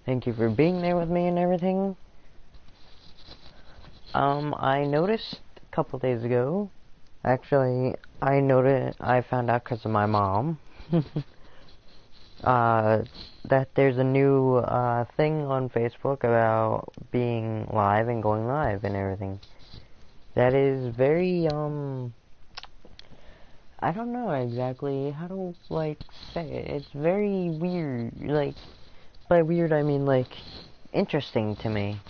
Thank you for being there with me and everything. I noticed a couple days ago, actually, I found out because of my mom, that there's a new, thing on Facebook about being live and going live and everything. That is very, I don't know exactly how to, like, say it. It's very weird, like, by weird I mean, like, interesting to me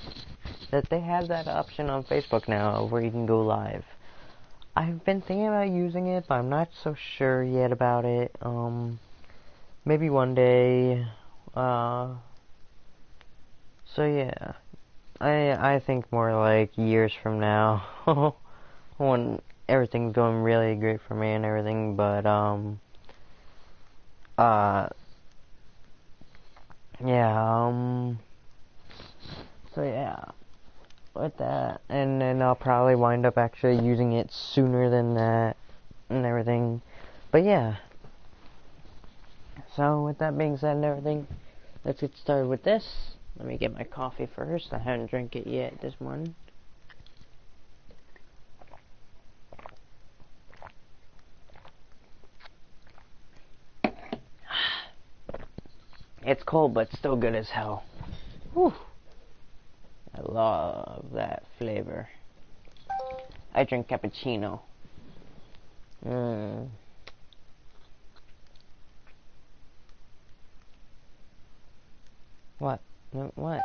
that they have that option on Facebook now where you can go live. I've been thinking about using it, but I'm not so sure yet about it. Maybe one day. So yeah, I think more like years from now, when everything's going really great for me and everything. But yeah. So yeah. With that, and then I'll probably wind up actually using it sooner than that and everything. But yeah, so with that being said and everything, let's get started with this. Let me get my coffee first. I haven't drank it yet this morning. It's cold, but still good as hell. Whew. I love that flavor. I drink cappuccino. What? What?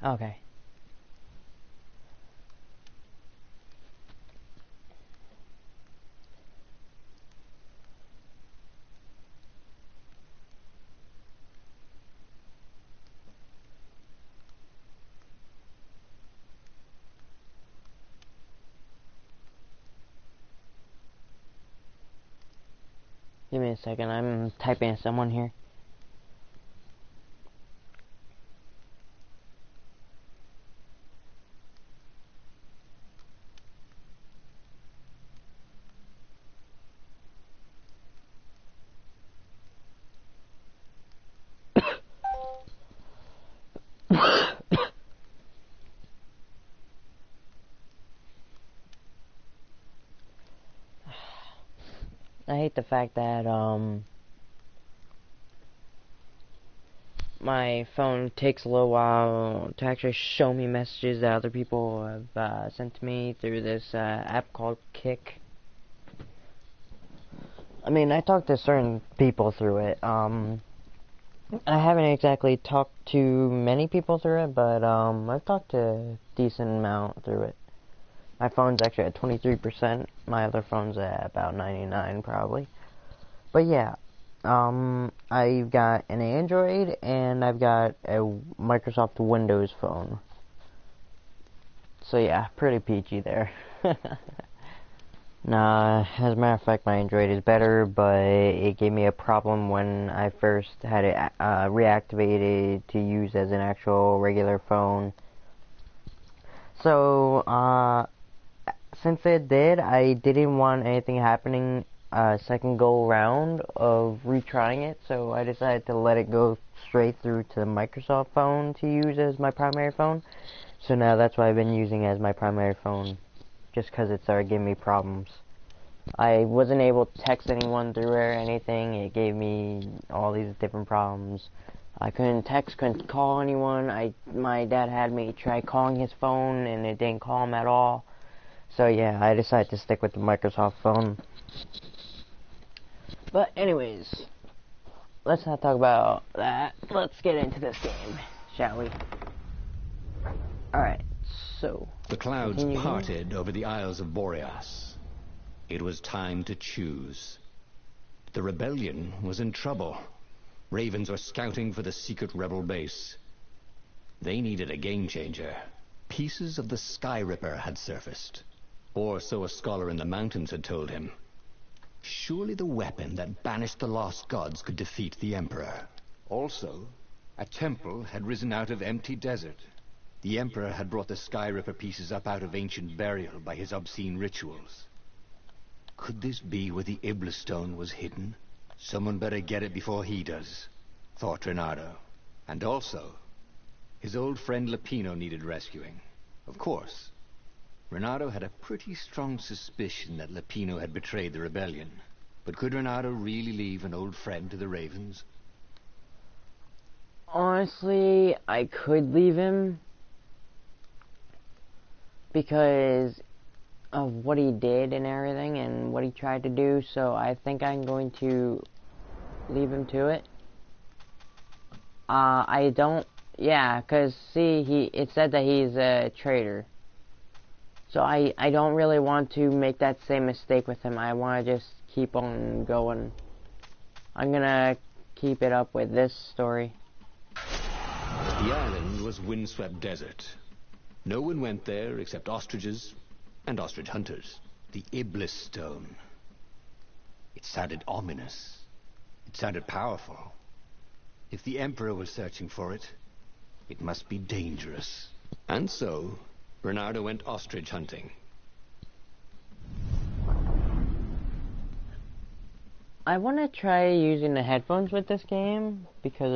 Okay. Give me a second, I'm typing to someone here. I hate the fact that, my phone takes a little while to actually show me messages that other people have sent to me through this app called Kick. I mean, I talked to certain people through it. I haven't exactly talked to many people through it, but I've talked to a decent amount through it. My phone's actually at 23%. My other phone's at about 99 probably. But yeah, I've got an Android and I've got a Microsoft Windows phone. So yeah, pretty peachy there. Nah, as a matter of fact, my Android is better, but it gave me a problem when I first had it reactivated to use as an actual regular phone. So, since it did, I didn't want anything happening second go round of retrying it, so I decided to let it go straight through to the Microsoft phone to use as my primary phone. So now that's what I've been using as my primary phone, just because it started giving me problems. I wasn't able to text anyone through it or anything. It gave me all these different problems. I couldn't text, couldn't call anyone. My dad had me try calling his phone and it didn't call him at all. So yeah, I decided to stick with the Microsoft phone. But anyways, let's not talk about that. Let's get into this game, shall we? Alright, so... The clouds parted over the Isles of Boreas. It was time to choose. The rebellion was in trouble. Ravens were scouting for the secret rebel base. They needed a game changer. Pieces of the Sky Ripper had surfaced. Or so a scholar in the mountains had told him. Surely the weapon that banished the lost gods could defeat the Emperor. Also, a temple had risen out of empty desert. The Emperor had brought the Sky Ripper pieces up out of ancient burial by his obscene rituals. Could this be where the Iblis stone was hidden? Someone better get it before he does, thought Renato. And also, His old friend Lapino needed rescuing. Of course. Renato had a pretty strong suspicion that Lapino had betrayed the rebellion. But could Renato really leave an old friend to the Ravens? Honestly, I could leave him because of what he did and everything and what he tried to do, so I think I'm going to leave him to it. I don't, yeah, because see, it said that he's a traitor. So I don't really want to make that same mistake with him. I want to just keep on going. I'm gonna keep it up with this story. The island was windswept desert. No one went there except ostriches and ostrich hunters. The Iblis Stone. It sounded ominous. It sounded powerful. If the Emperor was searching for it, it must be dangerous. And so, Bernardo went ostrich hunting. I want to try using the headphones with this game because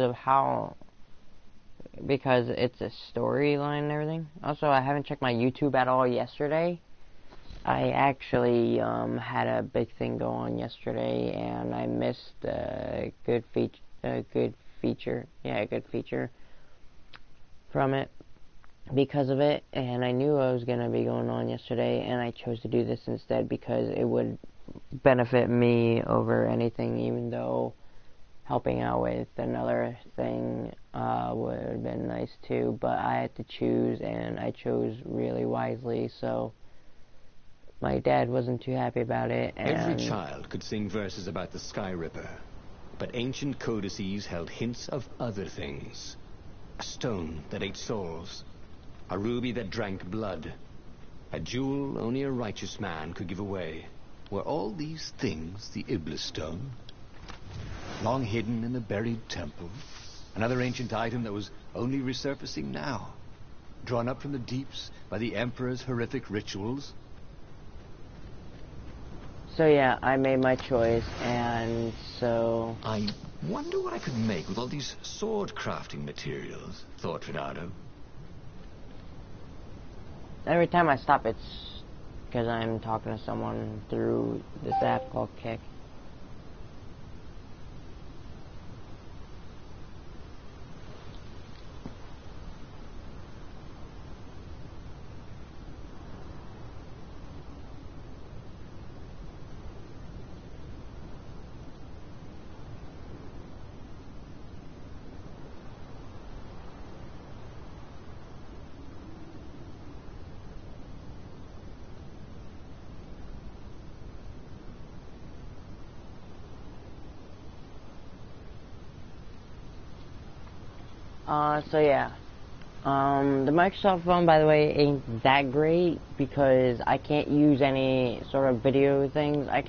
it's a storyline and everything. Also, I haven't checked my YouTube at all yesterday. I actually had a big thing go on yesterday, and I missed a good feature from it because of it. And I knew I was gonna be going on yesterday, and I chose to do this instead because it would benefit me over anything, even though helping out with another thing would have been nice too, but I had to choose, and I chose really wisely, so my dad wasn't too happy about it. And every child could sing verses about the Sky Ripper, but ancient codices held hints of other things. A stone that ate souls, a ruby that drank blood, a jewel only a righteous man could give away. Were all these things the Iblis Stone? Long hidden in the buried temple? Another ancient item that was only resurfacing now? Drawn up from the deeps by the Emperor's horrific rituals? so yeah, I made my choice, and so I wonder what I could make with all these sword crafting materials, thought Renato. every time I stop, it's because I'm talking to someone through this app called Kick. So yeah, the Microsoft phone, by the way, ain't that great because I can't use any sort of video things. I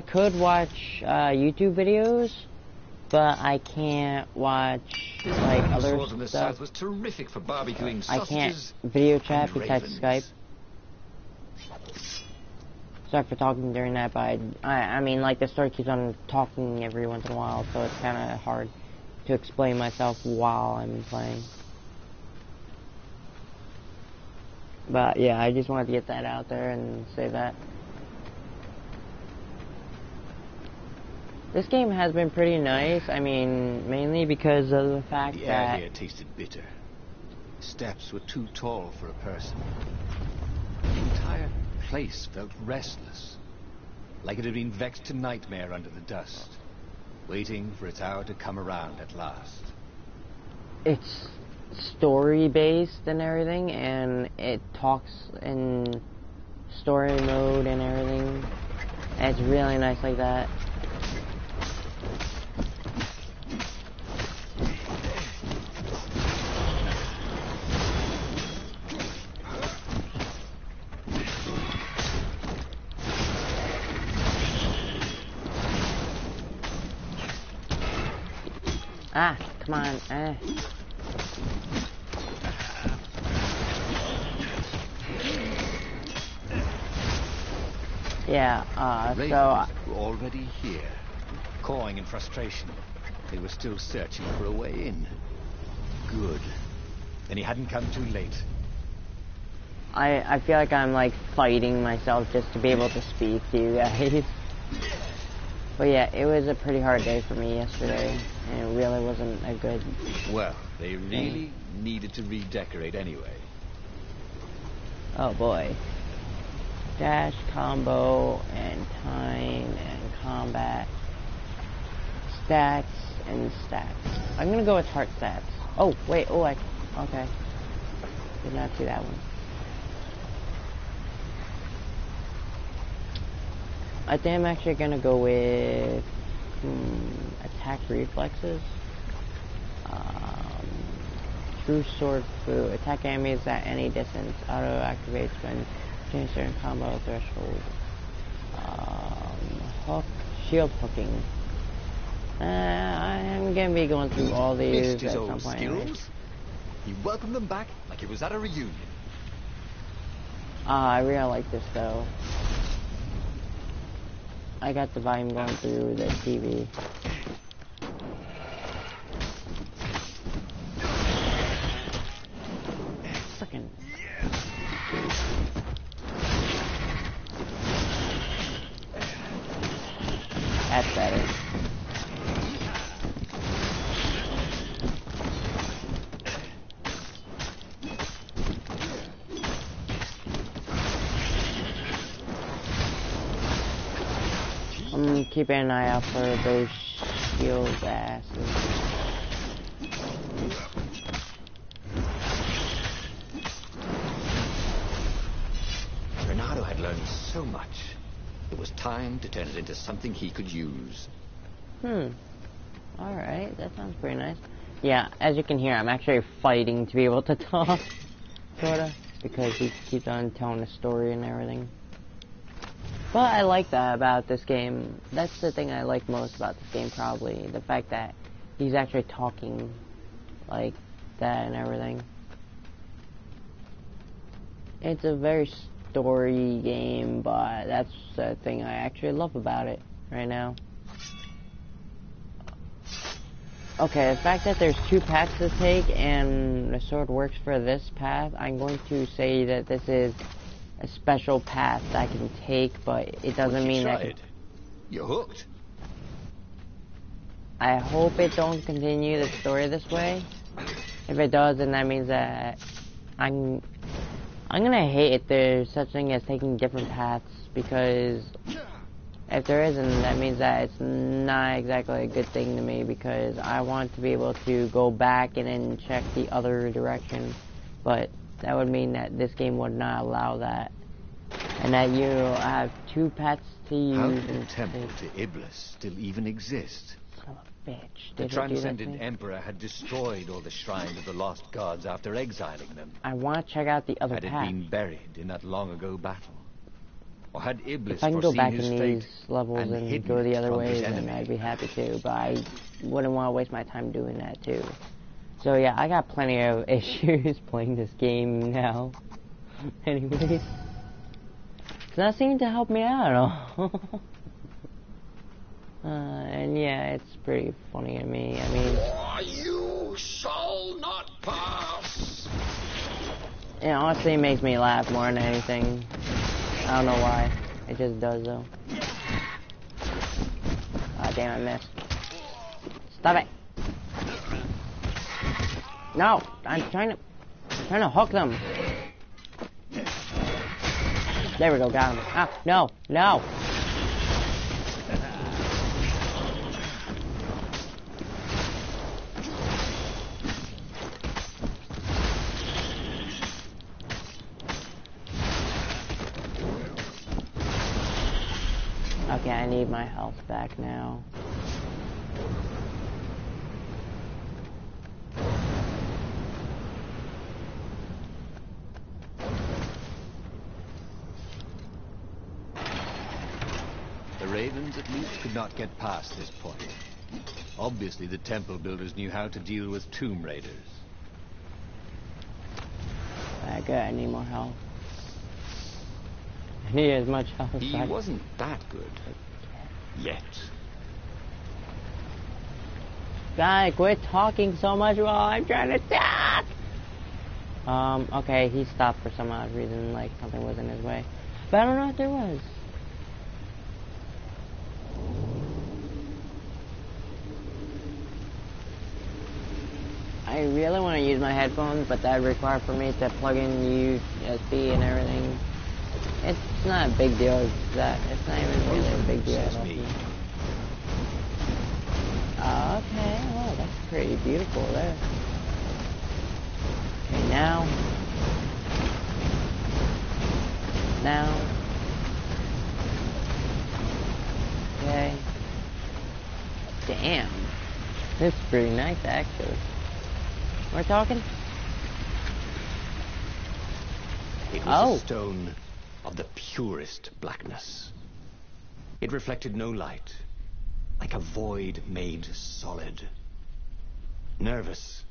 could watch YouTube videos, but I can't watch like other Sword in the stuff. south was terrific for barbecuing I can't sausages video chat and besides ravens. Skype. Sorry for talking during that, but I mean, like, the story keeps on talking every once in a while, so it's kind of hard to explain myself while I'm playing. But yeah, I just wanted to get that out there and say that. This game has been pretty nice. I mean, mainly because of the fact The that air here tasted bitter. Steps were too tall for a person. The entire place felt restless, like it had been vexed to nightmare under the dust, waiting for its hour to come around at last. it's story-based and everything, and it talks in story mode and everything, and it's really nice like that. Ah, come on, Yeah, Ravens so were already here, cawing in frustration. They were still searching for a way in. Good. and he hadn't come too late. I feel like I'm like fighting myself just to be able to speak to you guys. But yeah, it was a pretty hard day for me yesterday, and it really wasn't a good... Well, they really needed to redecorate anyway. Oh boy. Dash, combo, and time, and combat. Stats, and stats. I'm gonna go with heart stats. Oh, wait, okay. Did not see that one. I think I'm actually gonna go with attack reflexes. True sword fu. Attack enemies at any distance. Auto activates when change certain combo threshold. Hook. Shield hooking. I'm gonna be going through all these Missed his at old some point. skills. He welcomed them back like it was at a reunion. I really like this though. I got the volume going through the TV. Frickin'. That's better. I'm keeping an eye out for those shield asses. Renato had learned so much. It was time to turn it into something he could use. Alright, that sounds pretty nice. Yeah, as you can hear, I'm actually fighting to be able to talk. Sorta. Because he keeps on telling the story and everything. But I like that about this game. That's the thing I like most about this game, probably. The fact that he's actually talking like that and everything. It's a very story game, but that's the thing I actually love about it right now. Okay, the fact that there's two paths to take and the sword works for this path, I'm going to say that this is a special path that I can take, but it doesn't mean that You're hooked. I hope it don't continue the story this way. If it does, then that means that I'm gonna hate if there's such thing as taking different paths, because if there isn't, that means that it's not exactly a good thing to me, because I want to be able to go back and then check the other direction, but that would mean that this game would not allow that. And that you have two paths to use. How did the temple to Iblis still even exist? Son of a bitch. The Did it do that transcendent thing? emperor had destroyed all the shrines of the lost gods after exiling them. I want to check out the other Had it path. been buried in that long ago battle? Or had Iblis If I can go foreseen back his in fate these levels and hidden go the it other from way, his then enemy? I'd be happy to, but I wouldn't want to waste my time doing that too. So yeah, I got plenty of issues playing this game now. Anyways, it's not seeming to help me out at all. And yeah, it's pretty funny to me. I mean, You shall not pass. it honestly makes me laugh more than anything. I don't know why. It just does though. Ah, damn, I missed. Stop it. No, I'm trying to hook them. There we go, got him. Ah, no, no. Okay, I need my health back now. The Ravens at least could not get past this point. Obviously the temple builders knew how to deal with tomb raiders. Good, I need more health. I need as much health as He I wasn't that good. Yet. God, quit talking so much while I'm trying to talk! Okay, he stopped for some odd reason, like something was in his way. But I don't know if there was. I really want to use my headphones, but that would require for me to plug in USB and everything. It's not a big deal, it's not even really a big deal. Okay, oh, that's pretty beautiful there. Okay, now. Okay. Damn. This is pretty nice, actually. We're talking? It was a stone of the purest blackness. It reflected no light, like a void made solid. Nervous,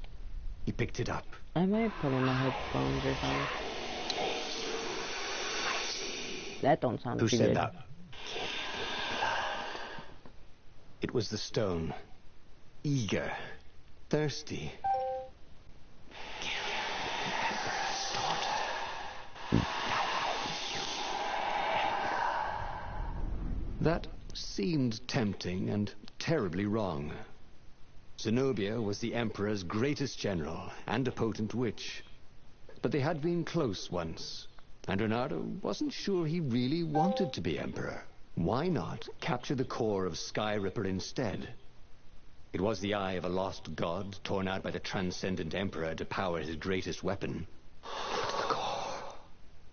he picked it up. I might put in my headphones or something. That don't sound too good. Who said that? It was the stone. Eager, thirsty. That seemed tempting and terribly wrong. Zenobia was the Emperor's greatest general and a potent witch. But they had been close once, and Reynardo wasn't sure he really wanted to be Emperor. Why not capture the core of Skyripper instead? It was the eye of a lost god torn out by the transcendent Emperor to power his greatest weapon. "But the core,"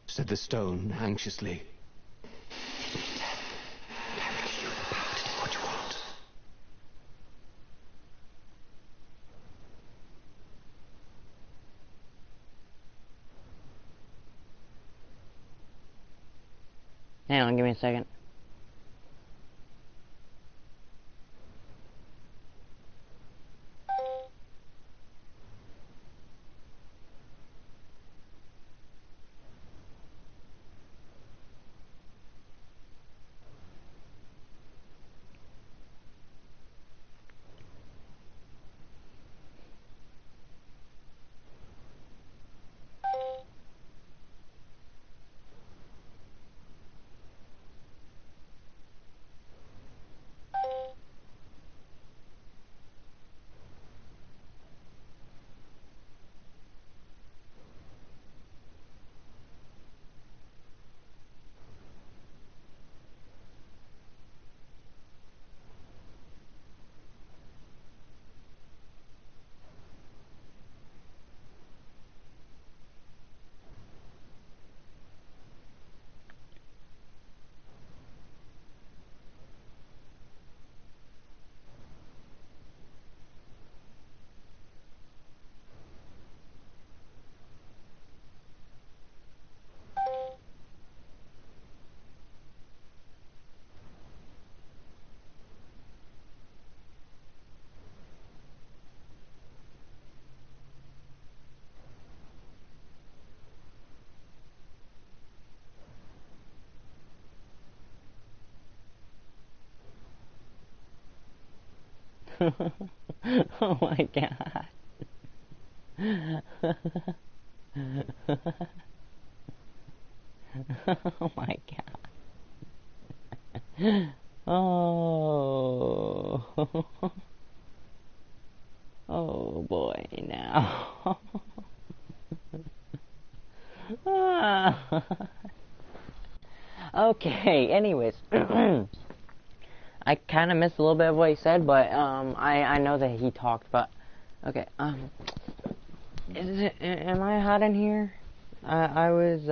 said the stone anxiously. Hang on, give me a second. Oh my god. Oh my god. Oh. Oh boy, now. Okay, anyways. I kind of missed a little bit of what he said, but I know that he talked about. Okay, am I hot in here? I was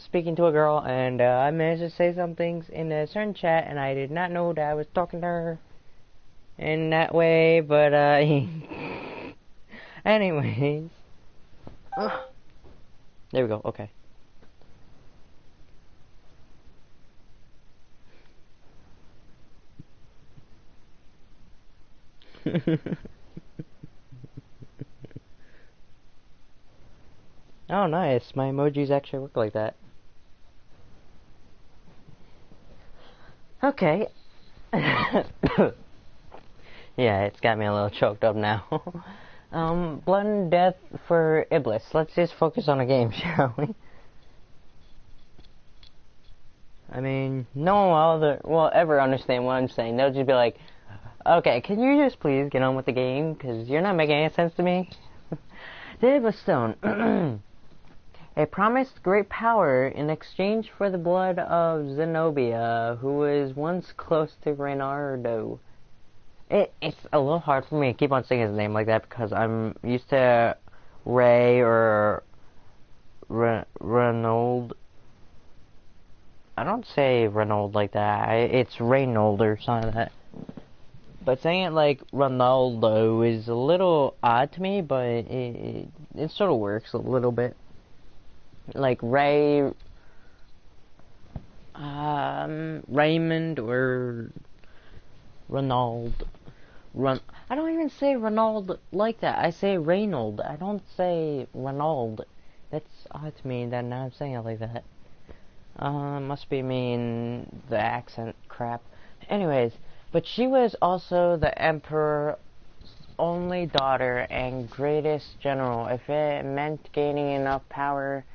speaking to a girl, and I managed to say some things in a certain chat, and I did not know that I was talking to her in that way, but anyways, there we go. Okay. Oh, nice. My emojis actually work like that. Okay. Yeah, it's got me a little choked up now. Blood and death for Iblis. Let's just focus on a game, shall we? I mean, no one will ever understand what I'm saying. They'll just be like, okay, can you just please get on with the game? Because you're not making any sense to me. The Iblis Stone. It promised great power in exchange for the blood of Zenobia, who was once close to Reynardo. It's a little hard for me to keep on saying his name like that because I'm used to Ray or Reynold. I don't say Reynold like that. It's Reynold or something like that. But saying it like Ronaldo is a little odd to me, but it sort of works a little bit. Like Raymond or Ronald. I don't even say Ronald like that. I say Reynold. I don't say Ronald. That's odd to me that now I'm saying it like that. Must be me and the accent crap. Anyways, but she was also the Emperor's only daughter and greatest general. If it meant gaining enough power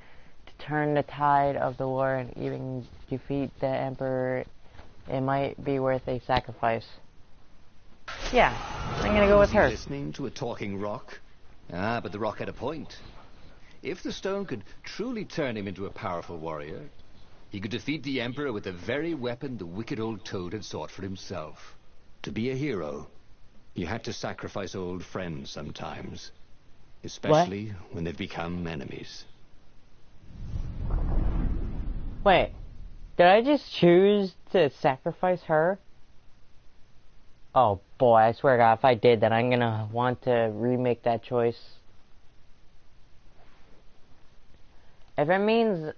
to turn the tide of the war and even defeat the Emperor, it might be worth a sacrifice. Yeah, I'm gonna go with her. Listening to a talking rock? Ah, but the rock had a point. If the stone could truly turn him into a powerful warrior, he could defeat the Emperor with the very weapon the wicked old toad had sought for himself. To be a hero, you had to sacrifice old friends sometimes. Especially when they've become enemies. Wait, did I just choose to sacrifice her? Oh boy, I swear to God, if I did, then I'm gonna want to remake that choice. If it means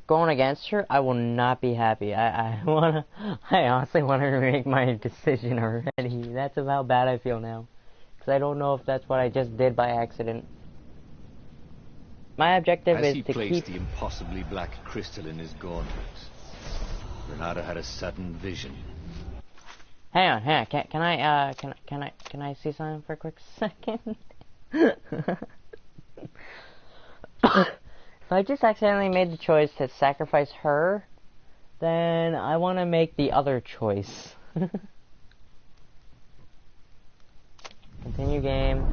going against her, I will not be happy. I honestly want to remake my decision already. That's about how bad I feel now. Because I don't know if that's what I just did by accident. My objective As is he to placed keep... the impossibly black crystal in his gauntlet, Reynardo had a sudden vision. Hang on. Can I see something for a quick second? If I just accidentally made the choice to sacrifice her, then I want to make the other choice. Continue game.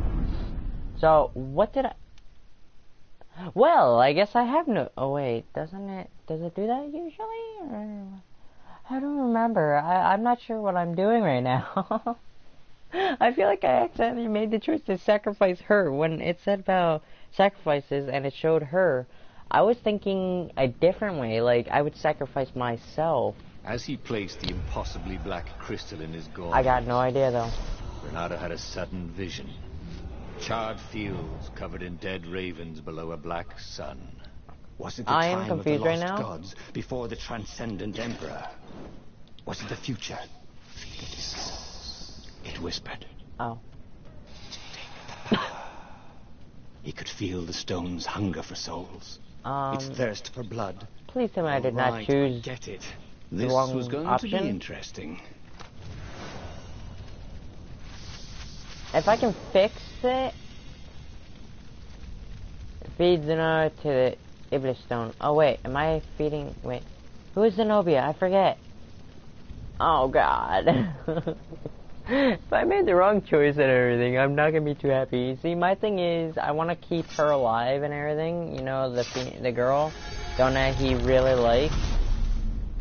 So, what did I... Well, I guess I have no... Oh, wait. Does it do that usually? Or... I don't remember. I'm not sure what I'm doing right now. I feel like I accidentally made the choice to sacrifice her when it said about sacrifices and it showed her. I was thinking a different way, like I would sacrifice myself. As he placed the impossibly black crystal in his gauntlet, I got no idea though. Reynardo had a sudden vision. Charred fields covered in dead ravens below a black sun. Was it the I am time of the confused right lost now. gods before the transcendent emperor? Was it the future? It whispered. Oh. He could feel the stone's hunger for souls. Its thirst for blood. Please tell me I did not Right, choose get it. the This wrong was going option. to be interesting. If I can fix it, feed Zenobia to the Iblis Stone. Oh wait, am I feeding? Wait, who is Zenobia? I forget. Oh God. If I made the wrong choice and everything, I'm not gonna be too happy. See, my thing is, I want to keep her alive and everything. You know, the girl, Donna, he really likes.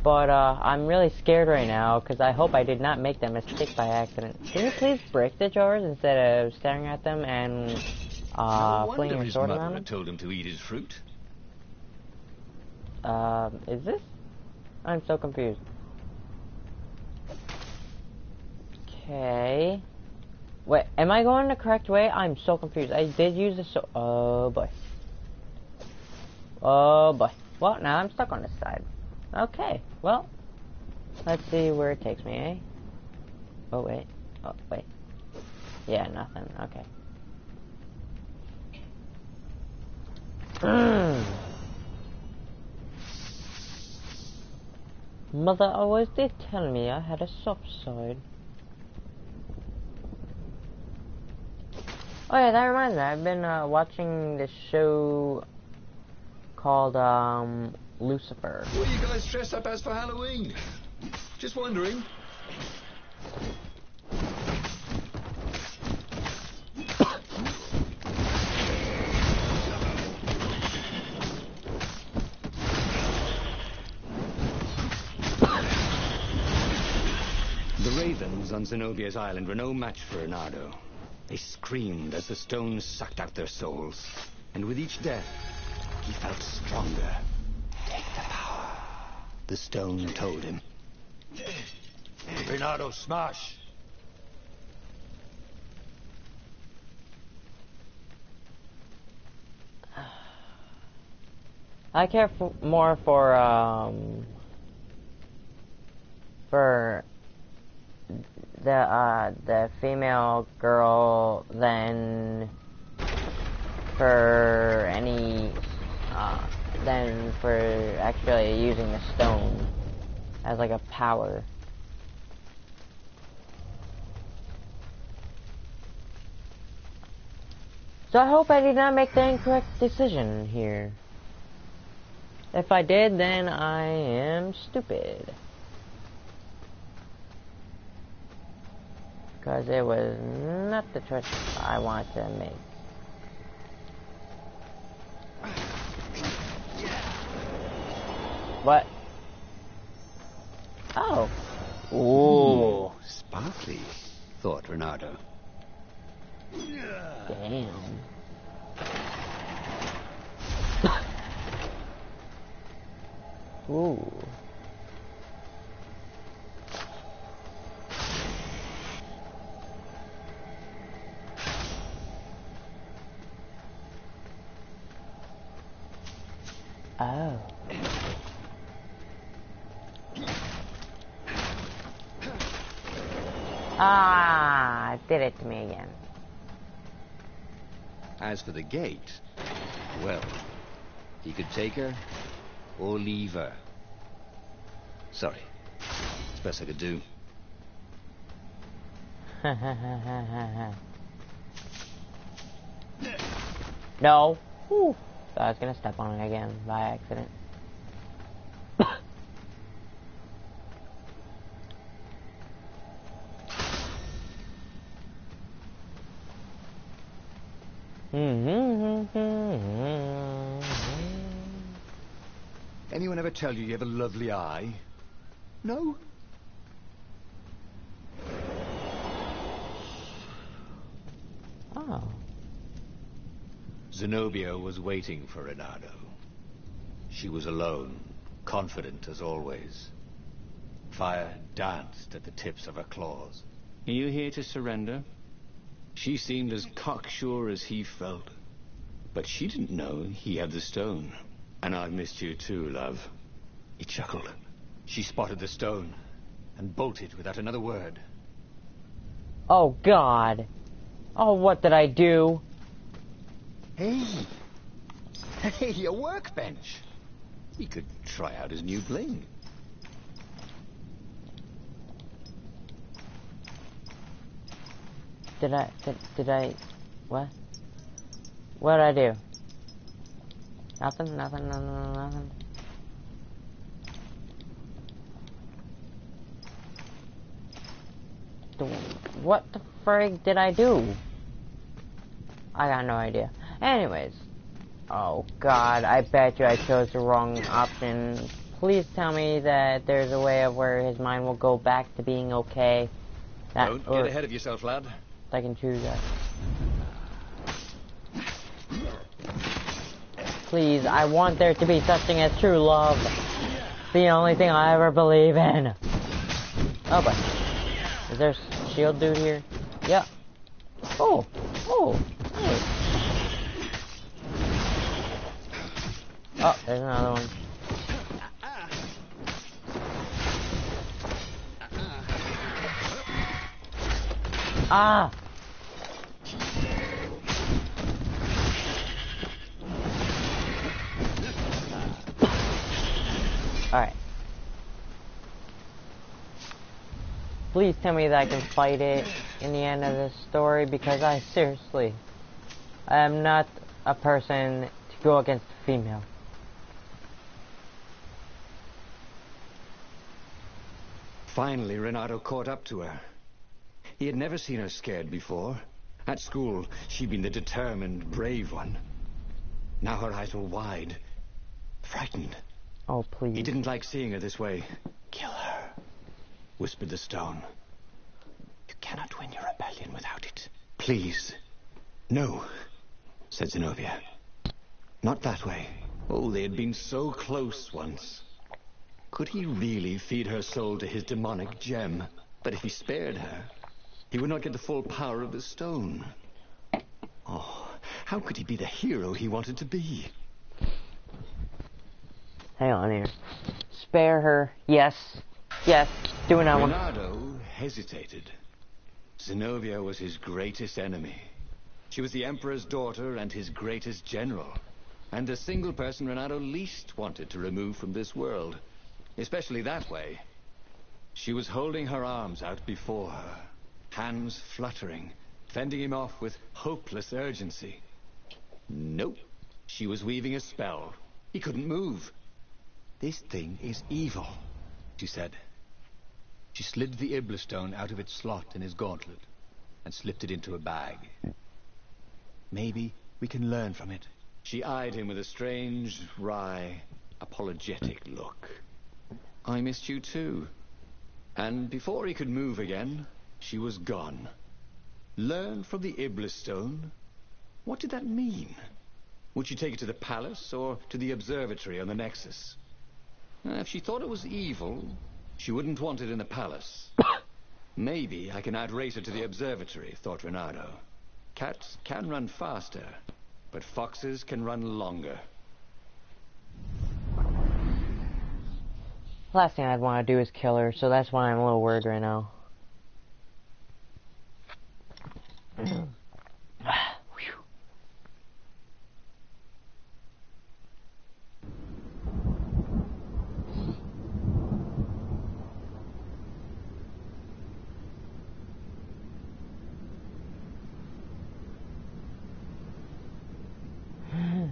But I'm really scared right now because I hope I did not make that mistake by accident. Can you please break the jars instead of staring at them and No flinging wonder your his sword mother around had them? told him to eat his fruit. Is this? I'm so confused. Okay. Wait, am I going the correct way? I'm so confused. I did use the oh boy. Oh boy. Well, now I'm stuck on this side. Okay, well, let's see where it takes me, eh? Oh wait. Oh wait. Yeah, nothing. Okay. Mother always did tell me I had a soft side. Oh yeah, that reminds me. I've been watching this show called Lucifer. What are you guys dressed up as for Halloween? Just wondering. The ravens on Zenobia's island were no match for Reynardo. They screamed as the stones sucked out their souls. And with each death, he felt stronger. Take the power. The stone told him. Reynardo, smash! I care more for the female girl than for any than for actually using the stone as like a power. So I hope I did not make the incorrect decision here. If I did, then I am stupid. Because it was not the choice I wanted to make. What? Oh. Ooh. Sparkly, thought Reynardo. Damn. Ooh. Oh. Ah, did it to me again. As for the gate, well, he could take her or leave her. Sorry, it's best I could do. No. Whew. I was gonna step on it again by accident. Anyone ever tell you have a lovely eye? No? Oh. Zenobia was waiting for Reynardo. She was alone, confident as always. Fire danced at the tips of her claws. Are you here to surrender? She seemed as cocksure as he felt. But she didn't know he had the stone. And I've missed you too, love. He chuckled. She spotted the stone and bolted without another word. Oh, God. Oh, what did I do? Hey! Hey, a workbench! He could try out his new bling. Did I, what? What did I do? Nothing. What the frig did I do? I got no idea. Anyways. Oh God, I bet you I chose the wrong option. Please tell me that there's a way of where his mind will go back to being okay. Don't get ahead of yourself, lad. I can choose that. Please, I want there to be such thing as true love. It's the only thing I ever believe in. Oh, but is there a shield dude here? Yeah. Oh, nice. Oh, there's another one. Ah! Alright. Please tell me that I can fight it in the end of this story, because I seriously I am not a person to go against a female. Finally, Renato caught up to her. He had never seen her scared before. At school, she'd been the determined, brave one. Now her eyes were wide, frightened. Oh, please. He didn't like seeing her this way. Kill her, whispered the stone. You cannot win your rebellion without it. Please. No, said Zenobia. Not that way. Oh, they had been so close once. Could he really feed her soul to his demonic gem? But if he spared her, he would not get the full power of the stone. Oh, how could he be the hero he wanted to be? Hang on here. Spare her. Yes. Yes. Doing that one. Renato hesitated. Zenobia was his greatest enemy. She was the Emperor's daughter and his greatest general. And the single person Renato least wanted to remove from this world. Especially that way. She was holding her arms out before her, hands fluttering, fending him off with hopeless urgency. Nope. She was weaving a spell. He couldn't move. This thing is evil, she said. She slid the Iblis stone out of its slot in his gauntlet and slipped it into a bag. Maybe we can learn from it. She eyed him with a strange, wry, apologetic look. I missed you too. And before he could move again, she was gone. Learn from the Iblis stone? What did that mean? Would she take it to the palace or to the observatory on the Nexus? If she thought it was evil, she wouldn't want it in the palace. Maybe I can outrace her to the observatory, thought Renato. Cats can run faster, but foxes can run longer. Last thing I'd want to do is kill her, so that's why I'm a little worried right now.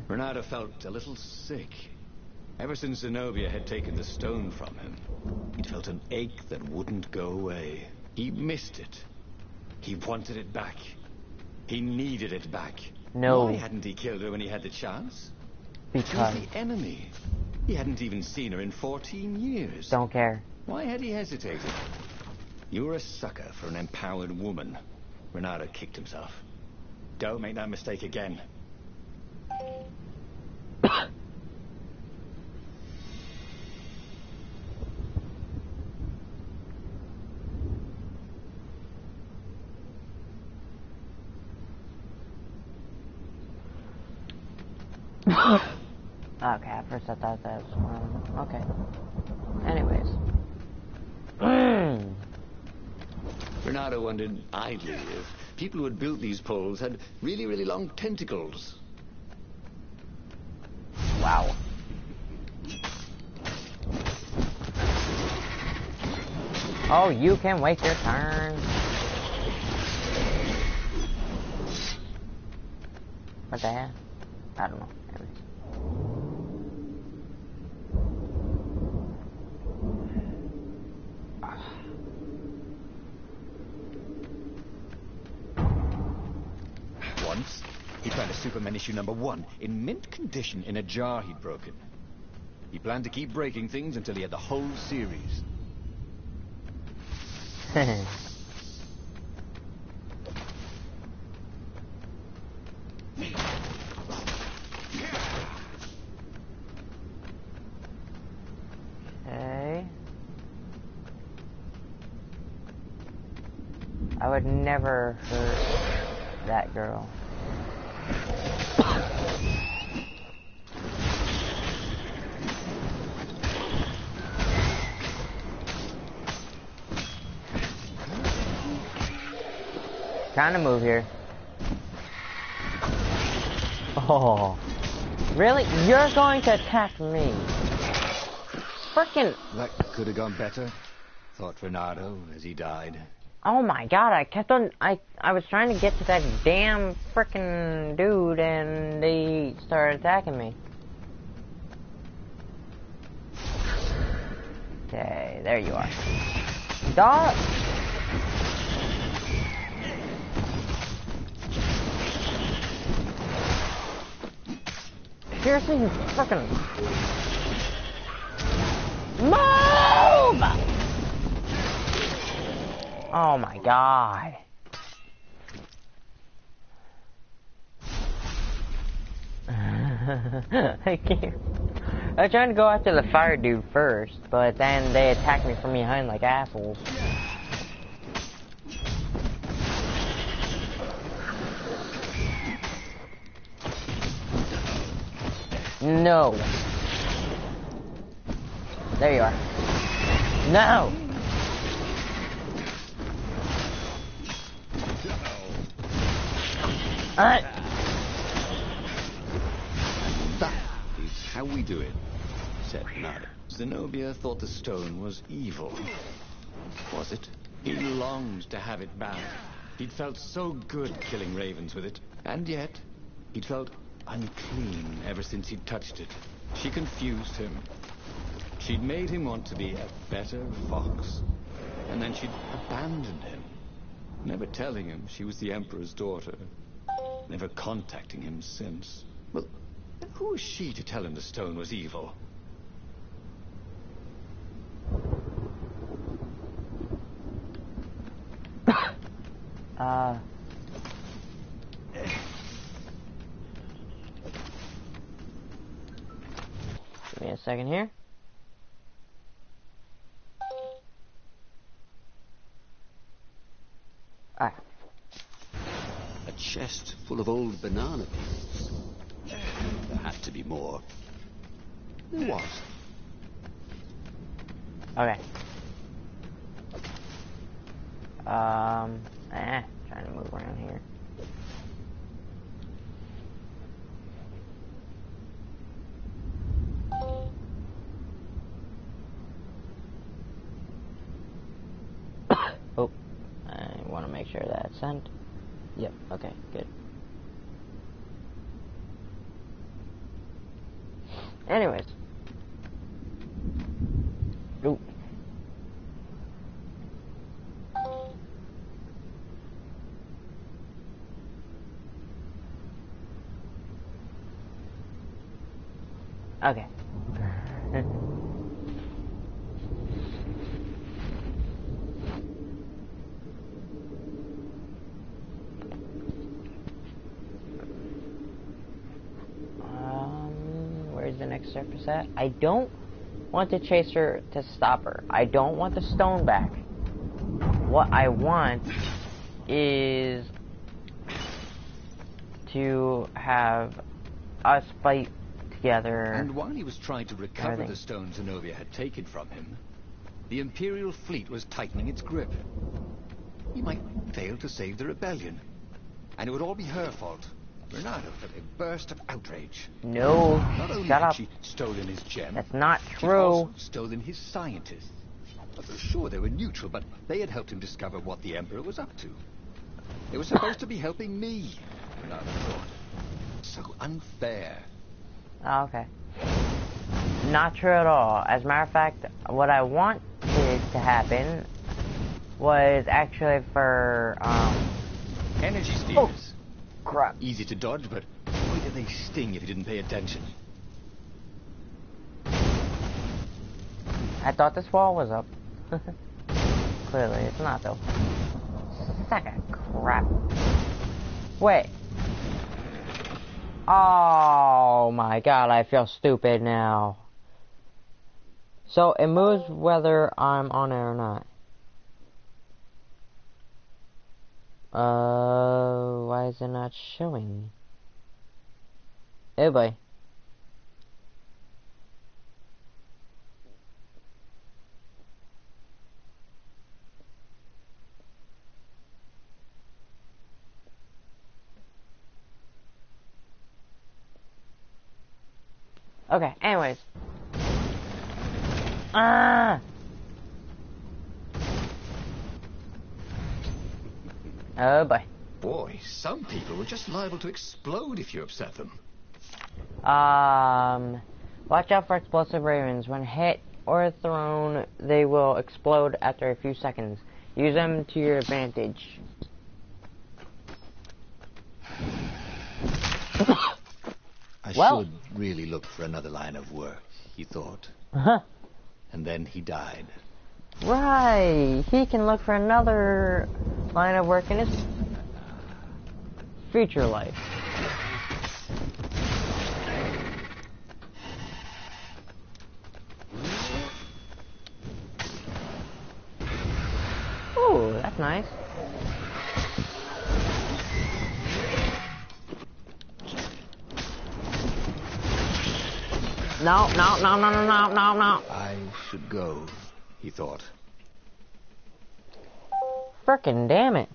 Renato felt a little sick. Ever since Zenobia had taken the stone from him, he'd felt an ache that wouldn't go away. He missed it. He wanted it back. He needed it back. No. Why hadn't he killed her when he had the chance? Because. She was the enemy. He hadn't even seen her in 14 years. Don't care. Why had he hesitated? You were a sucker for an empowered woman. Renato kicked himself. Don't make that mistake again. Okay, at first I thought that was okay. Anyways. Renato wondered idly if people who had built these poles had really, really long tentacles. Wow. Oh, you can wait your turn. What the hell? I don't know. Once, he found a Superman issue #1 in mint condition in a jar he'd broken. He planned to keep breaking things until he had the whole series. Okay. I would never hurt that girl. Trying to move here. Oh. Really? You're going to attack me? Frickin'. That could have gone better, thought Renato as he died. Oh my god, I kept on, I was trying to get to that damn frickin' dude and they started attacking me. Okay, there you are. Stop! Seriously, you frickin' move! Oh my god. I can't. I was trying to go after the fire dude first, but then they attacked me from behind like assholes. No. There you are. No! That is how we do it, said Nada. Zenobia thought the stone was evil. Was it? He longed to have it back. He'd felt so good killing ravens with it. And yet, he'd felt unclean ever since he'd touched it. She confused him. She'd made him want to be a better fox. And then she'd abandoned him, never telling him she was the Emperor's daughter. Never contacting him since. Well, who was she to tell him the stone was evil? Give me a second here. Alright. A chest full of old banana peels. There had to be more. There was. Okay. Trying to move around here. Oh, I want to make sure that's sent. Yep, okay, good. Anyways. Ooh. Okay. Where's the next surface at? I don't want to chase her to stop her. I don't want the stone back. What I want is to have us fight together. And while he was trying to recover the stone Zenobia had taken from him, the Imperial fleet was tightening its grip. He might fail to save the rebellion, and it would all be her fault. Bernardo felt a burst of outrage. No, Not only shut had up. she stolen his gem, That's not she'd true. also stolen his scientists. Sure, they were neutral, but they had helped him discover what the Emperor was up to. They were supposed to be helping me, Bernardo thought. So unfair. Oh, okay. Not true at all. As a matter of fact, what I wanted to happen was actually for, Energy steers. Oh, crap. Easy to dodge, but boy did they sting if you didn't pay attention. I thought this wall was up. Clearly, it's not, though. Sack of crap. Wait. Oh my god, I feel stupid now. So, it moves whether I'm on it or not. Why is it not showing? Oh boy. Okay, anyways. Oh boy. Boy, some people are just liable to explode if you upset them. Watch out for explosive ravens. When hit or thrown, they will explode after a few seconds. Use them to your advantage. I Well. should really look for another line of work, he thought. Uh-huh. And then he died. Right. He can look for another line of work in his future life. Ooh, that's nice. No. I should go, he thought. Frickin' damn it.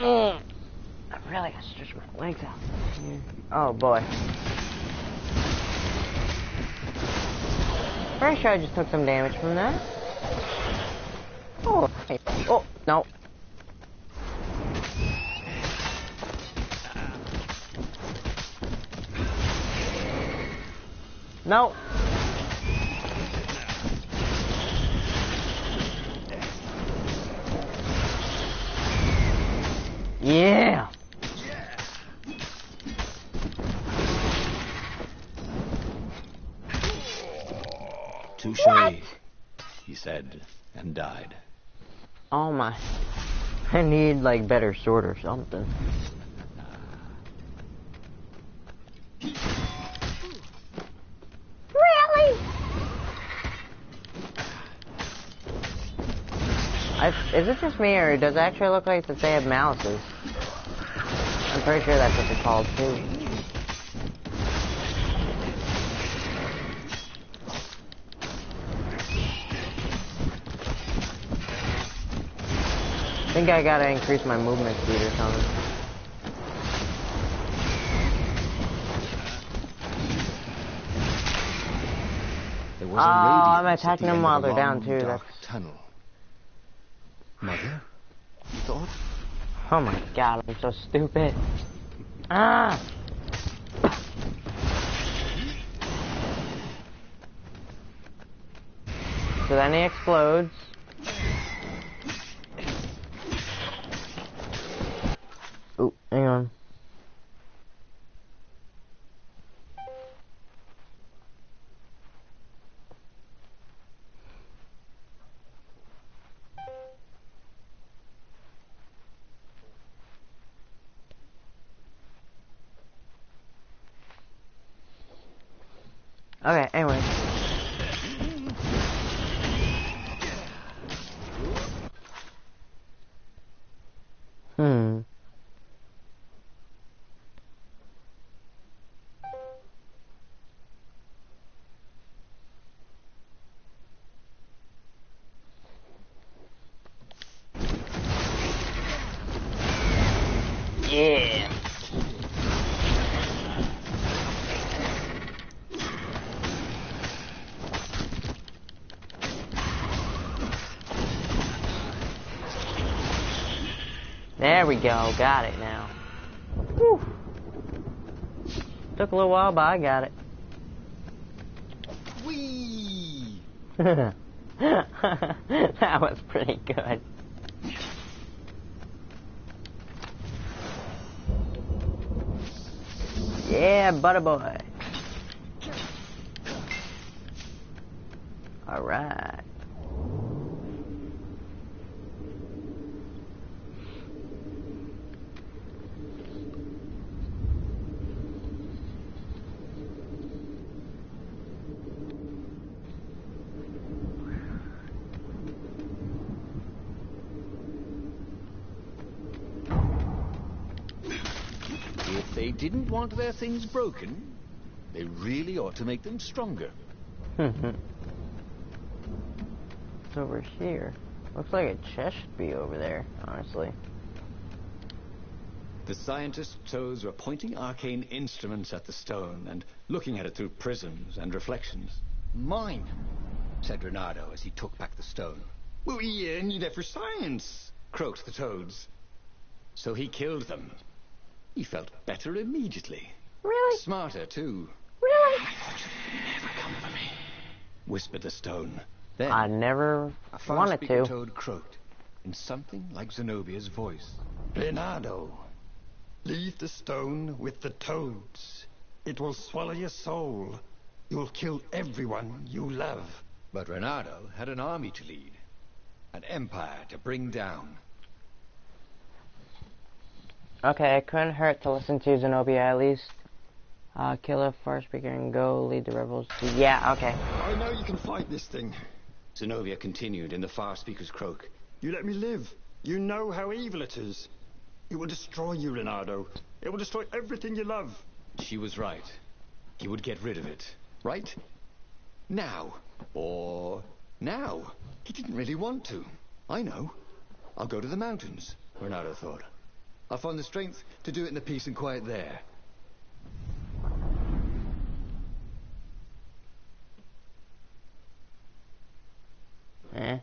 I really gotta stretch my legs out. Oh boy. Pretty sure I just took some damage from that. Oh, hey. Oh, no. No. Yeah. Touche, he said, and died. Oh my. I need like better sword or something. Really? Is it just me, or does it actually look like that they have mouses? I'm pretty sure that's what they're called too. I think I gotta increase my movement speed or something. There was a radiance I'm at attacking the them end while of a they're down long, too. dark That's... tunnel. Mother, he thought. Oh my god, I'm so stupid. Ah! So then he explodes. Oh, hang on. Okay, anyway. Yeah. There we go, got it now. Whew. Took a little while, but I got it. Whee! That was pretty good. Yeah, butter boy. Alright. didn't want their things broken, they really ought to make them stronger. It's over here. Looks like a chest should be over there, honestly. The scientist's toes were pointing arcane instruments at the stone and looking at it through prisms and reflections. Mine, said Renato as he took back the stone. We need it for science, croaked the toads. So he killed them. He felt better immediately. Really? Smarter, too. Really? I thought you'd never come for me, whispered the stone. Then I never a wanted far-speaking to. toad croaked in something like Zenobia's voice. Leonardo, leave the stone with the toads. It will swallow your soul. You'll kill everyone you love. But Renato had an army to lead, an empire to bring down. Okay, it couldn't hurt to listen to Zenobia at least. Kill a far speaker and go lead the rebels to... Yeah, okay. I know you can fight this thing. Zenobia continued in the far speaker's croak. You let me live. You know how evil it is. It will destroy you, Leonardo. It will destroy everything you love. She was right. He would get rid of it. Right? Now. Or now. He didn't really want to. I know. I'll go to the mountains, Renato thought. I'll find the strength to do it in the peace and quiet there. Eh?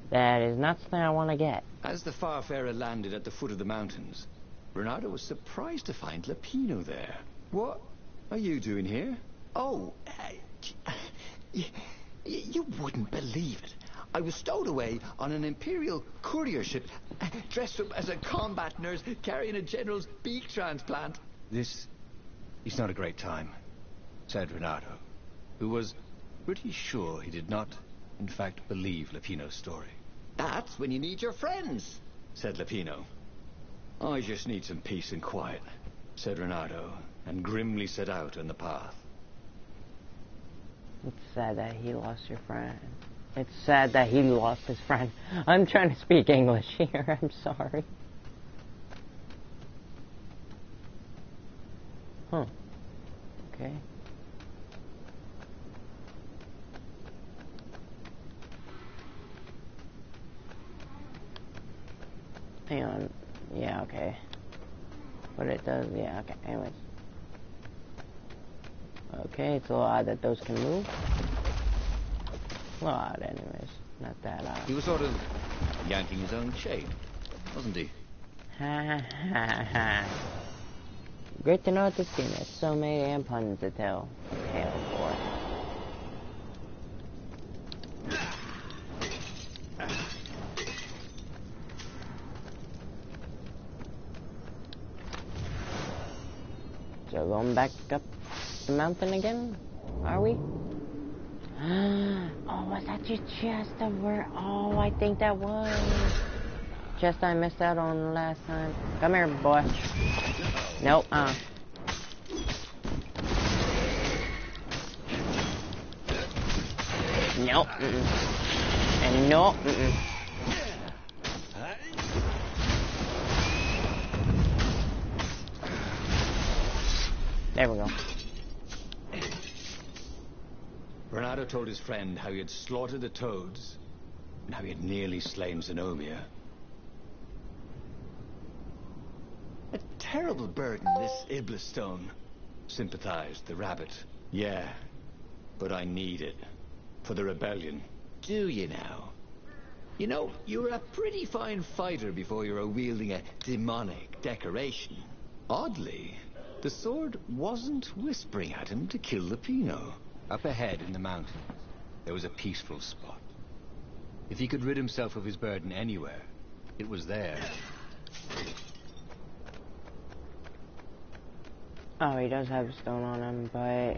That is not something I want to get. As the Farfarer landed at the foot of the mountains, Renato was surprised to find Lapino there. What are you doing here? Oh, you wouldn't believe it. I was stowed away on an Imperial courier ship, dressed up as a combat nurse carrying a general's beak transplant. This is not a great time, said Renato, who was pretty sure he did not, in fact, believe Lapino's story. That's when you need your friends, said Lapino. I just need some peace and quiet, said Renato, and grimly set out on the path. It's sad that he lost your friend. It's sad that he lost his friend. I'm trying to speak English here. I'm sorry. Huh. Okay. Hang on. Yeah, okay. But it does, yeah, okay. Anyways. Okay, it's a little odd that those can move. A little odd, anyways. Not that odd. He was sort of yanking his own chain, wasn't he? Ha ha ha. Great to know this game has so many damn puns to tell. Tale for. So going back up the mountain again? Are we? Oh, was that your chest of where? Oh, I think that was. Chest I missed out on last time. Come here, boy. Nope, Nope, And nope, There we go. Renato told his friend how he had slaughtered the toads and how he had nearly slain Zenobia. A terrible burden, this Iblis stone, Sympathized the rabbit. Yeah, but I need it. For the rebellion. Do you now? You know, you were a pretty fine fighter before you were wielding a demonic decoration. Oddly, the sword wasn't whispering at him to kill Lapino. Up ahead in the mountains, there was a peaceful spot. If he could rid himself of his burden anywhere, it was there. Oh, he does have a stone on him, but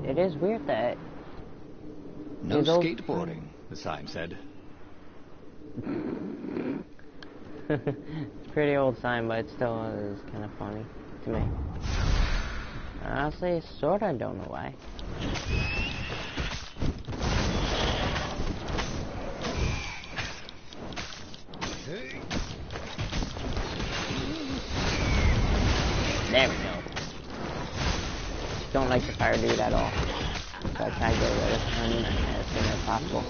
it is weird that No those- skateboarding, the sign said. It's a pretty old sign, but it still is kind of funny to me. Honestly, sorta don't know why. There we go. Don't like the fire dude at all. So I try to get rid of him as soon as possible.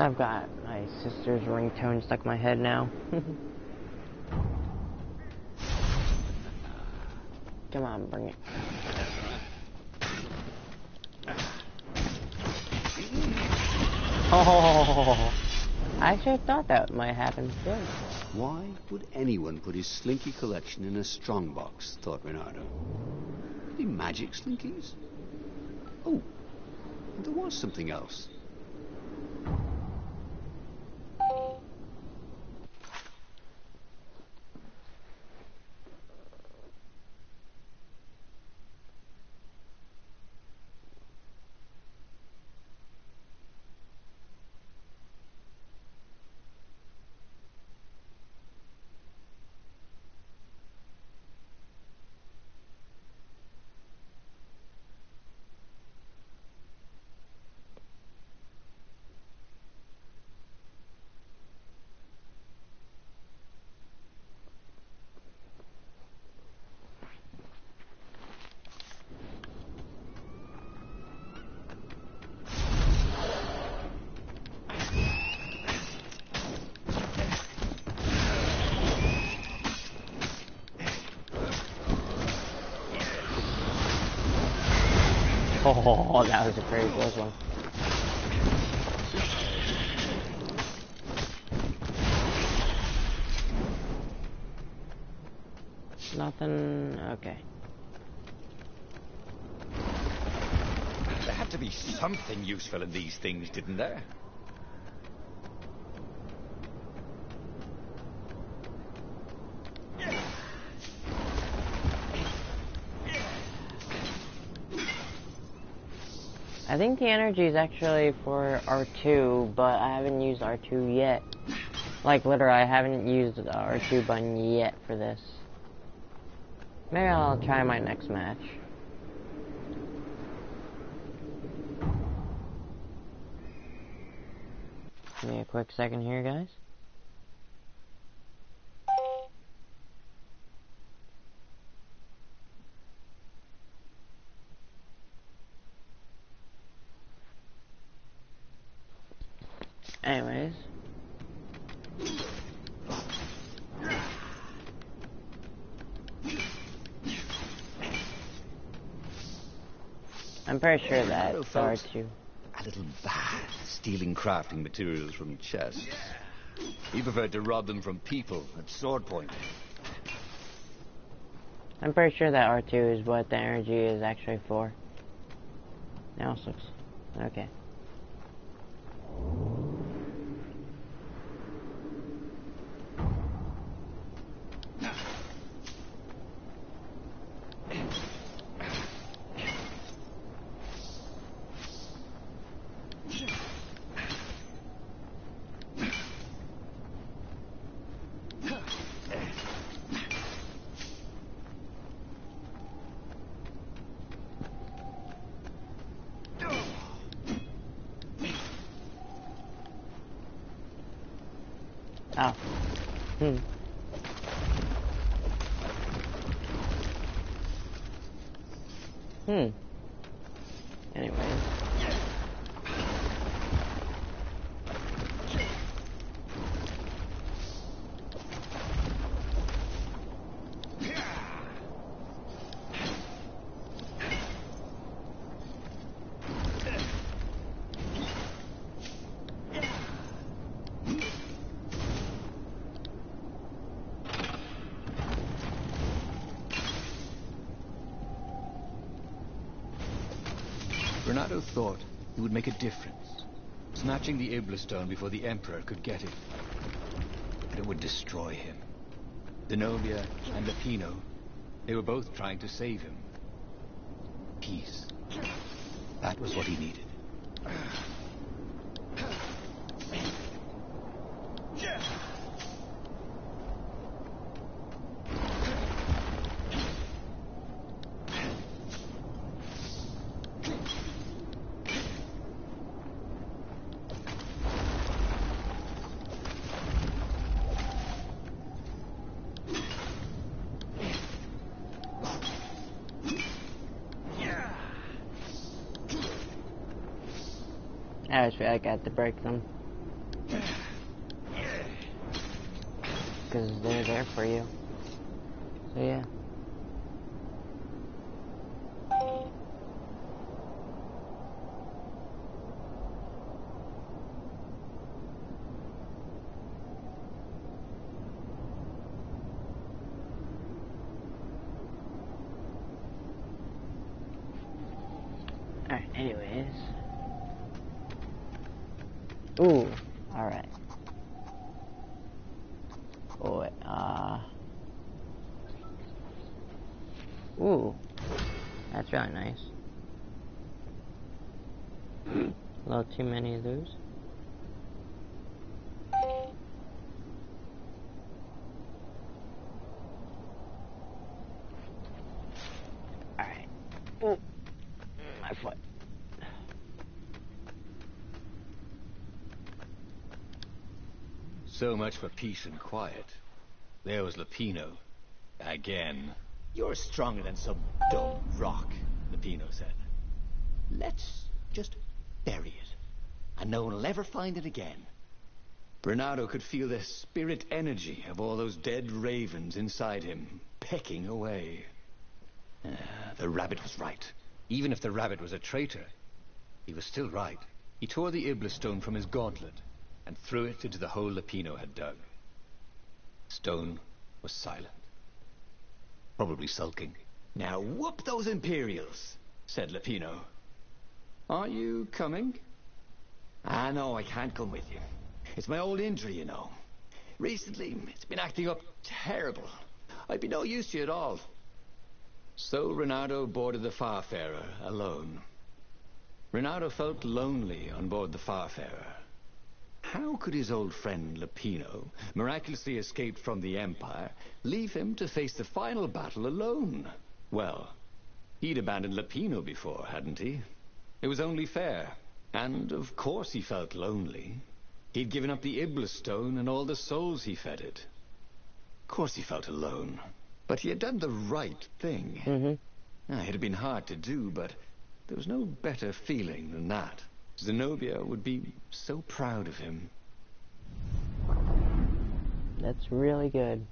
I've got my sister's ringtone stuck in my head now. Come on, bring it. Oh, I actually thought that might happen too. Why would anyone put his slinky collection in a strongbox, thought Reynardo. Any magic slinkies? Oh, there was something else. Oh, that was a pretty close one. Nothing. Okay. There had to be something useful in these things, didn't there? I think the energy is actually for R2, but I haven't used R2 yet. Like, literally, I haven't used the R2 button yet for this. Maybe I'll try my next match. Give me a quick second here, guys. Anyways. I'm pretty sure that R2. A little bad, stealing crafting materials from chests. He preferred to rob them from people at sword point. I'm pretty sure that R2 is what the energy is actually for. Now it looks okay. Oh. Anyways. Reynardo thought he would make a difference, snatching the Iblastone before the Emperor could get it. But it would destroy him. Zenobia and Lapino, they were both trying to save him. That was what he needed. I just feel like I have to break them. Because they're there for you. So yeah. Alright, anyways. Ooh, alright. Oh, wait, ooh, that's really nice. A little too many of those. Alright. Ooh, my foot. So much for peace and quiet. There was Lapino. Again. You're stronger than some dumb rock, Lapino said. Let's just bury it, and no one will ever find it again. Bernardo could feel the spirit energy of all those dead ravens inside him, pecking away. The rabbit was right. Even if the rabbit was a traitor, he was still right. He tore the Iblis stone from his gauntlet and threw it into the hole Lapino had dug. The stone was silent. Probably sulking. Now whoop those Imperials, said Lapino. Are you coming? Ah, no, I can't come with you. It's my old injury, you know. Recently, it's been acting up terrible. I'd be no use to you at all. So Reynardo boarded the Farfarer alone. Reynardo felt lonely on board the Farfarer. How could his old friend Lapino, miraculously escaped from the Empire, leave him to face the final battle alone? Well, he'd abandoned Lapino before, hadn't he? It was only fair. And of course he felt lonely. He'd given up the Iblis stone and all the souls he fed it. Of course he felt alone. But he had done the right thing. It had been hard to do, but there was no better feeling than that. Zenobia would be so proud of him. That's really good.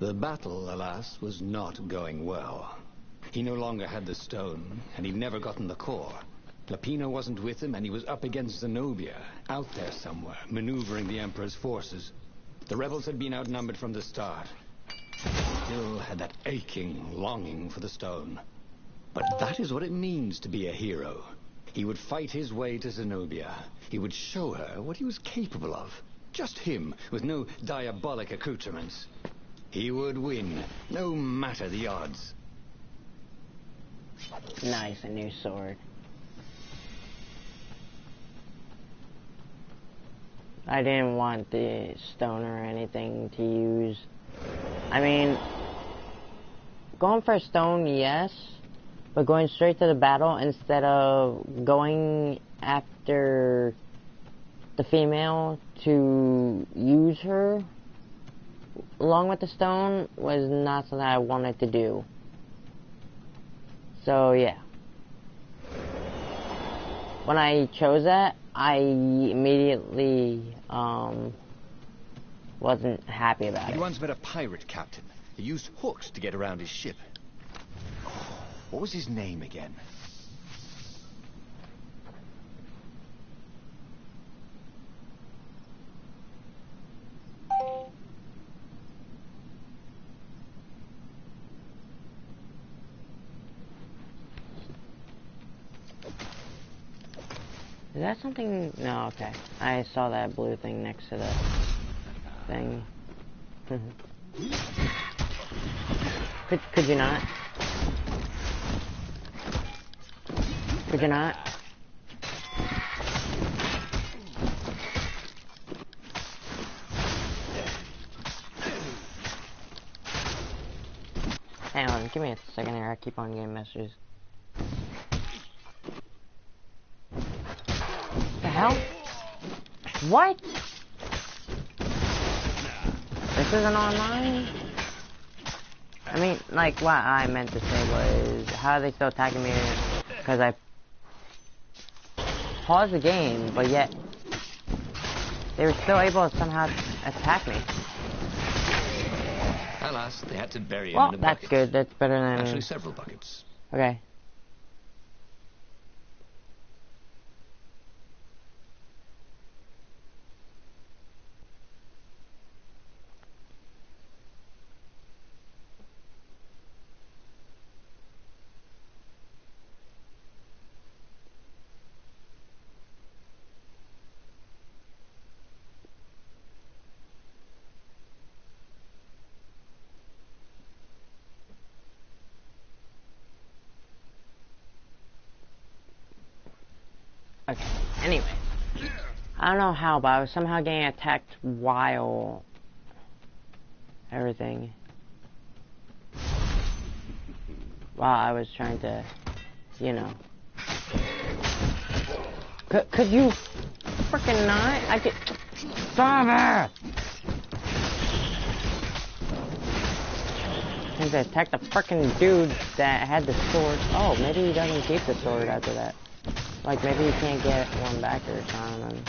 The battle, alas, was not going well. He no longer had the stone, and he'd never gotten the core. Lapino wasn't with him, and he was up against Zenobia, out there somewhere, maneuvering the Emperor's forces. The rebels had been outnumbered from the start. Still had that aching longing for the stone. But that is what it means to be a hero. He would fight his way to Zenobia. He would show her what he was capable of. Just him, with no diabolic accoutrements. He would win, no matter the odds. Nice, a new sword. I didn't want the stone or anything to use. I mean, going for a stone, yes, but going straight to the battle instead of going after the female to use her along with the stone was not something I wanted to do. So yeah. When I chose that, I immediately wasn't happy about it. He once met a pirate captain. He used hooks to get around his ship. What was his name again? Is that something? No, okay. I saw that blue thing next to the thing. Could you not? Could you not? Hang on, give me a second here. I keep on getting messages. The hell? What? This isn't online? I mean, like, what I meant to say was, how are they still attacking me? Because I paused the game, but yet they were still able to somehow attack me. Alas, they had to bury him Well, in a that's bucket. good. That's better than... Actually, several buckets. Okay. Okay, anyway. I don't know how, but I was somehow getting attacked while everything. While I was trying to, you know. Could you freaking not? I could. Stop it! I think they attacked the freaking dude that had the sword. Oh, maybe he doesn't keep the sword after that. Like, maybe you can't get one back or something.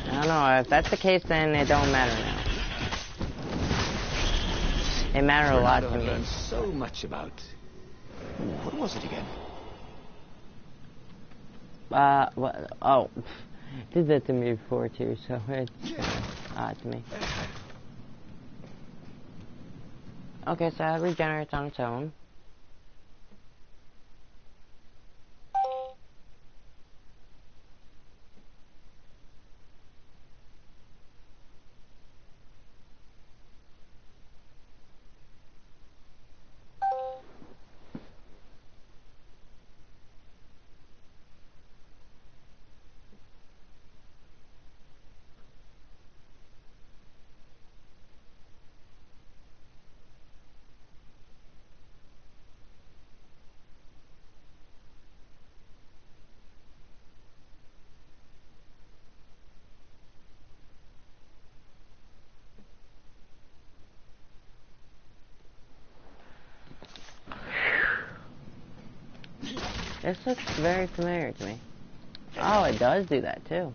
I don't know. If that's the case, then it don't matter now. It mattered a lot to Bernardo me. learned so much about... What was it again? What? Oh. Did that to me before, too, so it's odd to me. Okay, so that regenerates on its own. This looks very familiar to me. Oh, it does do that too.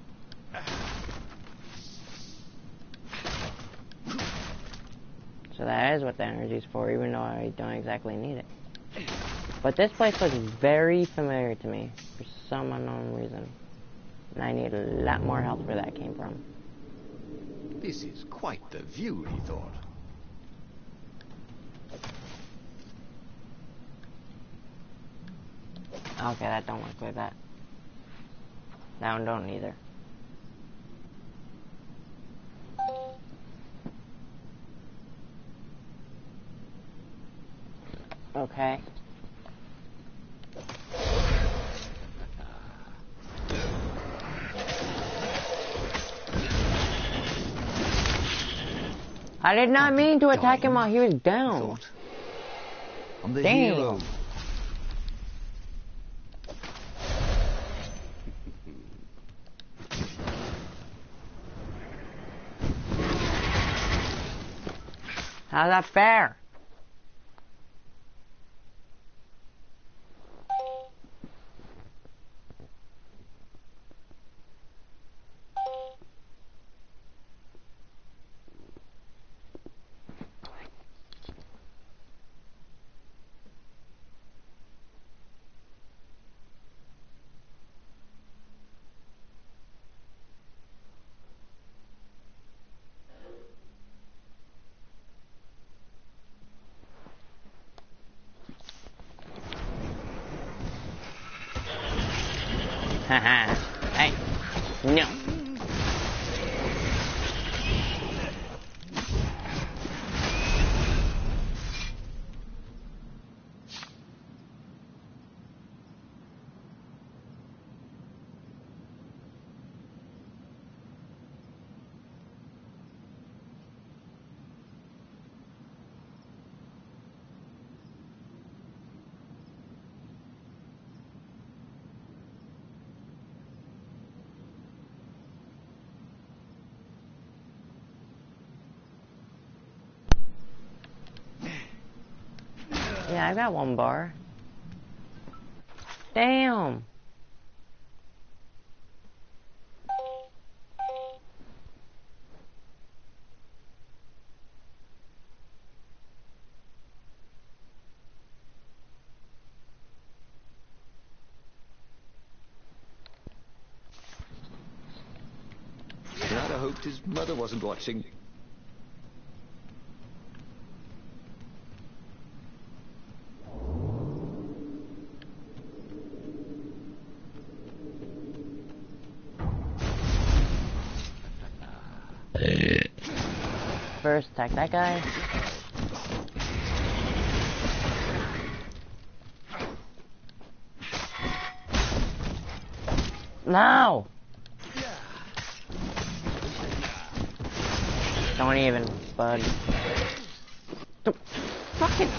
So that is what the energy's for, even though I don't exactly need it. But this place looks very familiar to me, for some unknown reason. And I need a lot more health where that came from. This is quite the view, he thought. Okay, that don't work like that. That one don't either. Okay. I did not mean to attack him while he was down. I'm the Damn. hero. How's that fair? Haha. Hey. No. Yeah, I got one bar. Damn. Renato hoped his mother wasn't watching. First, attack that guy. No! Don't even, bud. Fucking.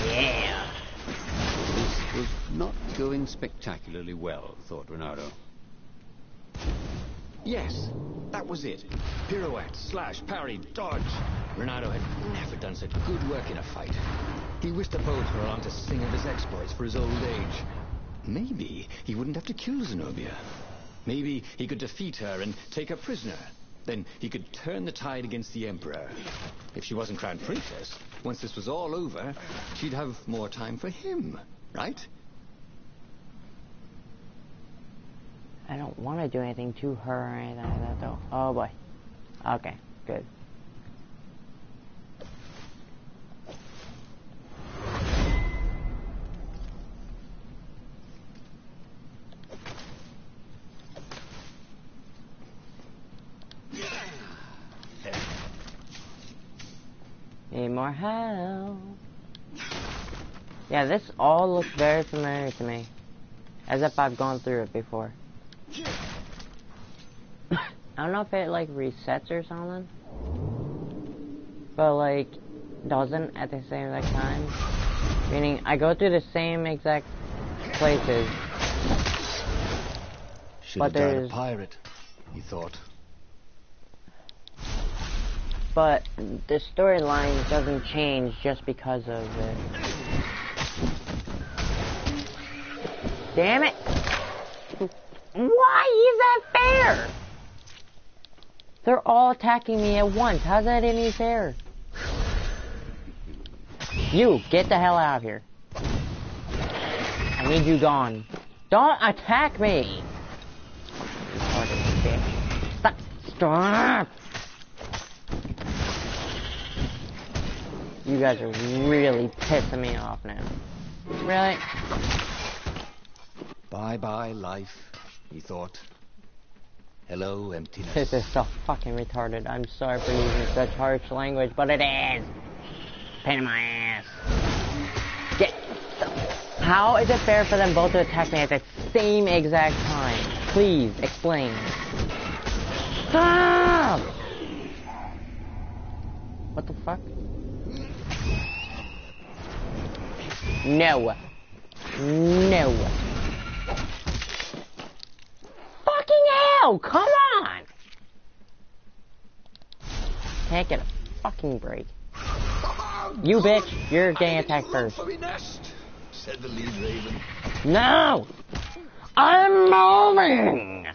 Yeah. This was not going spectacularly well, thought Renato. Yes, that was it. Pirouette, slash, parry, dodge. Renato had never done such good work in a fight. He wished the poet were along to sing of his exploits for his old age. Maybe he wouldn't have to kill Zenobia. Maybe he could defeat her and take her prisoner. Then he could turn the tide against the Emperor. If she wasn't crowned princess, once this was all over, she'd have more time for him, right? I don't want to do anything to her or anything like that, though. Oh boy. Okay, good. Need more help. Yeah, this all looks very familiar to me. As if I've gone through it before. I don't know if it like resets or something. But like doesn't at the same exact time. Meaning I go through the same exact places. Should have died a pirate, he thought. But the storyline doesn't change just because of it. Damn it! Why is that fair? They're all attacking me at once. How's that any fair? You, get the hell out of here. I need you gone. Don't attack me! Stop! Stop! You guys are really pissing me off now. Really? Bye-bye, life, he thought. Hello, emptiness. This is so fucking retarded. I'm sorry for using such harsh language, but it is. Pain in my ass. Get. How is it fair for them both to attack me at the same exact time? Please explain. Stop! What the fuck? No. No. Fucking hell! Come on! Can't get a fucking break. You bitch, you're getting attacked first. Said the lead raven. No! I'm moving!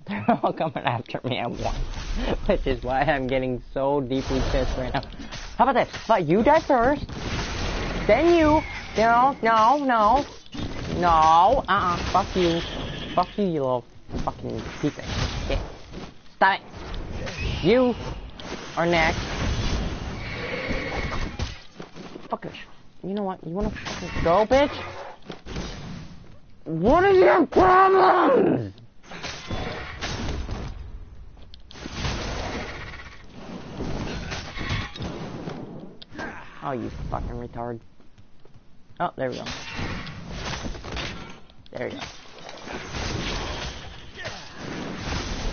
They're all coming after me at once, which is why I'm getting so deeply pissed right now. How about this? But you die first, then you. No, fuck you, you little fucking piece of shit. Stop it. You are next. Fucker. You know what? You wanna fucking go, bitch? What are your problems? Oh, you fucking retard. Oh, there we go. There we go.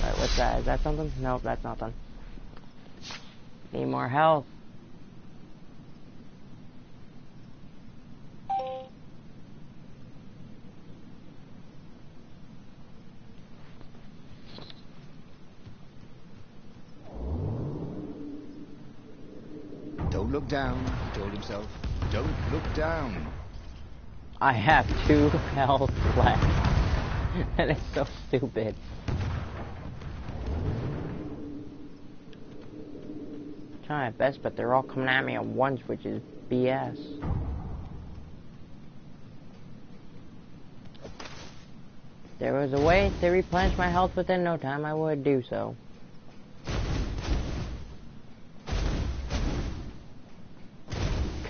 Alright, what's that? Is that something? Nope, that's nothing. Need more health. Don't look down, he told himself. Don't look down. I have 2 health left. That is so stupid. Trying my best, but they're all coming at me at once, which is BS. If there was a way to replenish my health within no time, I would do so.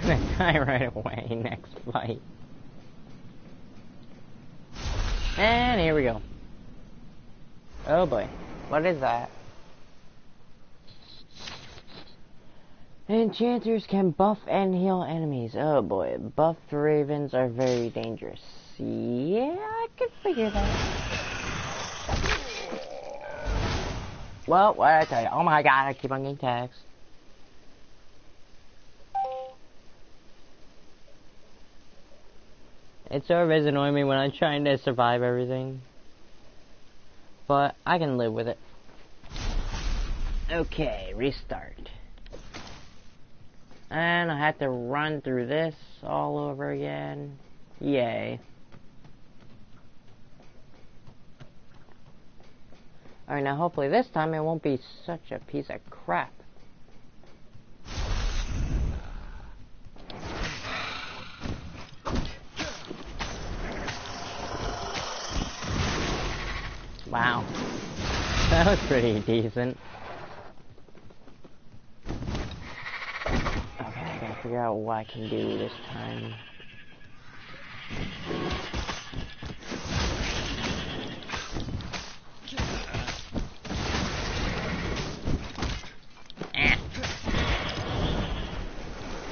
Gonna die right away next fight. And here we go. Oh boy. What is that? Enchanters can buff and heal enemies. Oh boy. Buffed ravens are very dangerous. Yeah, I could figure that. Well, what did I tell you? Oh my god, I keep on getting taxed. It sort of is annoying me when I'm trying to survive everything. But I can live with it. Okay, restart. And I have to run through this all over again. Yay. Alright, now hopefully this time it won't be such a piece of crap. Wow. That was pretty decent. Okay, I gotta figure out what I can do this time.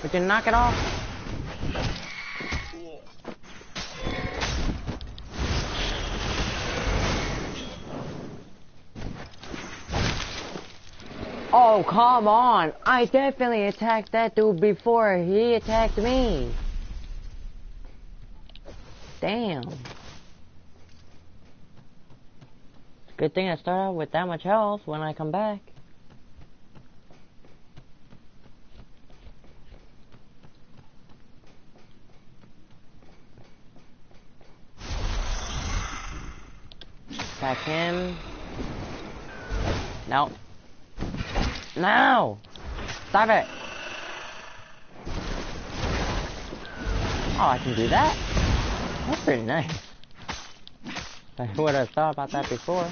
We can knock it off. Oh, come on! I definitely attacked that dude before he attacked me. Damn. Good thing I start out with that much health when I come back. Attack him. No. No! Stop it! Oh, I can do that? That's pretty nice. I would have thought about that before.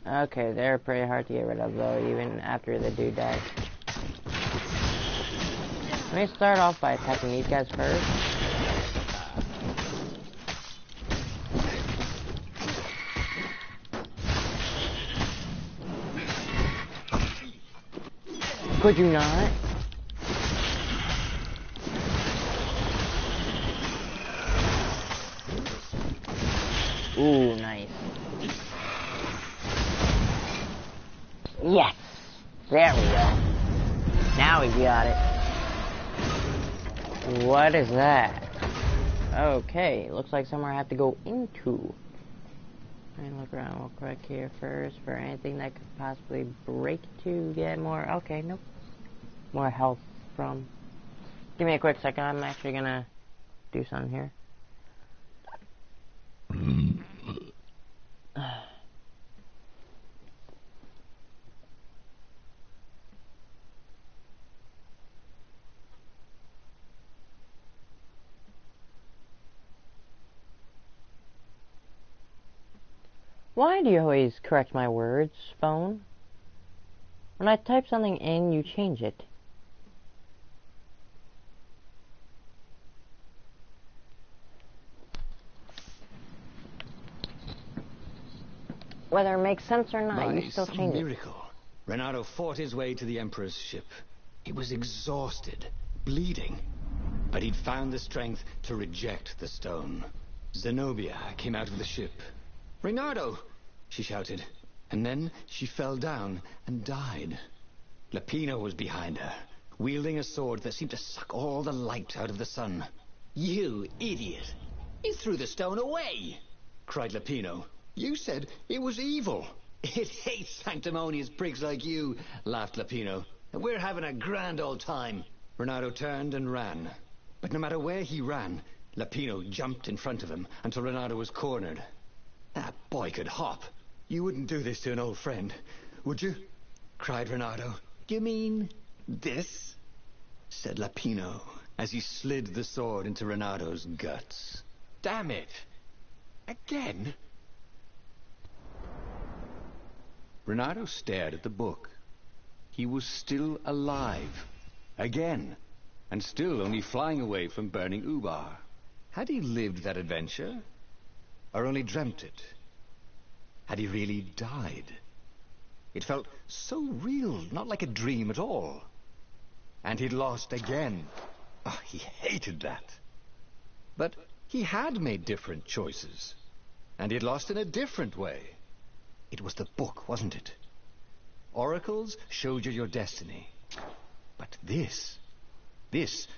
Okay, they're pretty hard to get rid of though, even after the dude died. Let me start off by attacking these guys first. Could you not? Ooh, nice. Yes! There we go. Now we got it. What is that? Okay, looks like somewhere I have to go into. And look around real quick here first for anything that could possibly break to get more. Okay, nope. More health from. Give me a quick second. I'm actually gonna do something here. Why do you always correct my words, phone? When I type something in, you change it. Whether it makes sense or not, By you still some change it. miracle, Renato fought his way to the Emperor's ship. He was exhausted, bleeding, but he'd found the strength to reject the stone. Zenobia came out of the ship. "Renato!" she shouted, and then she fell down and died. Lapino was behind her, wielding a sword that seemed to suck all the light out of the sun. You idiot! You threw the stone away! Cried Lapino. You said it was evil. It hates sanctimonious prigs like you, laughed Lapino. And we're having a grand old time. Renato turned and ran. But no matter where he ran, Lapino jumped in front of him until Renato was cornered. That boy could hop. "You wouldn't do this to an old friend, would you?" cried Renato. You mean this? Said Lapino as he slid the sword into Renato's guts. Damn it! Again? Renato stared at the book. He was still alive. Again. And still only flying away from burning Ubar. Had he lived that adventure? Or only dreamt it? Had he really died? It felt so real, not like a dream at all. And he'd lost again. Oh, he hated that. But he had made different choices. And he'd lost in a different way. It was the book, wasn't it? Oracles showed you your destiny. But this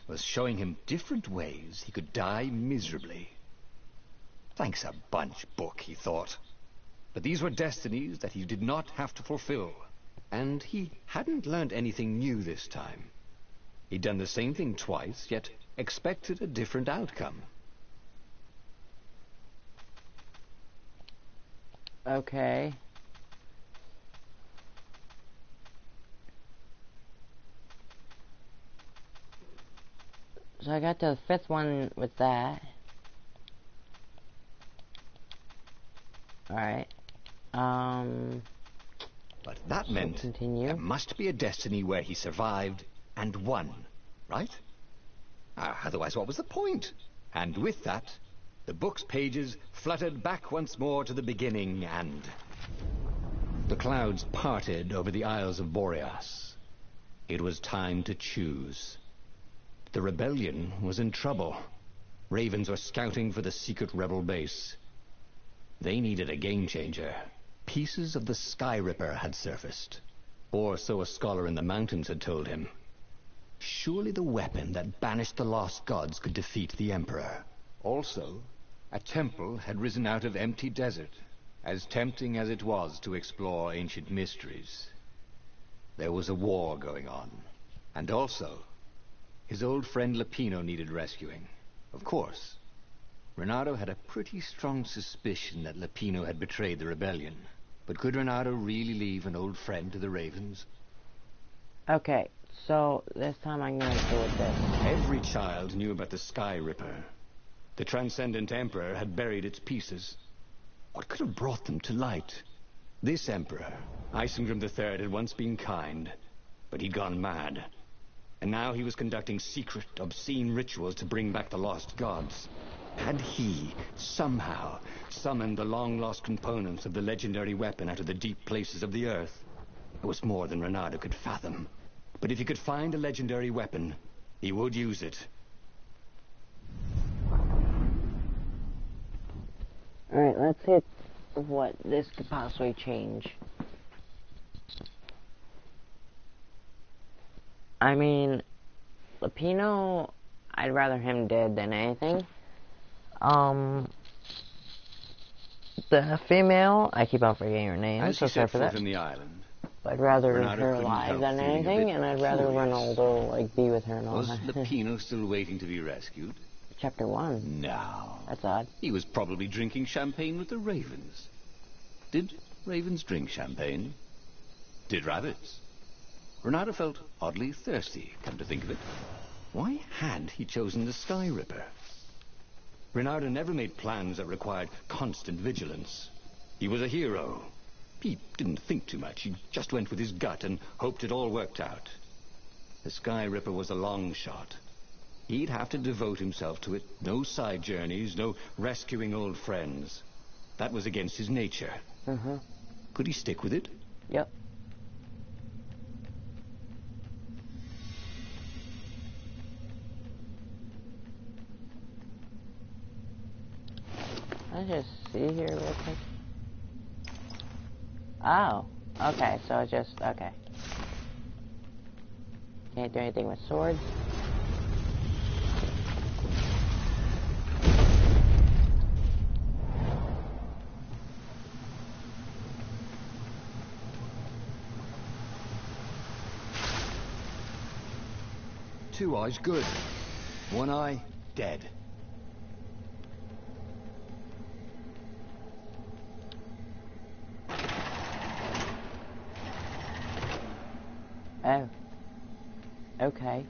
was showing him different ways he could die miserably. Thanks a bunch, book, he thought. But these were destinies that he did not have to fulfill. And he hadn't learned anything new this time. He'd done the same thing twice, yet expected a different outcome. Okay. So I got to the fifth one with that. Alright. But that meant continue. there must be a destiny where he survived and won, right? Otherwise, what was the point? And with that, the book's pages fluttered back once more to the beginning, and The clouds parted over the Isles of Boreas. It was time to choose. The rebellion was in trouble. Ravens were scouting for the secret rebel base. They needed a game changer. Pieces of the Sky Ripper had surfaced. Or so a scholar in the mountains had told him. Surely the weapon that banished the lost gods could defeat the Emperor. also, a temple had risen out of empty desert, as tempting as it was to explore ancient mysteries. There was a war going on, and also, his old friend Lapino needed rescuing. Of course, Renato had a pretty strong suspicion that Lapino had betrayed the rebellion. But could Renato really leave an old friend to the Ravens? Okay, so this time I'm going to do with this. Every child knew about the Sky Ripper. The Transcendent Emperor had buried its pieces. What could have brought them to light? This Emperor, Isengrim III, had once been kind, but he'd gone mad. And now he was conducting secret, obscene rituals to bring back the lost gods. Had he, somehow, summoned the long-lost components of the legendary weapon out of the deep places of the earth? It was more than Renato could fathom. But if he could find a legendary weapon, he would use it. Alright, let's hit what this could possibly change. I mean, Lapino, I'd rather him dead than anything. The female, I keep on forgetting her name, As so he sorry set for foot that. in the island, I'd rather Renato her couldn't alive help than feeling a anything, bit and I'd rather curious. Ronaldo, like, be with her and all was that. Lapino still waiting to be rescued? Chapter 1. No. That's odd. He was probably drinking champagne with the ravens. Did ravens drink champagne? Did rabbits? Renato felt oddly thirsty, come to think of it. Why had he chosen the Sky Ripper? Renato never made plans that required constant vigilance. He was a hero, He didn't think too much. He just went with his gut and hoped it all worked out. The Sky Ripper was a long shot. He'd have to devote himself to it. No side journeys, no rescuing old friends. That was against his nature. Could he stick with it? Yep. Let's just see here real quick. Oh, okay, so it's just, okay. Can't do anything with swords. Two eyes, good. One eye, dead. Oh. Okay.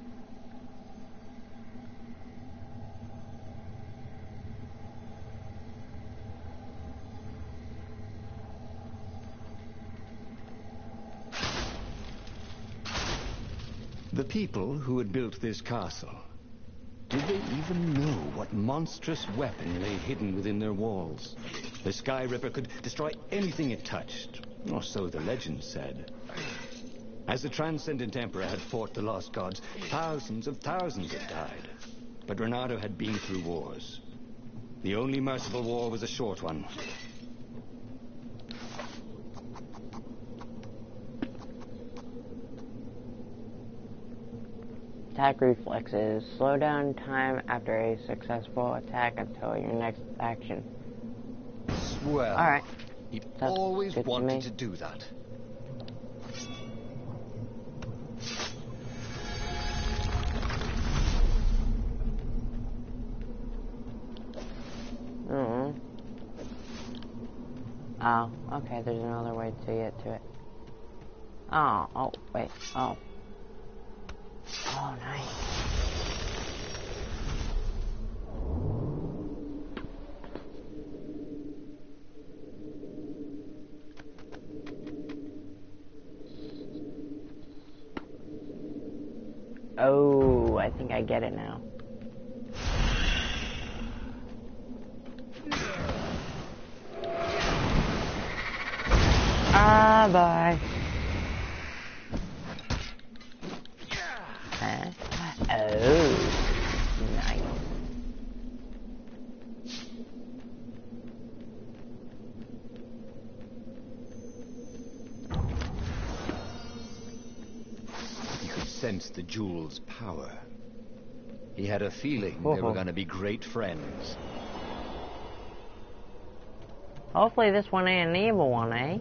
The people who had built this castle, did they even know what monstrous weapon lay hidden within their walls? The Sky Ripper could destroy anything it touched, or so the legend said. As the Transcendent Emperor had fought the Lost Gods, thousands of thousands had died. But Renato had been through wars. The only merciful war was a short one. Attack reflexes. Slow down time after a successful attack until your next action. Well, Alright. He That's always good to wanted me. to do that. Oh, okay, there's another way to get to it. Oh, wait, oh. Oh, nice. Oh, I think I get it now. Ah, bye. Huh? Oh, nice. He could sense the jewel's power. He had a feeling they were going to be great friends. Hopefully this one ain't an evil one, eh?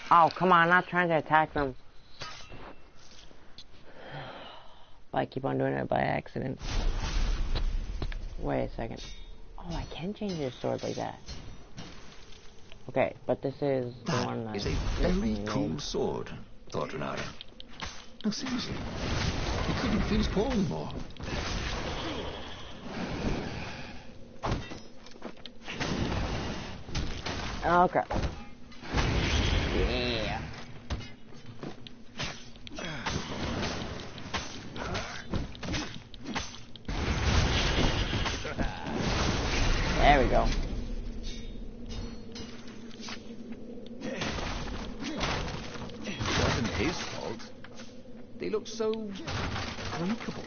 Oh, come on, I'm not trying to attack them. But I keep on doing it by accident. Wait a second. Oh, I can change his sword like that. Okay, but this is the one That I is a very cool sword, thought Renato. No, seriously. He couldn't feel his paw anymore. Okay. Yeah. There we go. It wasn't his fault. They looked so breakable.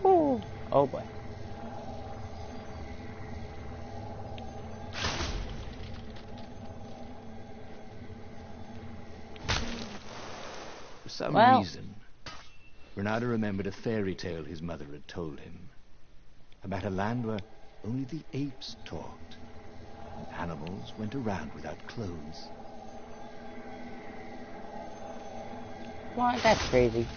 Ooh. Oh boy. For some Well. reason, Renata remembered a fairy tale his mother had told him. About a land where only the apes talked. And animals went around without clothes. What? That's crazy.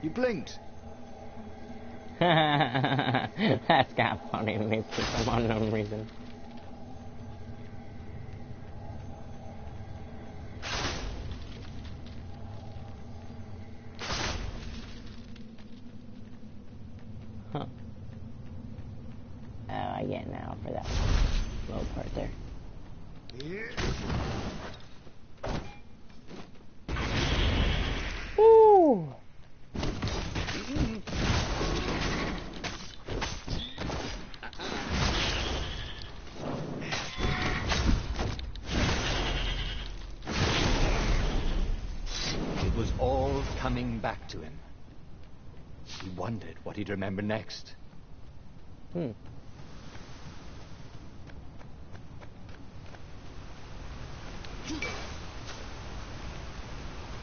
You blinked. That's kind of funny to me for some unknown reason. Huh. Oh, I get now for that little part there. Ooh! It was all coming back to him. He wondered what he'd remember next.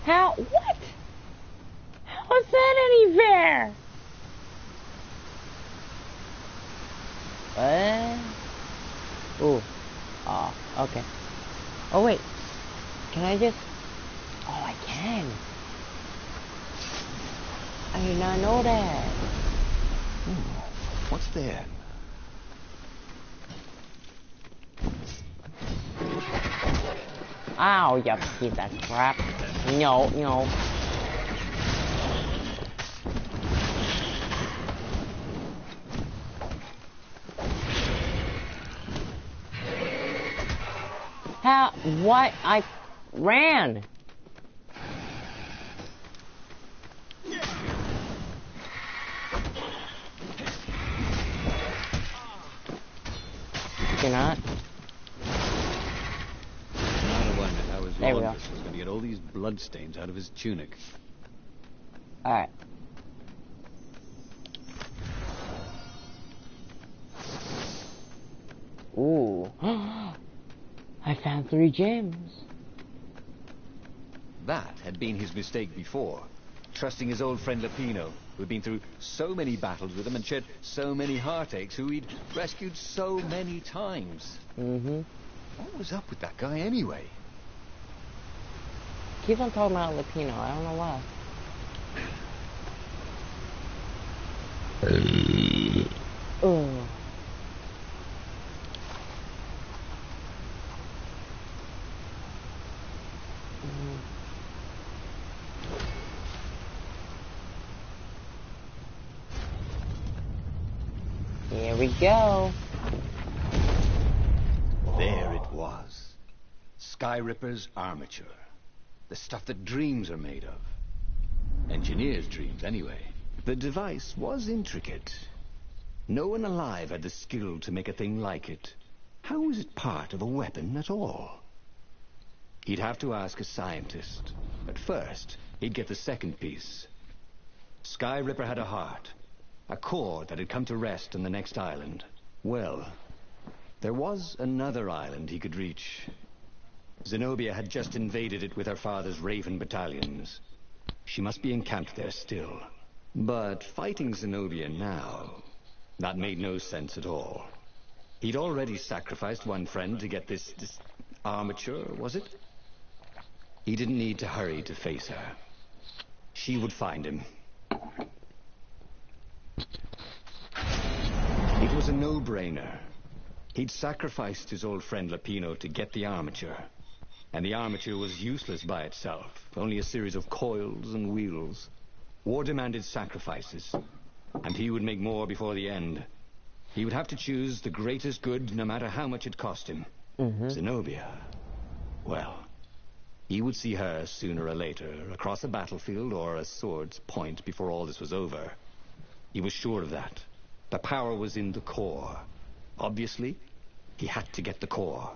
How? What? How is that any fair? What? Ooh. Oh, okay. Oh, wait. Can I just... Oh, I can. I did not know that. What's there? Ow, you piece of crap. No, no. How? What? I ran. You're not? I wondered how his There we go. laundress was going to get all these bloodstains out of his tunic. Alright. Ooh. I found 3 gems. That had been his mistake before. Trusting his old friend Lapino, who had been through so many battles with him and shed so many heartaches, who he'd rescued so many times. What was up with that guy anyway? Keep on talking about Lapino, I don't know why. Oh. Here we go. There it was. Sky Ripper's armature. The stuff that dreams are made of. Engineers' dreams, anyway. The device was intricate. No one alive had the skill to make a thing like it. How was it part of a weapon at all? He'd have to ask a scientist. But first, he'd get the second piece. Sky Ripper had a heart. A core that had come to rest on the next island. Well, there was another island he could reach. Zenobia had just invaded it with her father's Raven battalions. She must be encamped there still. But fighting Zenobia now, that made no sense at all. He'd already sacrificed one friend to get this armature, was it? He didn't need to hurry to face her. She would find him. It was a no-brainer. He'd sacrificed his old friend Lapino to get the armature. And the armature was useless by itself, only a series of coils and wheels. War demanded sacrifices, and he would make more before the end. He would have to choose the greatest good, no matter how much it cost him. Zenobia. Well, he would see her sooner or later, across a battlefield or a sword's point before all this was over. He was sure of that. The power was in the core. Obviously, he had to get the core.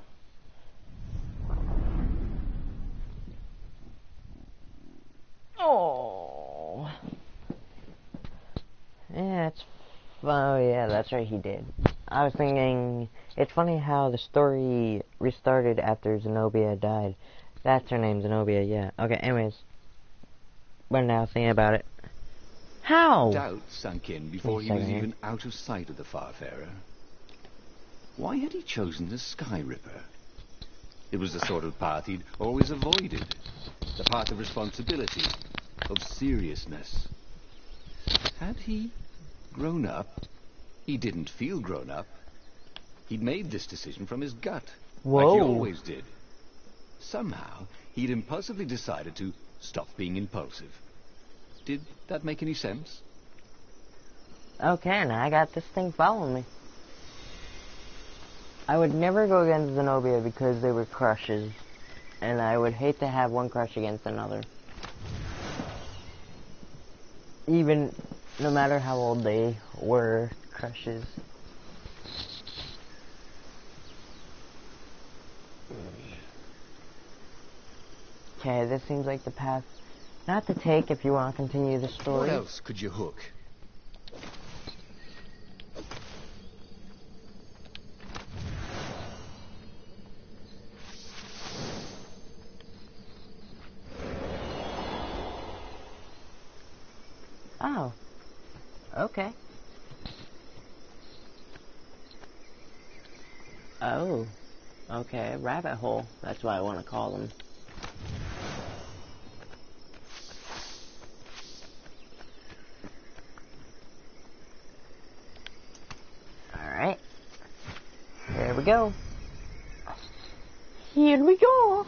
Oh. Yeah, oh yeah, that's right, he did. I was thinking, it's funny how the story restarted after Zenobia died. That's her name, Zenobia, yeah. Okay, anyways. But now thinking about it. How? Doubt sunk in before he was even out of sight of the Farfarer. Why had he chosen the Sky Ripper? It was the sort of path he'd always avoided. The path of responsibility, of seriousness. Had he grown up? He didn't feel grown up. He'd made this decision from his gut. Whoa. Like he always did. Somehow, he'd impulsively decided to stop being impulsive. Did that make any sense? Okay, now I got this thing following me. I would never go against Zenobia because they were crushes. And I would hate to have one crush against another. Even, no matter how old they were crushes. Okay, this seems like the path not to take if you want to continue the story. What else could you hook? Oh. Okay. Oh. Okay, rabbit hole. That's what I want to call them. Alright. Here we go. Here we go.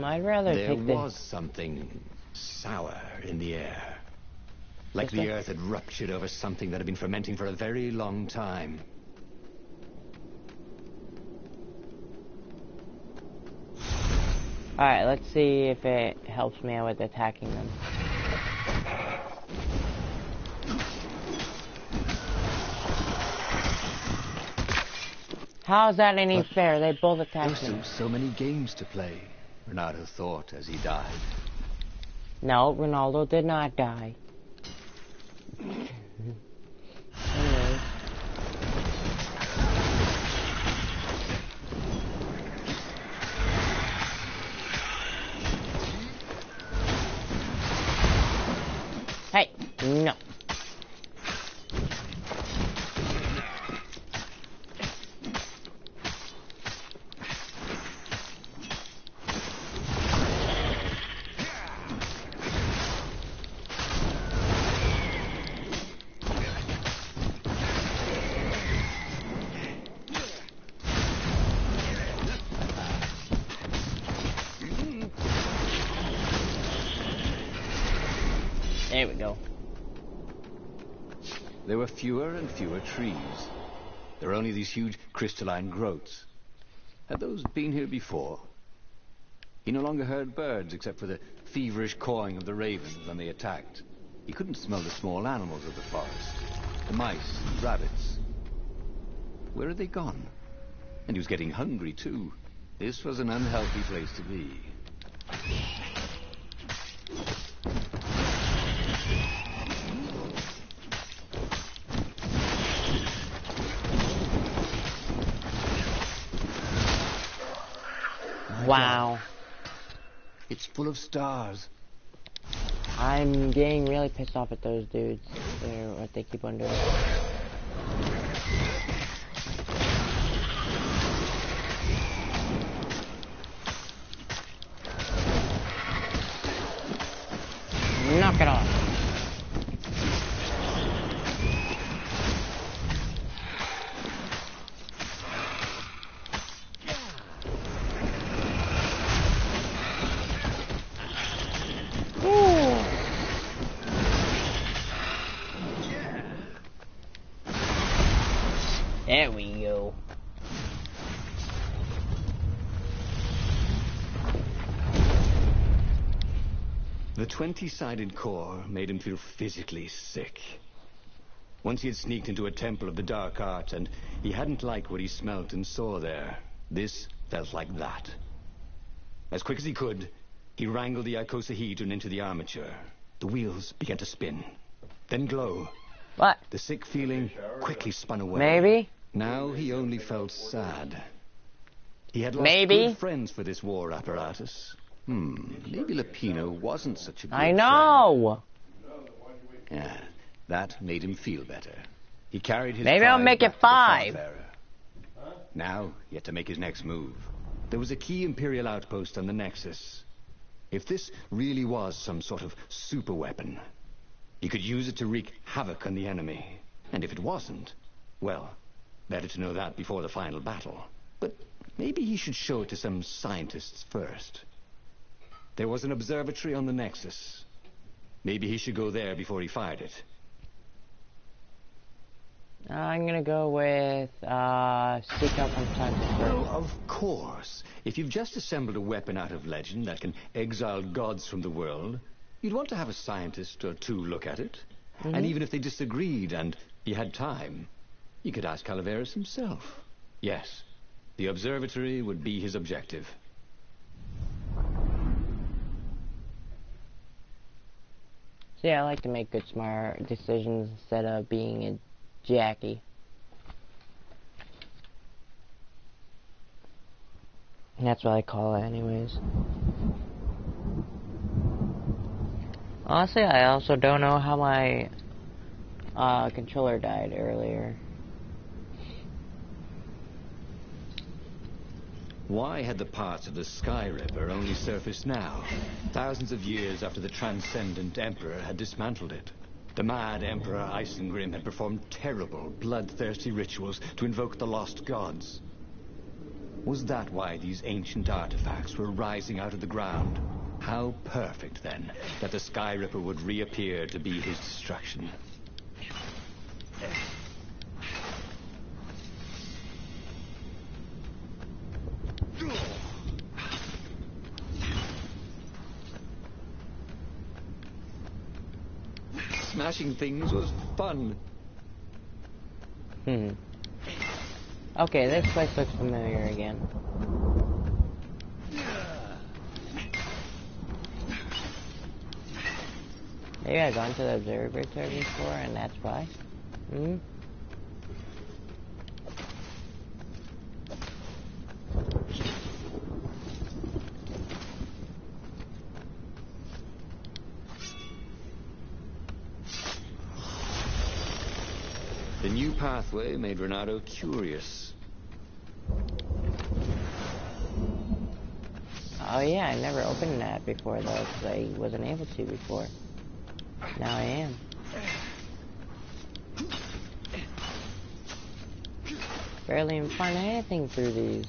I'd rather take the... There was something sour in the air. Like the earth had ruptured over something that had been fermenting for a very long time. Alright, let's see if it helps me out with attacking them. How is that any fair? They both attacked me. So many games to play, Renato thought as he died. No, Ronaldo did not die. Anyways. Hey, no. There we go. There were fewer and fewer trees. There were only these huge crystalline growths. Had those been here before? He no longer heard birds except for the feverish cawing of the ravens when they attacked. He couldn't smell the small animals of the forest. The mice, rabbits. Where had they gone? And he was getting hungry too. This was an unhealthy place to be. Wow. It's full of stars. I'm getting really pissed off at those dudes. What they keep on doing. Knock it off. There we go. The 20-sided core made him feel physically sick. Once he had sneaked into a temple of the dark art, and he hadn't liked what he smelt and saw there. This felt like that. As quick as he could, he wrangled the icosahedron into the armature. The wheels began to spin, then glow. What? The sick feeling quickly spun away. Maybe? Now he only felt sad. He had lost Maybe? good friends for this war apparatus. Maybe Lapino wasn't such a good I know! friend. Yeah, that made him feel better. He carried his Maybe I'll pride make back it to the 5. Farfarer. Now, he had to make his next move. There was a key Imperial outpost on the Nexus. If this really was some sort of super weapon, he could use it to wreak havoc on the enemy. And if it wasn't, well, better to know that before the final battle. But maybe he should show it to some scientists first. There was an observatory on the Nexus. Maybe he should go there before he fired it. I'm gonna go with, seek out from scientists Well, first. of course. If you've just assembled a weapon out of legend that can exile gods from the world, you'd want to have a scientist or two look at it. And even if they disagreed and he had time, he could ask Calaveras himself. Yes, the observatory would be his objective. See, I like to make good, smart decisions instead of being a Jackie. And that's what I call it anyways. Honestly, I also don't know how my controller died earlier. Why had the parts of the Sky Ripper only surfaced now, thousands of years after the Transcendent Emperor had dismantled it? The mad Emperor Isengrim had performed terrible, bloodthirsty rituals to invoke the lost gods. Was that why these ancient artifacts were rising out of the ground? How perfect, then, that the Sky Ripper would reappear to be his destruction. Smashing things was fun. Okay, this place looks familiar again. Maybe I've gone to the observatory before and that's why. The new pathway made Renato curious. Oh yeah, I never opened that before though, because I wasn't able to before. Now I am. Barely even find anything through these.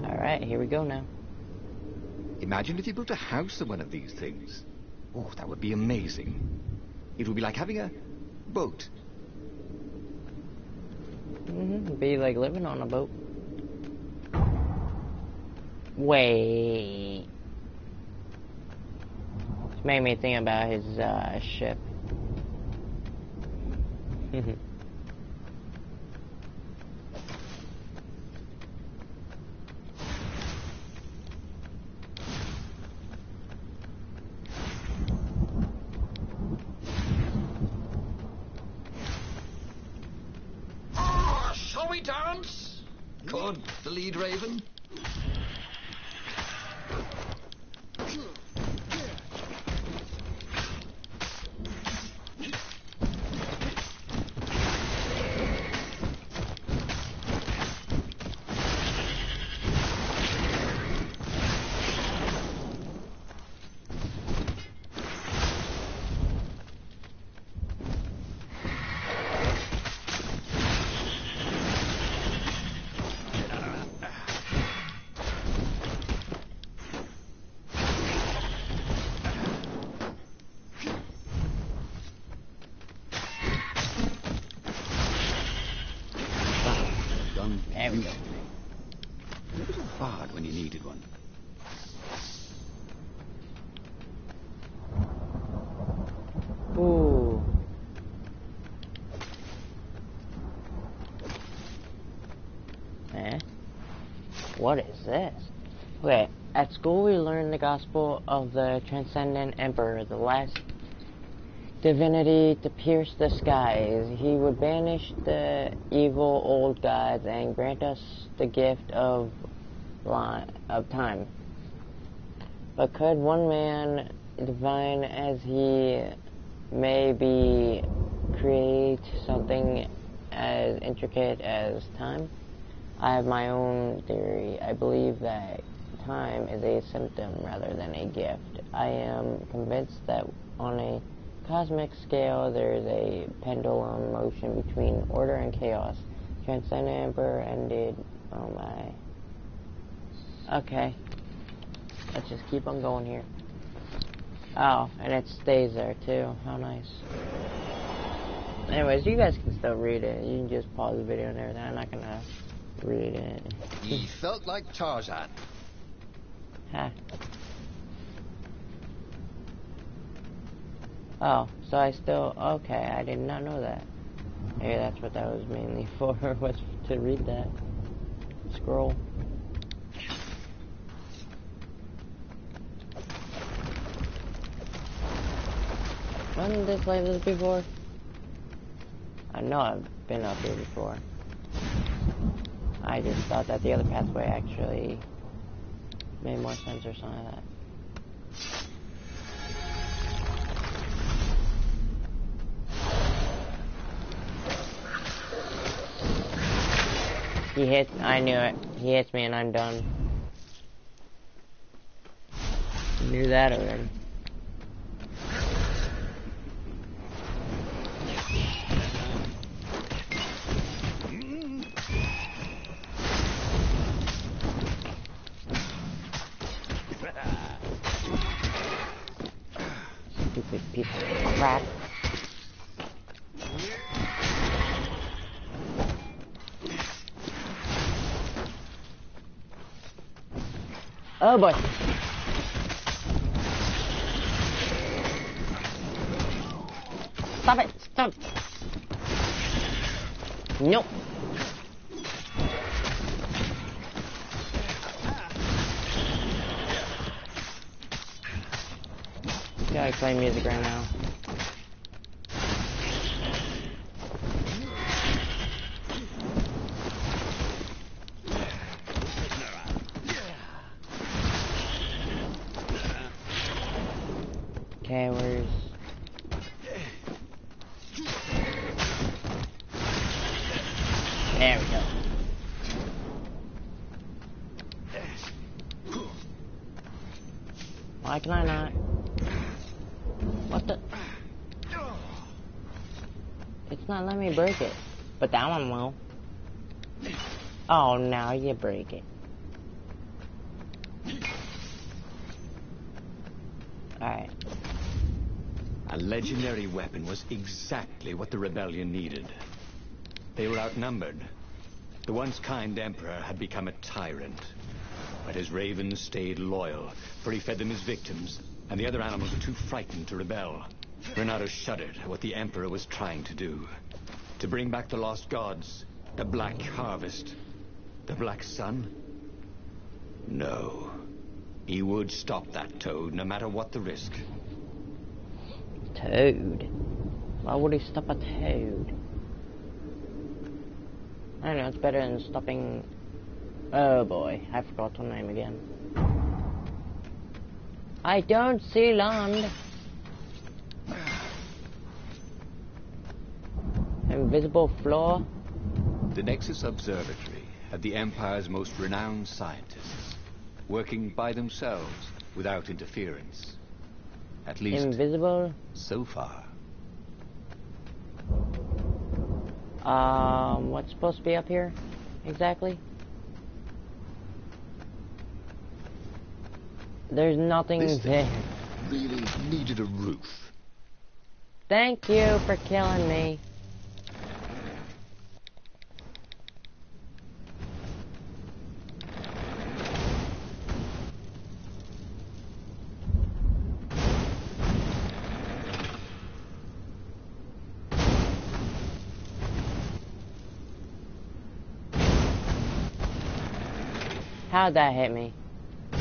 Alright, here we go now. Imagine if you built a house of one of these things. Oh, that would be amazing. It would be like having a boat. Be like living on a boat. Wait. This made me think about his ship. Shall we dance? Could the lead raven? What is this? Okay, at school we learned the gospel of the transcendent emperor, the last divinity to pierce the skies. He would banish the evil old gods and grant us the gift of time. But could one man, divine as he may be, create something as intricate as time? I have my own theory. I believe that time is a symptom rather than a gift. I am convinced that on a cosmic scale there is a pendulum motion between order and chaos. Transcendent Emperor ended. Oh my. Okay. Let's just keep on going here. Oh, and it stays there too. How nice. Anyways, you guys can still read it. You can just pause the video and everything. I'm not gonna read it. He felt like Tarzan. Huh. Oh, so I still... Okay, I did not know that. Maybe that's what that was mainly for, was to read that. Scroll. Wasn't this like this before? I know I've been up here before. I just thought that the other pathway actually made more sense or something like that. He hit, I knew it. He hits me and I'm done. Knew that already. Stupid piece of crap. Oh boy. Stop it! Stop! Nope. Gotta play music right now. Okay, where's... There we go. Why can I not? What the? It's not letting me break it. But that one will. Oh, now you break it. Alright. A legendary weapon was exactly what the rebellion needed. They were outnumbered. The once kind emperor had become a tyrant. But his ravens stayed loyal, for he fed them his victims, and the other animals were too frightened to rebel. Renato shuddered at what the emperor was trying to do. To bring back the lost gods, the Black Harvest, the Black Sun? No. He would stop that toad, no matter what the risk. Toad? Why would he stop a toad? I don't know, it's better than stopping... Oh boy, I forgot her name again. I don't see land. Invisible floor. The Nexus Observatory had the Empire's most renowned scientists, working by themselves without interference. At least, Invisible. so far. What's supposed to be up here? Exactly? There's nothing This there. thing really needed a roof. Thank you for killing me. How'd that hit me? I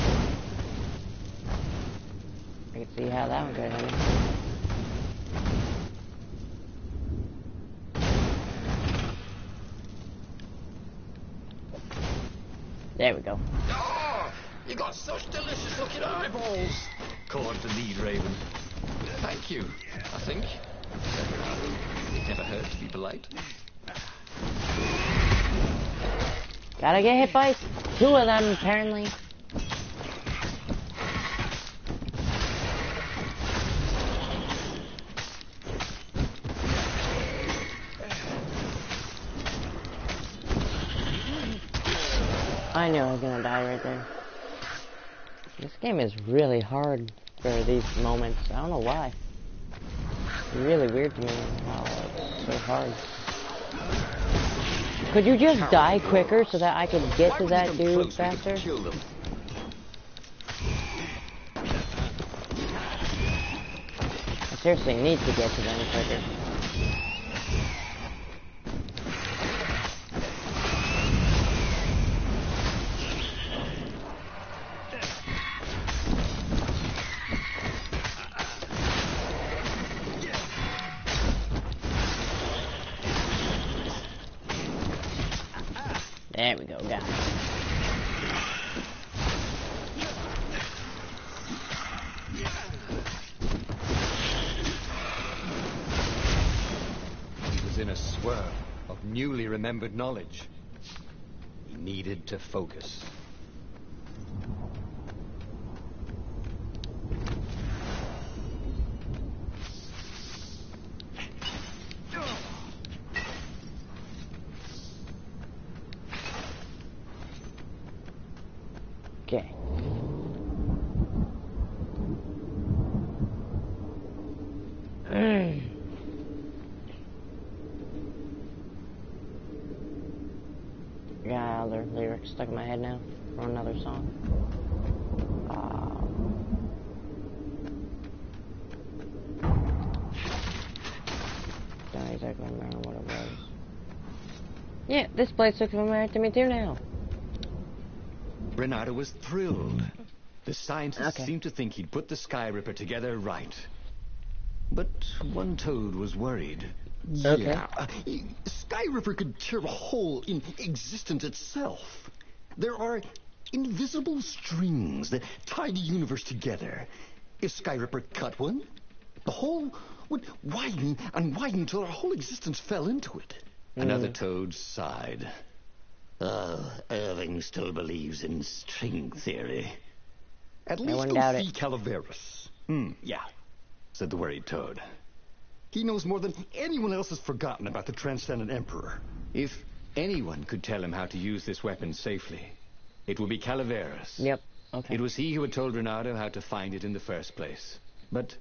can see how that one could hit me. There we go. Oh, you got such delicious looking eyeballs. Call to lead, Raven. Thank you, I think. It never hurts to be polite. Gotta get hit by 2 of them, apparently. I knew I was gonna die right there. This game is really hard for these moments. I don't know why. It's really weird to me how it's so hard. Could you just die quicker so that I could get to that dude faster? I seriously need to get to them quicker. There we go, got it. He was in a swirl of newly remembered knowledge. He needed to focus. Okay. Yeah, other lyrics stuck in my head now from another song. Don't exactly remember what it was. Yeah, this place looks familiar to me too now. Renato was thrilled. The scientists seemed to think he'd put the Sky Ripper together right. But one toad was worried. Okay. Yeah, Sky Ripper could tear a hole in existence itself. There are invisible strings that tie the universe together. If Sky Ripper cut one, the hole would widen and widen until our whole existence fell into it. Another toad sighed. Oh, Irving still believes in string theory. At I least wouldn't go doubt see it. Calaveras. Yeah, said the worried toad. He knows more than anyone else has forgotten about the Transcendent Emperor. If anyone could tell him how to use this weapon safely, it would be Calaveras. Yep. Okay. It was he who had told Renato how to find it in the first place. But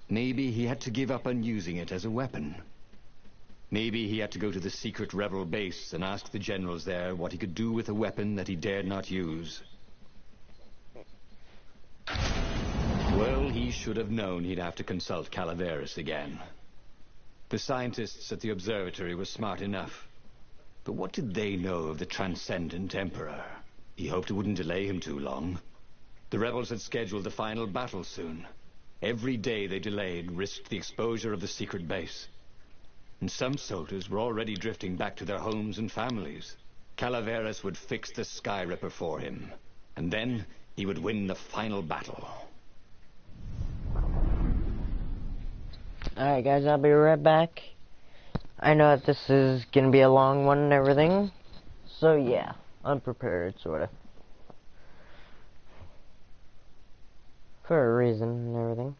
maybe he had to give up on using it as a weapon. Maybe he had to go to the secret rebel base and ask the generals there what he could do with a weapon that he dared not use. Well, he should have known he'd have to consult Calaveras again. The scientists at the observatory were smart enough. But what did they know of the Transcendent Emperor? He hoped it wouldn't delay him too long. The rebels had scheduled the final battle soon. Every day they delayed risked the exposure of the secret base. And some soldiers were already drifting back to their homes and families. Calaveras would fix the Sky Ripper for him. And then he would win the final battle. Alright guys, I'll be right back. I know that this is gonna be a long one and everything. So yeah, I'm prepared, sorta. For a reason and everything.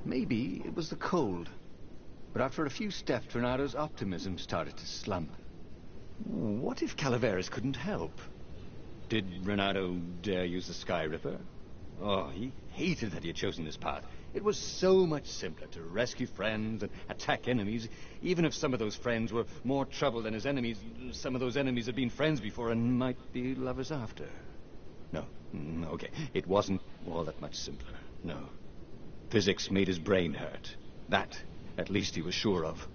Maybe it was the cold. But after a few steps, Renato's optimism started to slump. What if Calaveras couldn't help? Did Renato dare use the Sky Ripper? Oh, he hated that he had chosen this path. It was so much simpler to rescue friends and attack enemies. Even if some of those friends were more trouble than his enemies, some of those enemies had been friends before and might be lovers after. No, okay, it wasn't all that much simpler, no. Physics made his brain hurt. That, At least he was sure of.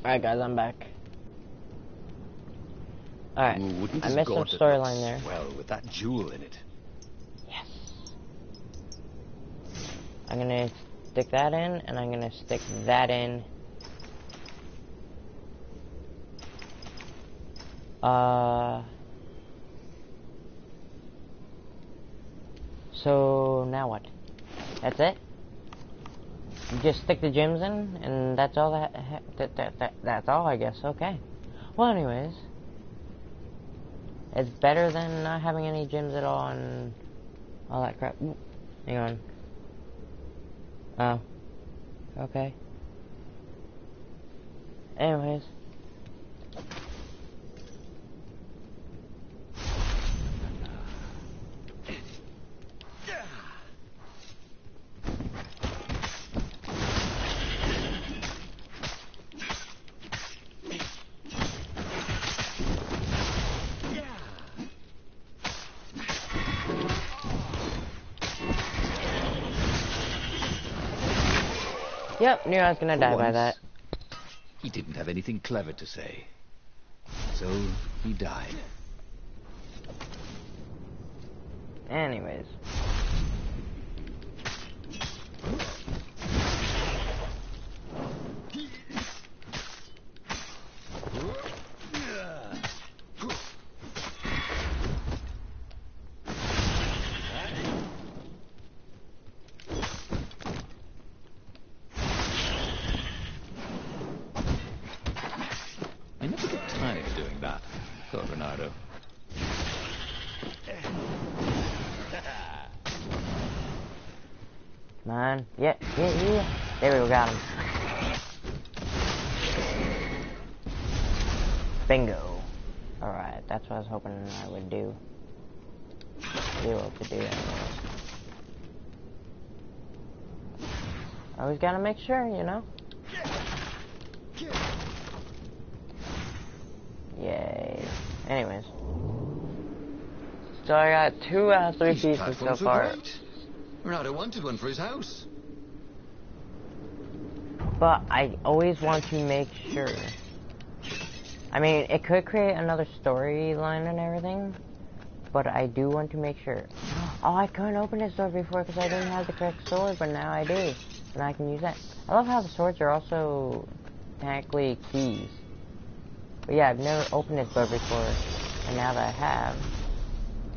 Alright guys, I'm back. Alright, Ooh, wouldn't I this missed some gauntlet storyline look there. swell with that jewel in it? Yes. I'm gonna stick that in, and I'm gonna stick that in. So now what? That's it? You just stick the gems in, and that's all that's all, I guess. Okay. Well, anyways, it's better than not having any gems at all and all that crap. Ooh, hang on. Oh. Okay. Anyways. Yep, knew I was gonna die by that. He didn't have anything clever to say. So he died. Anyways. I never get tired of doing that, thought Reynardo. Come on. Yeah. There we go, got him. Bingo. Alright, that's what I was hoping I would do. Be able to do anyways. Always gotta make sure, you know? Yay. Anyways. So I got 2 out of 3 These pieces so platforms are far. great. Renato wanted one for his house. But I always want to make sure. I mean, it could create another storyline and everything, but I do want to make sure. Oh, I couldn't open this door before because I didn't have the correct sword, but now I do. And I can use that. I love how the swords are also technically keys. But yeah, I've never opened this door before, and now that I have,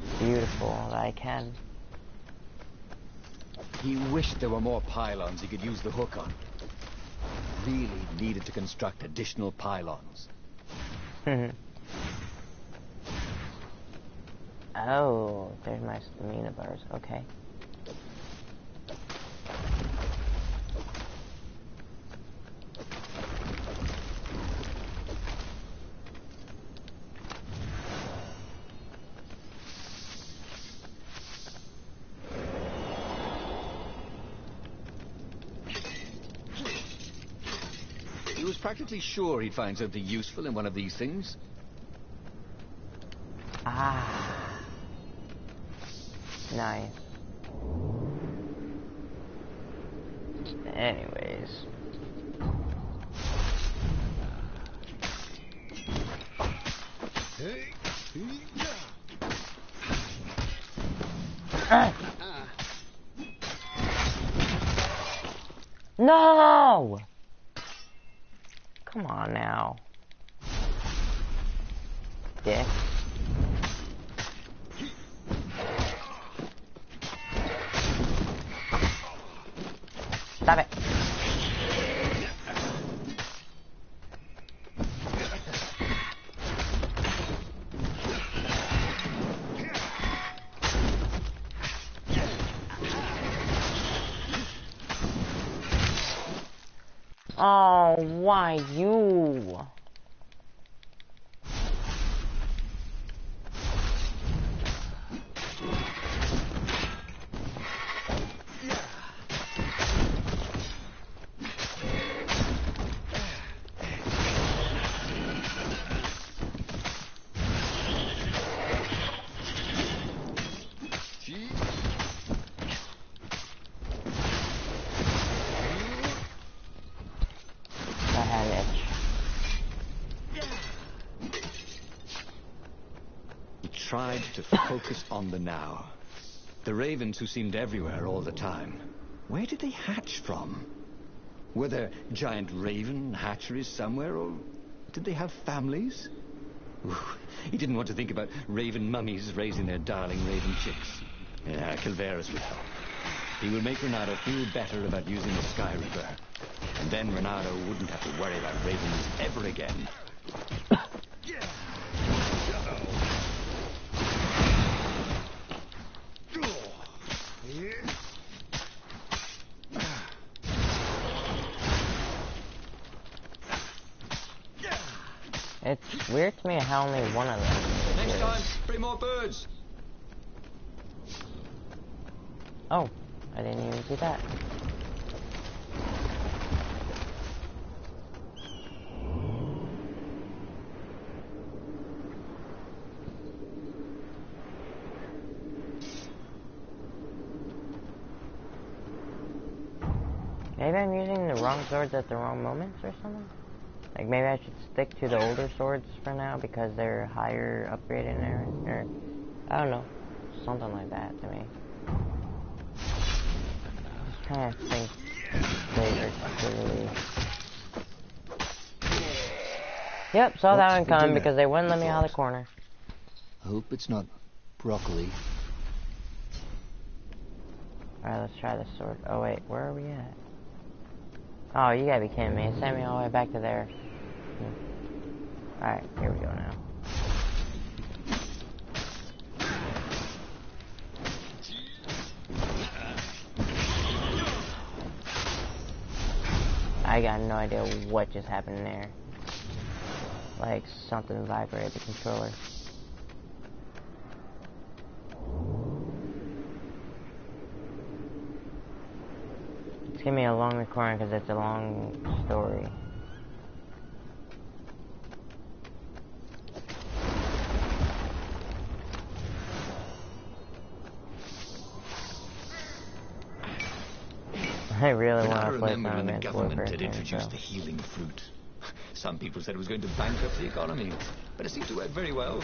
it's beautiful that I can. He wished there were more pylons he could use the hook on. Really needed to construct additional pylons. Oh, there's my stamina bars. Okay. He was practically sure he'd find something useful in one of these things. Ah. Nice. Anyways. No! Come on now. Dick. Stop it. Oh, why you? tried to focus on the now. The ravens who seemed everywhere all the time, where did they hatch from? Were there giant raven hatcheries somewhere, or did they have families? Ooh, he didn't want to think about raven mummies raising their darling raven chicks. Yeah, Calveras would help. He would make Renato feel better about using the Sky Reaper. And then Renato wouldn't have to worry about ravens ever again. It's weird to me how only one of them is Next here. time, bring more birds. Oh, I didn't even see that. Maybe I'm using the wrong swords at the wrong moments or something? Like, maybe I should stick to the older swords for now because they're higher upgraded and everything, or, I don't know, something like that to me. Just trying to think later, clearly. Yep, saw that one coming because they wouldn't let me out of the corner. I hope it's not broccoli. Alright, let's try this sword. Oh wait, where are we at? Oh, you gotta be kidding me. It sent me all the way back to there. Alright, here we go now. I got no idea what just happened there. Like, something vibrated the controller. It's gonna be a long recording because it's a long story. I really want to play some when the Advanced government Warfare had game, introduced so. the healing fruit. Some people said it was going to bankrupt the economy, but it seemed to work very well. Okay.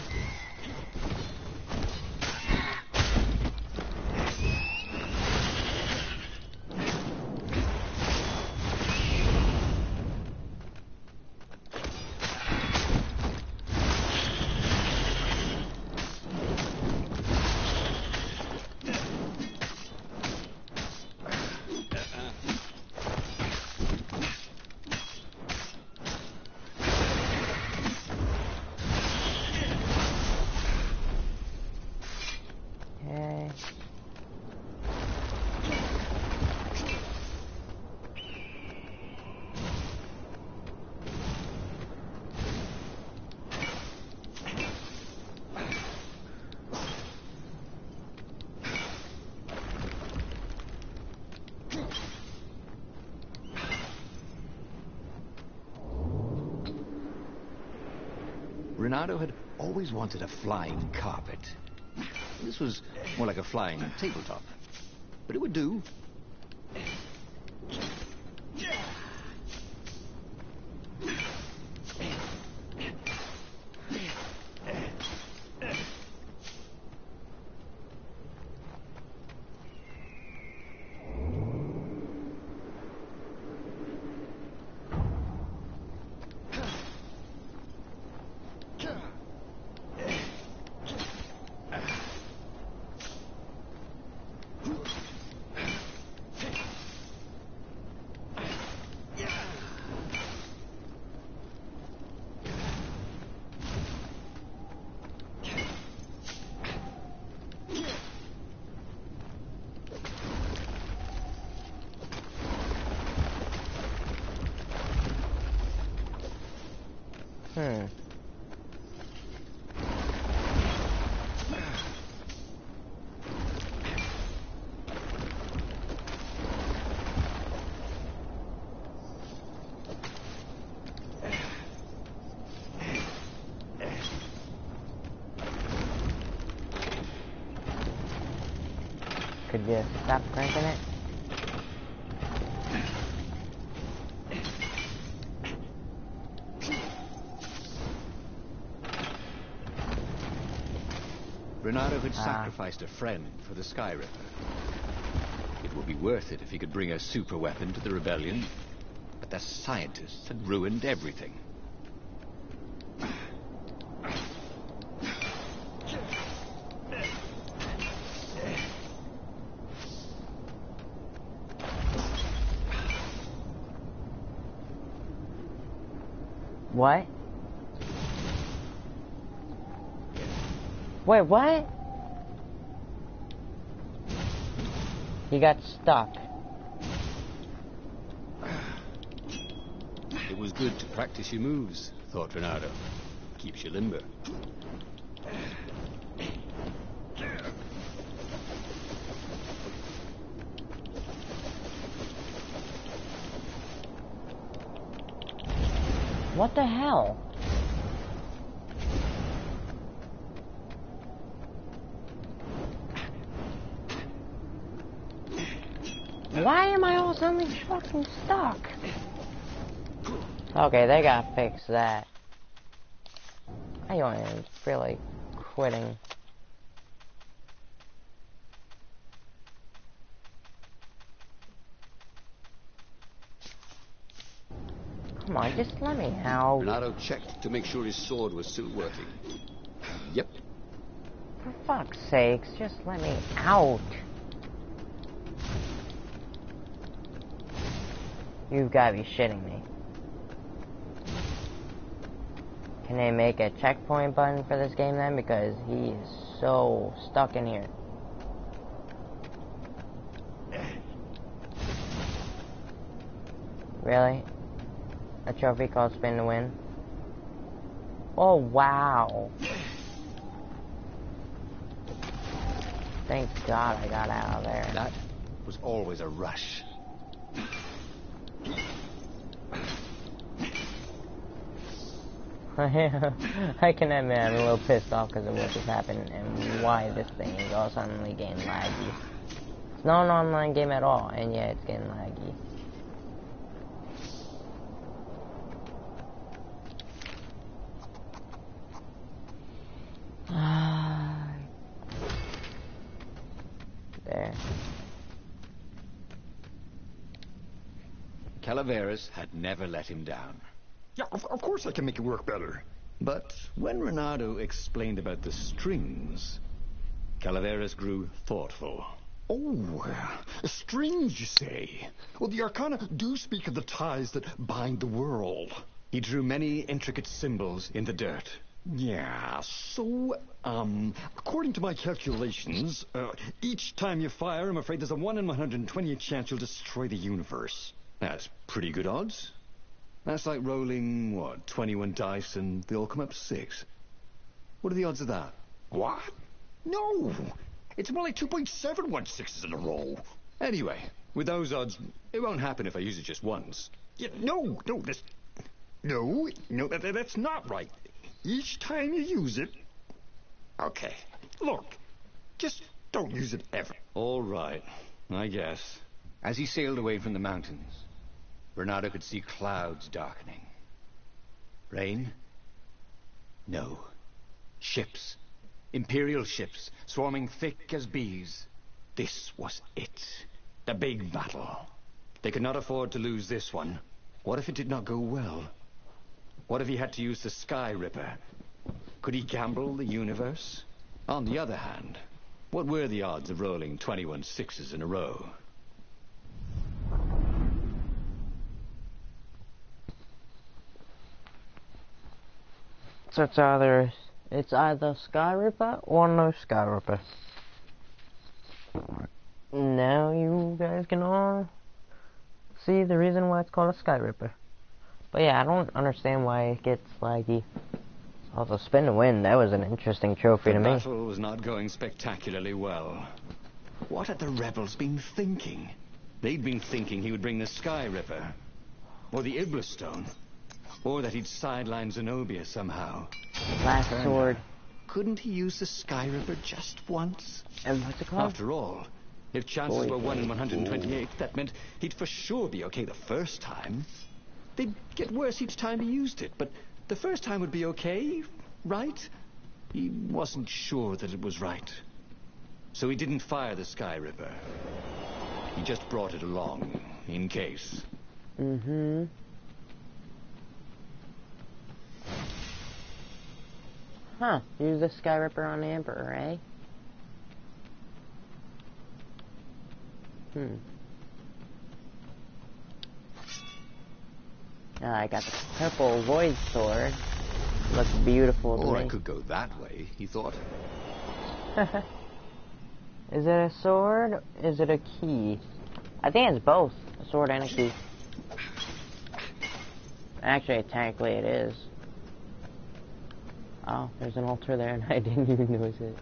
Renato had always wanted a flying carpet. This was more like a flying tabletop, but it would do. Could you stop cranking it? Renato had sacrificed a friend for the Sky Ripper. It would be worth it if he could bring a super weapon to the rebellion, but the scientists had ruined everything. What? Wait, what? He got stuck. It was good to practice your moves, thought Renato. Keeps you limber. What the hell? Why am I all suddenly fucking stuck? Okay, they gotta fix that. I don't even feel like quitting. Come on, just let me out. Renato checked to make sure his sword was still working. Yep. For fuck's sakes, just let me out. You've gotta be shitting me. Can they make a checkpoint button for this game then? Because he is so stuck in here. Really? A trophy called Spin to Win? Oh, wow. Thank God I got out of there. That was always a rush. I can admit I'm a little pissed off because of what just happened and why this thing is all suddenly getting laggy. It's not an online game at all, and yet it's getting laggy. There. Calaveras had never let him down. Yeah, of course I can make it work better. But when Renato explained about the strings, Calaveras grew thoughtful. Oh, strings, you say? Well, the Arcana do speak of the ties that bind the world. He drew many intricate symbols in the dirt. Yeah, so, according to my calculations, each time you fire, I'm afraid there's a 1 in 120 chance you'll destroy the universe. That's pretty good odds. That's like rolling, what, 21 dice and they all come up 6. What are the odds of that? What? No! It's more like 2.716s in a row. Anyway, with those odds, it won't happen if I use it just once. Yeah, no, that's not right. Each time you use it... Okay, look, just don't use it ever. All right, I guess. As he sailed away from the mountains, Renato could see clouds darkening. Rain? No. Ships. Imperial ships, swarming thick as bees. This was it. The big battle. They could not afford to lose this one. What if it did not go well? What if he had to use the Sky Ripper? Could he gamble the universe? On the other hand, what were the odds of rolling 21 6s in a row? So it's either Sky Ripper or no Sky Ripper. Now you guys can all see the reason why it's called a Sky Ripper. But yeah, I don't understand why it gets laggy. Also, Spin to Win, that was an interesting trophy to me. The battle was not going spectacularly well. What had the rebels been thinking? They'd been thinking he would bring the Sky Ripper, or the Iblis Stone, or that he'd sideline Zenobia somehow. Last sword. Couldn't he use the Sky Ripper just once? And what's it called? After all, if chances were 1 in 128, that meant he'd for sure be okay the first time. They'd get worse each time he used it, but the first time would be okay, right? He wasn't sure that it was right. So he didn't fire the Sky Ripper. He just brought it along, in case. Mm-hmm. Huh. Use the Sky Ripper on the Emperor, eh? I got the purple Void Sword. Looks beautiful to Or me. I could go that way, he thought. Is it a sword? Is it a key? I think it's both. A sword and a key. Actually, technically it is. Oh, there's an altar there and I didn't even notice it.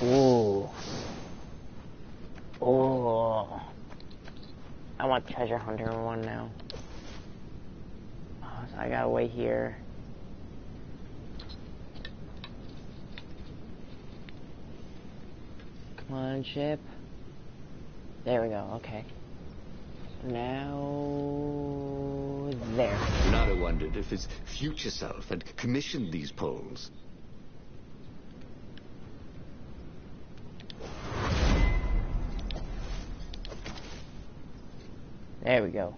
Oh. Ooh. Oh. I want Treasure Hunter 1 now. Oh, so I gotta wait here. Come on, ship. There we go, okay. Now... there. Nada wondered if his future self had commissioned these poles. There we go.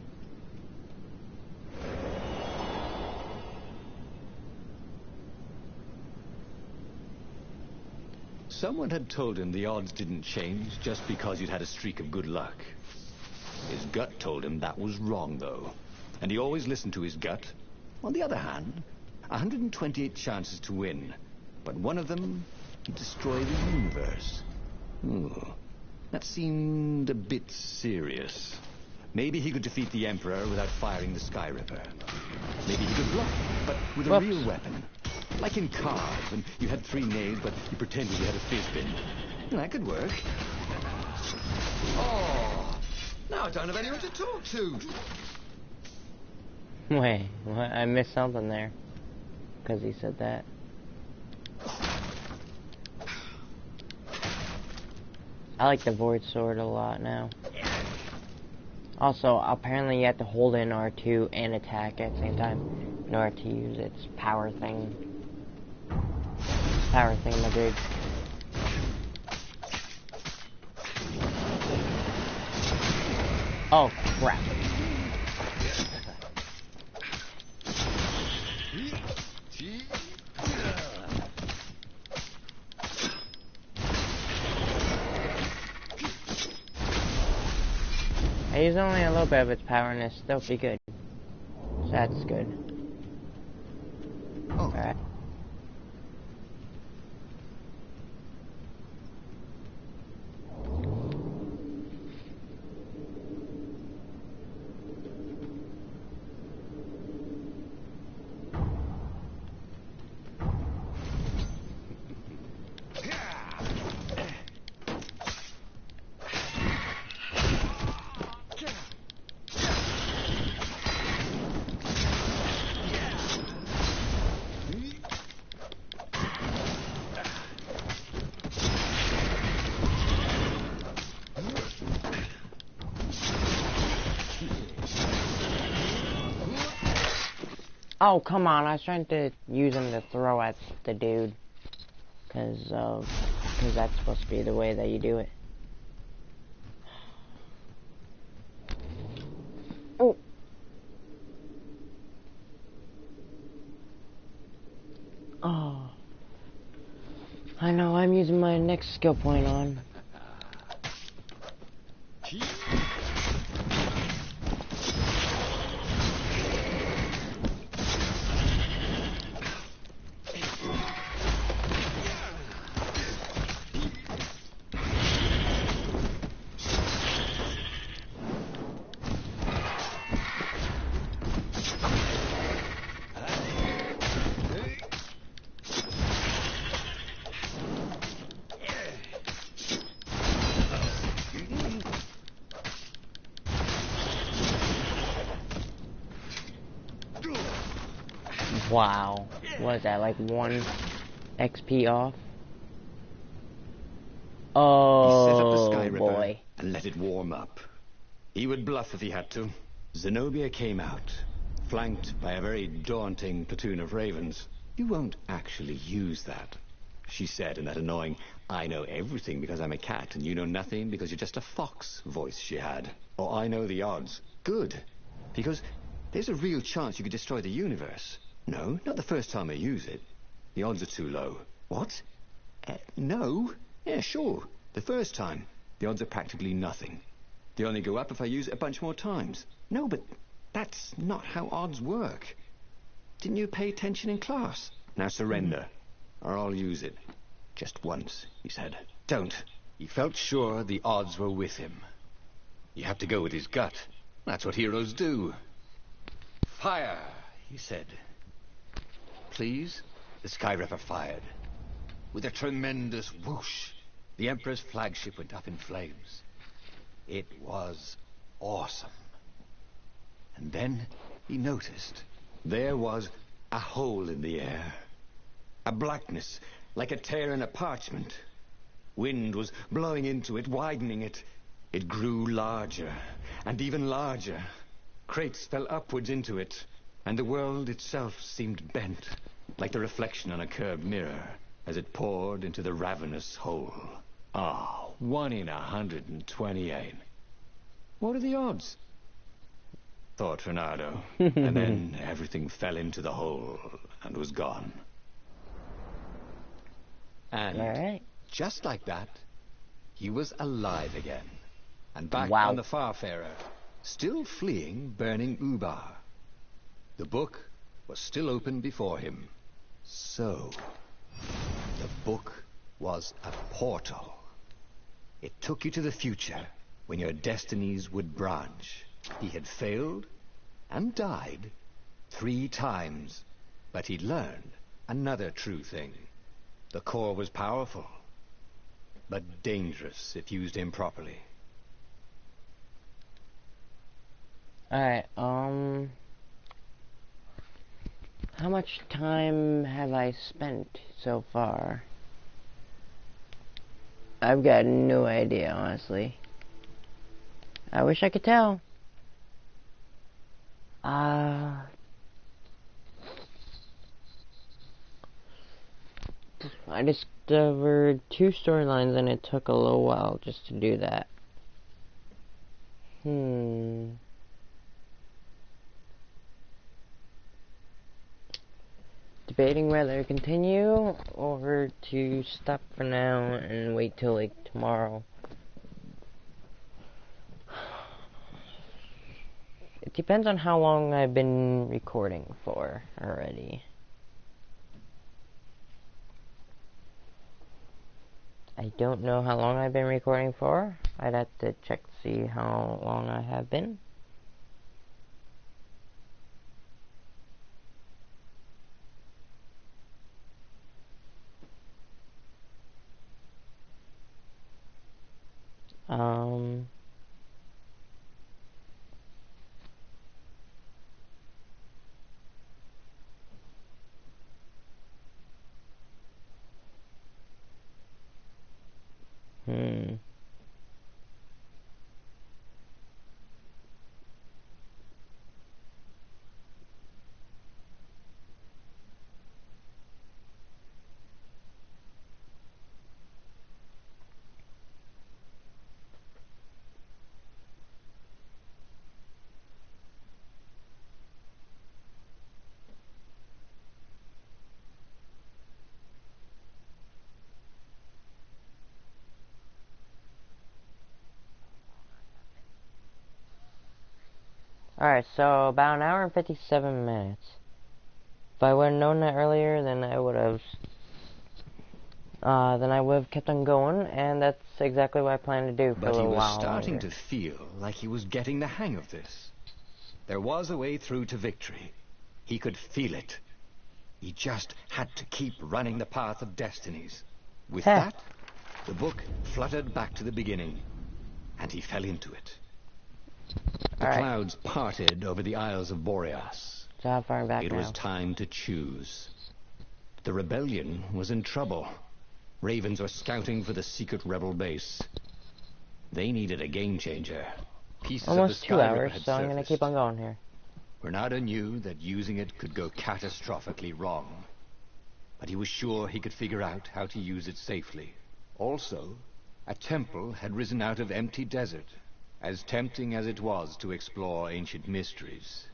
Someone had told him the odds didn't change just because you'd had a streak of good luck. His gut told him that was wrong, though. And he always listened to his gut. On the other hand, 128 chances to win. But one of them, he'd destroy the universe. Ooh, that seemed a bit serious. Maybe he could defeat the Emperor without firing the Sky Ripper. Maybe he could bluff, but with a real weapon. Like in cards, when you had 3 knaves, but you pretended you had a fizbin. That could work. Oh, now I don't have anyone to talk to. Wait, what? I missed something there. Because he said that. I like the Void Sword a lot now. Also, apparently you have to hold in R2 and attack at the same time in order to use its power thing. Power thing, my dude. Oh, crap. I use only a little bit of its power and it's still pretty good. So that's good. Alright. Oh, come on, I was trying to use him to throw at the dude. Because that's supposed to be the way that you do it. Oh. Oh. I know, I'm using my next skill point on. Wow. What is that, like 1 XP off? Oh, He set up the Sky Ripper boy. and let it warm up. He would bluff if he had to. Zenobia came out, flanked by a very daunting platoon of ravens. You won't actually use that, she said in that annoying, I know everything because I'm a cat and you know nothing because you're just a fox voice she had. Or I know the odds. Good. Because there's a real chance you could destroy the universe. No, not the first time I use it. The odds are too low. What? No. Yeah, sure. The first time, the odds are practically nothing. They only go up if I use it a bunch more times. No, but that's not how odds work. Didn't you pay attention in class? Now surrender, or I'll use it. Just once, he said. Don't. He felt sure the odds were with him. You have to go with his gut. That's what heroes do. Fire, he said. Please? The Skyripper fired. With a tremendous whoosh, the Emperor's flagship went up in flames. It was awesome. And then he noticed there was a hole in the air. A blackness, like a tear in a parchment. Wind was blowing into it, widening it. It grew larger, and even larger. Crates fell upwards into it, and the world itself seemed bent, like the reflection on a curved mirror, as it poured into the ravenous hole. Ah, 1 in 128. What are the odds? Thought Reynardo, and then everything fell into the hole and was gone. And just like that, he was alive again, and back on the Farfarer, still fleeing burning Ubar. The book was still open before him. So, the book was a portal. It took you to the future, when your destinies would branch. He had failed and died 3 times, but he'd learned another true thing. The core was powerful, but dangerous if used improperly. Alright, how much time have I spent so far? I've got no idea, honestly. I wish I could tell. I discovered 2 storylines and it took a little while just to do that. Debating whether to continue or to stop for now and wait till like tomorrow. It depends on how long I've been recording for already. I don't know how long I've been recording for. I'd have to check to see how long I have been. Alright, so about an hour and 57 minutes. If I would have known that earlier, then I would have kept on going, and that's exactly what I plan to do for a little while. But he was starting to feel like he was getting the hang of this. There was a way through to victory. He could feel it. He just had to keep running the Path of Destinies. With that, the book fluttered back to the beginning, and he fell into it. The clouds parted over the Isles of Boreas. So how far back It was time to choose. The rebellion was in trouble. Ravens were scouting for the secret rebel base. They needed a game changer. Almost 2 hours, so I'm gonna keep on going here. Bernardo knew that using it could go catastrophically wrong, but he was sure he could figure out how to use it safely. Also, a temple had risen out of empty desert, as tempting as it was to explore ancient mysteries.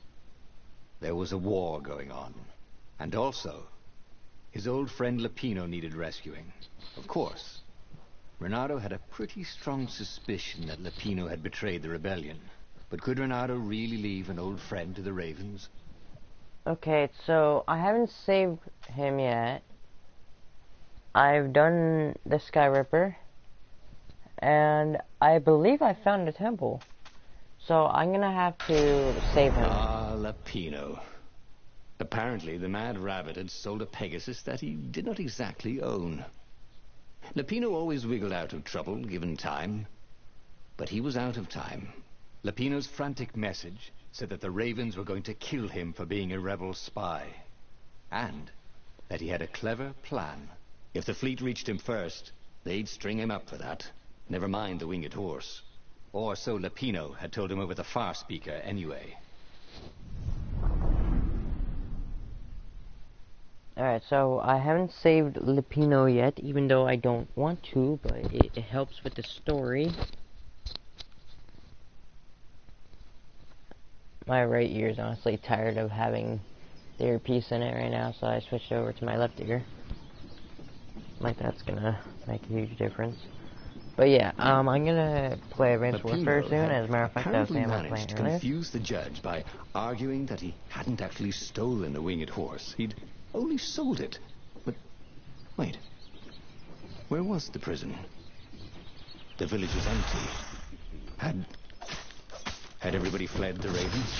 There was a war going on, and also, his old friend Lapino needed rescuing. Of course, Renato had a pretty strong suspicion that Lapino had betrayed the rebellion. But could Renato really leave an old friend to the Ravens? Okay, so I haven't saved him yet. I've done the Sky Ripper, and I believe I found a temple. So I'm gonna have to save him. Ah, Lapino. Apparently, the Mad Rabbit had sold a Pegasus that he did not exactly own. Lapino always wiggled out of trouble, given time. But he was out of time. Lapino's frantic message said that the Ravens were going to kill him for being a rebel spy, and that he had a clever plan. If the fleet reached him first, they'd string him up for that. Never mind the winged horse. Or so Lapino had told him over the far speaker anyway. Alright, so I haven't saved Lapino yet, even though I don't want to, but it helps with the story. My right ear is honestly tired of having the earpiece in it right now, so I switched over to my left ear. Like, that's gonna make a huge difference. But yeah, I'm gonna play Advanced Warfare soon. As a matter of fact, I was saying I was playing to earlier. confuse the judge by arguing that he hadn't actually stolen the winged horse. He'd only sold it. But, wait. Where was the prison? The village was empty. Had everybody fled the Ravens?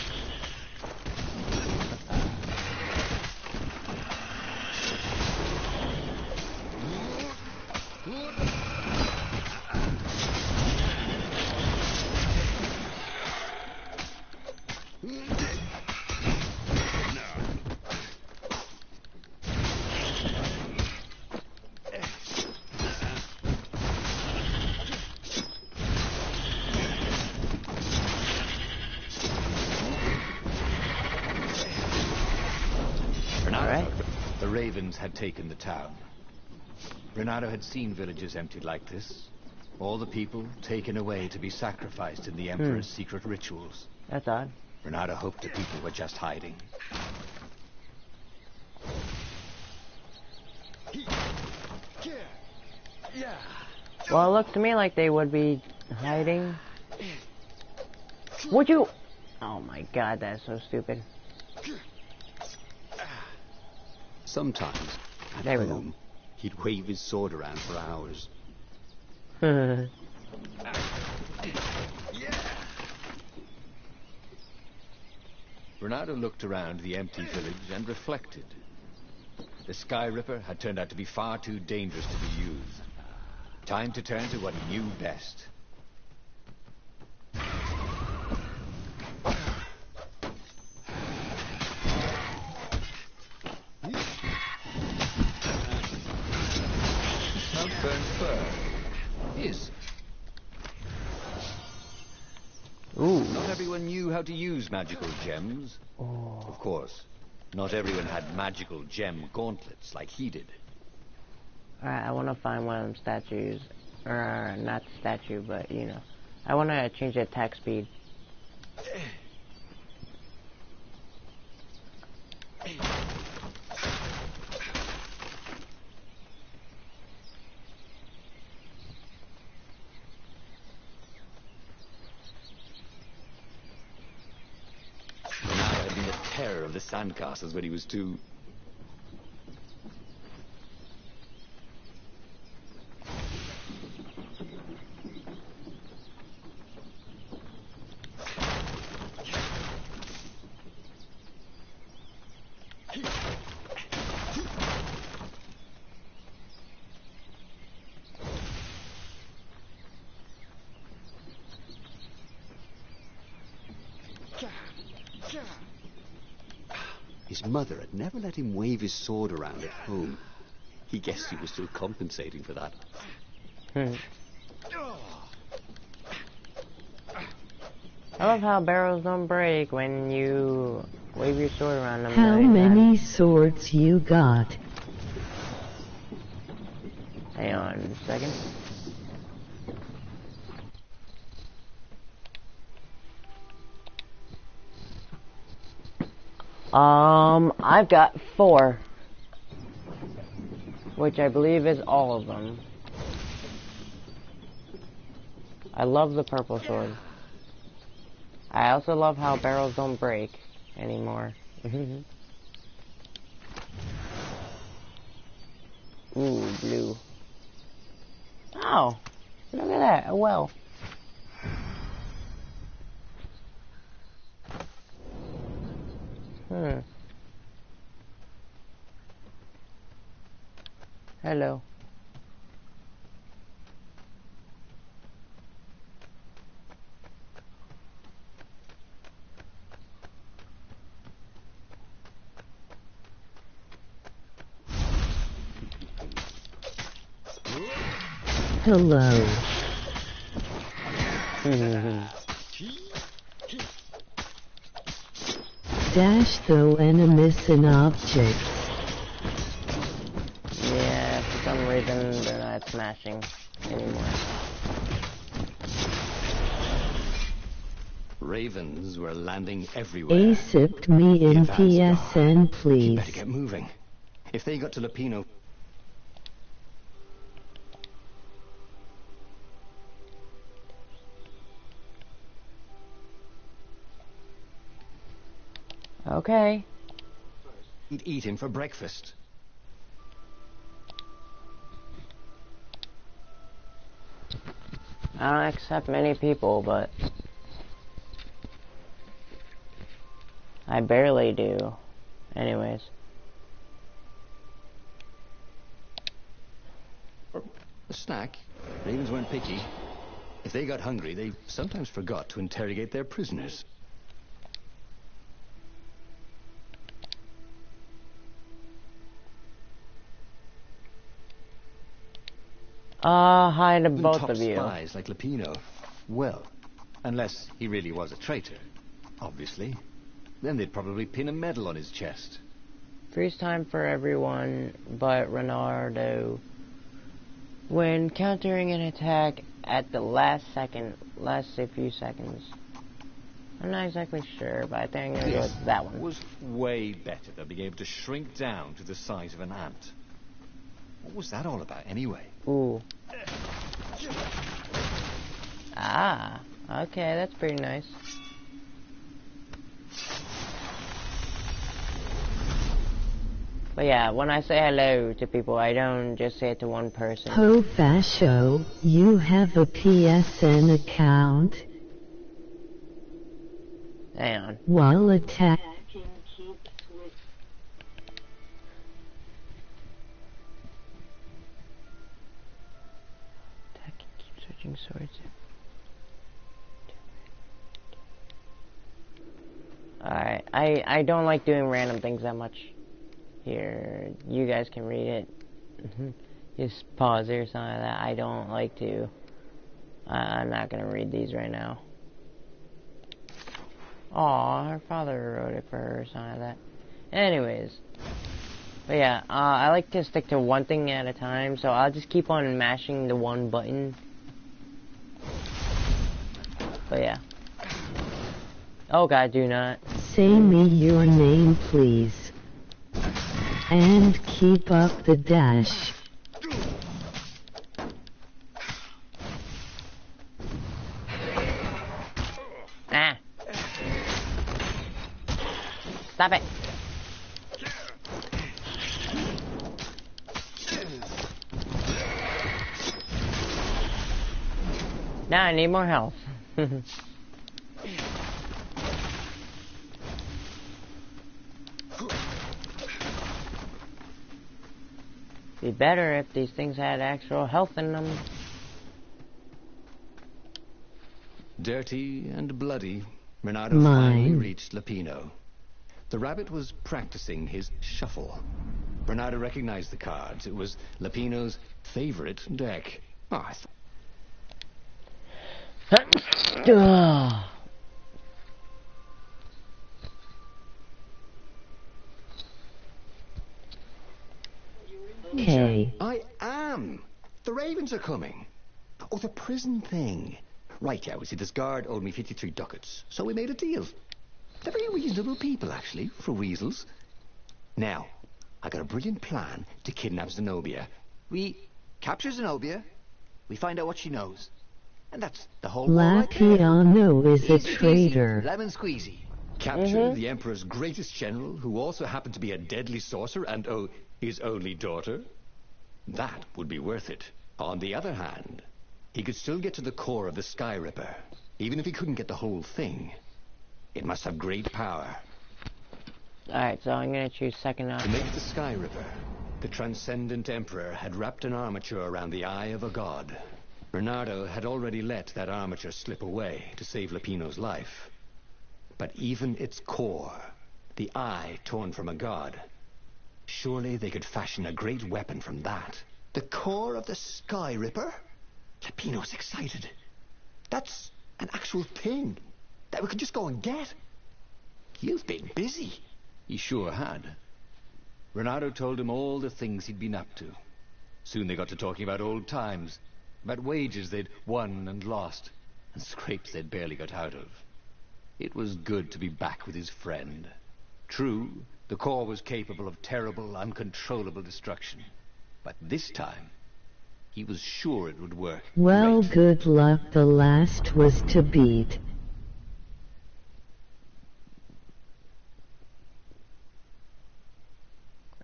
The Ravens had taken the town. Renato had seen villages emptied like this. All the people taken away to be sacrificed in the Emperor's secret rituals. That's odd. Renato hoped the people were just hiding. Well, it looked to me like they would be hiding. Would you? Oh my god, that's so stupid. Sometimes, at There we go. home, he'd wave his sword around for hours. Renato looked around the empty village and reflected. The Sky Ripper had turned out to be far too dangerous to be used. Time to turn to what he knew best. Burnt fur. Yes. Ooh. Not everyone knew how to use magical gems. Oh. Of course, not everyone had magical gem gauntlets like he did. Alright, I want to find one of them statues. Or, not the statue, but, you know. I want to change the attack speed. Renato had been the terror of the sandcastles when he was 2. His mother had never let him wave his sword around at home. He guessed he was still compensating for that. I love how barrels don't break when you Wave your sword around them. How 9 many times. swords you got? Hang on a second. I've got 4. Which I believe is all of them. I love the purple sword. I also love how barrels don't break anymore. Ooh, blue. Oh, look at that, a well. Hello. Hello. Dash throw enemies and objects. Yeah, for some reason they're not smashing anymore. Ravens were landing everywhere. Accept me The in advanced PSN, guard. please. She'd better get moving. If they got to Lapino... Okay. he'd eat him for breakfast. I don't accept many people, but I barely do. Anyways. A snack. Ravens weren't picky. If they got hungry, they sometimes forgot to interrogate their prisoners. Hi to Even both top of you. spies like Lapino. Well, unless he really was a traitor, obviously. Then they'd probably pin a medal on his chest. Freeze time for everyone but Renardo. When countering an attack at the last a few seconds. I'm not exactly sure, but I think I'm gonna go with that one. Was way better than being able to shrink down to the size of an ant. What was that all about, anyway? Ooh. Ah, okay, that's pretty nice. But yeah, when I say hello to people, I don't just say it to one person. Ho Fasho, you have a PSN account? Hang on. While attacking Keep switching swords. Alright, I don't like doing random things that much. Here, you guys can read it. Just pause it or something like that. I don't like to. I'm not gonna read these right now. Aw, her father wrote it for her or something like that. Anyways. But yeah, I like to stick to one thing at a time, so I'll just keep on mashing the one button. But yeah. Oh god, do not. say me your name, please. And keep up the dash. Ah. Stop it. Now I need more health. Be better if these things had actual health in them. Dirty and bloody, Renato Mine. finally reached Lapino. The rabbit was practicing his shuffle. Bernardo recognized the cards. It was Lapino's favorite deck. Oh, ravens are coming. Oh, the prison thing. Right, yeah, we see this guard owed me 53 ducats, so we made a deal. They're very reasonable people, actually, for weasels. Now, I got a brilliant plan to kidnap Zenobia. We capture Zenobia, we find out what she knows. And that's the whole war right there. Lapiano is a Easy peasy, traitor. lemon squeezy. Capture the Emperor's greatest general, who also happened to be a deadly sorcerer, and, oh, his only daughter? That would be worth it. On the other hand, he could still get to the core of the Sky Ripper, even if he couldn't get the whole thing. It must have great power. Alright, so I'm gonna choose second To option. make the Sky Ripper, the Transcendent Emperor had wrapped an armature around the eye of a god. Bernardo had already let that armature slip away to save Lapino's life. But even its core, the eye torn from a god, surely they could fashion a great weapon from that. The core of the Sky Ripper? Lapino's excited. That's an actual thing that we could just go and get. You've been busy. He sure had. Renato told him all the things he'd been up to. Soon they got to talking about old times, about wages they'd won and lost, and scrapes they'd barely got out of. It was good to be back with his friend. True, the core was capable of terrible, uncontrollable destruction. But this time, he was sure it would work. Well, great. good luck. The last was to beat.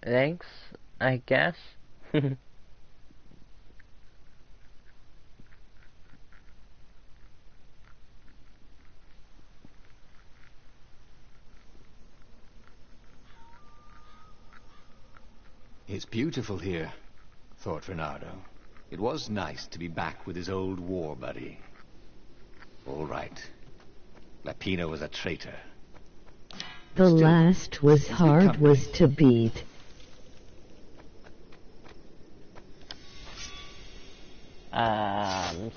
Thanks, I guess. It's beautiful here, thought Renato. It was nice to be back with his old war buddy. All right. Lapino was a traitor. The Still, last was it's good hard company. was to beat.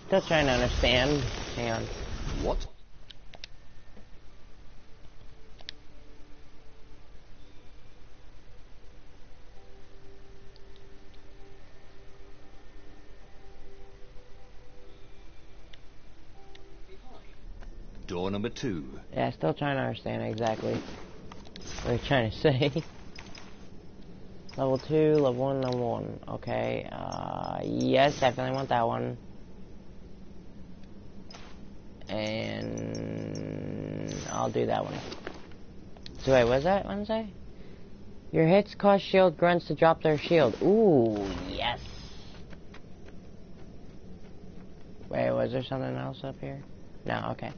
Still trying to understand. Hang on. What? Door number 2. Yeah, still trying to understand exactly what you're trying to say. Level 2, level 1, level 1. Okay, yes, definitely want that one. And I'll do that one. So wait, what's that one say? Your hits cause shield grunts to drop their shield. Ooh, yes. Wait, was there something else up here? No, okay.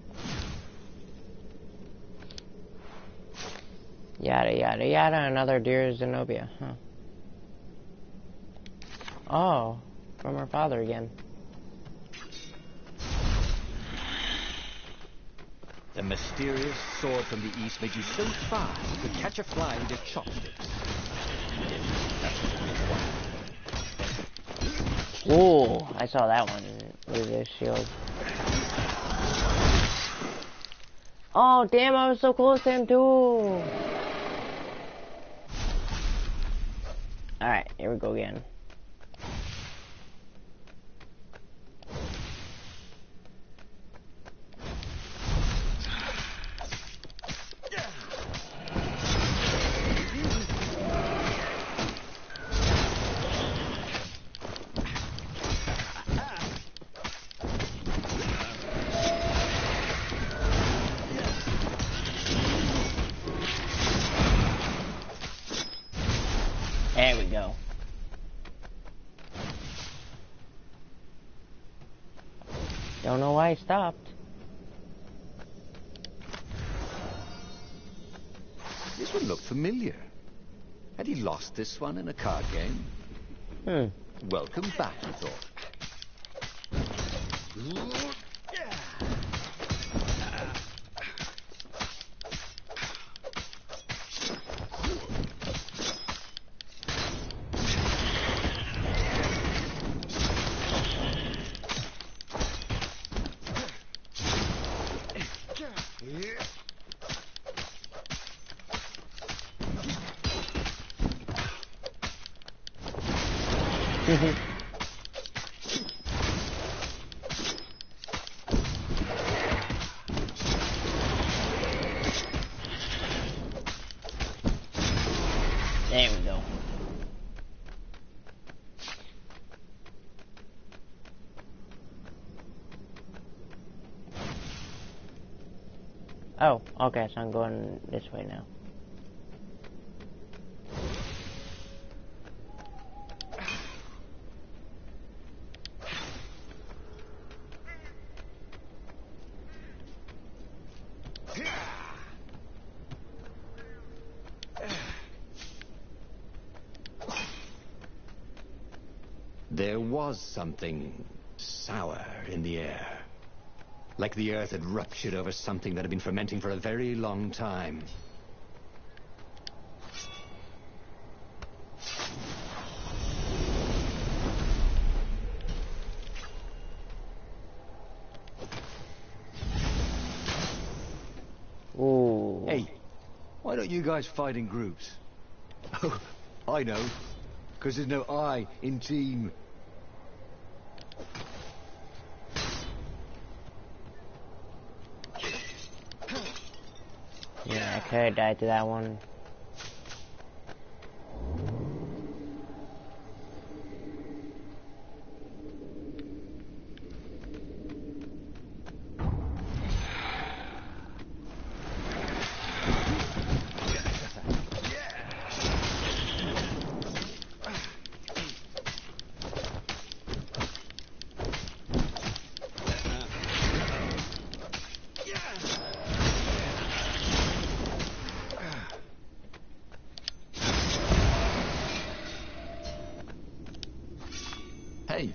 Yada yada yada, another dear Zenobia, huh? Oh, from her father again. The mysterious sword from the east made you so fast you could catch a fly with your chopsticks. That's what it Ooh, I saw that one with this shield. Oh, damn, I was so close to him, too. Alright, here we go again. There we go. Don't know why he stopped. This one looked familiar. Had he lost this one in a card game? Welcome back, he thought. Oh, okay, so I'm going this way now. There was something sour in the air. Like the earth had ruptured over something that had been fermenting for a very long time. Ooh. Hey, why don't you guys fight in groups? Oh, I know. Because there's no I in team. Yeah, I could have died to that one. Hey.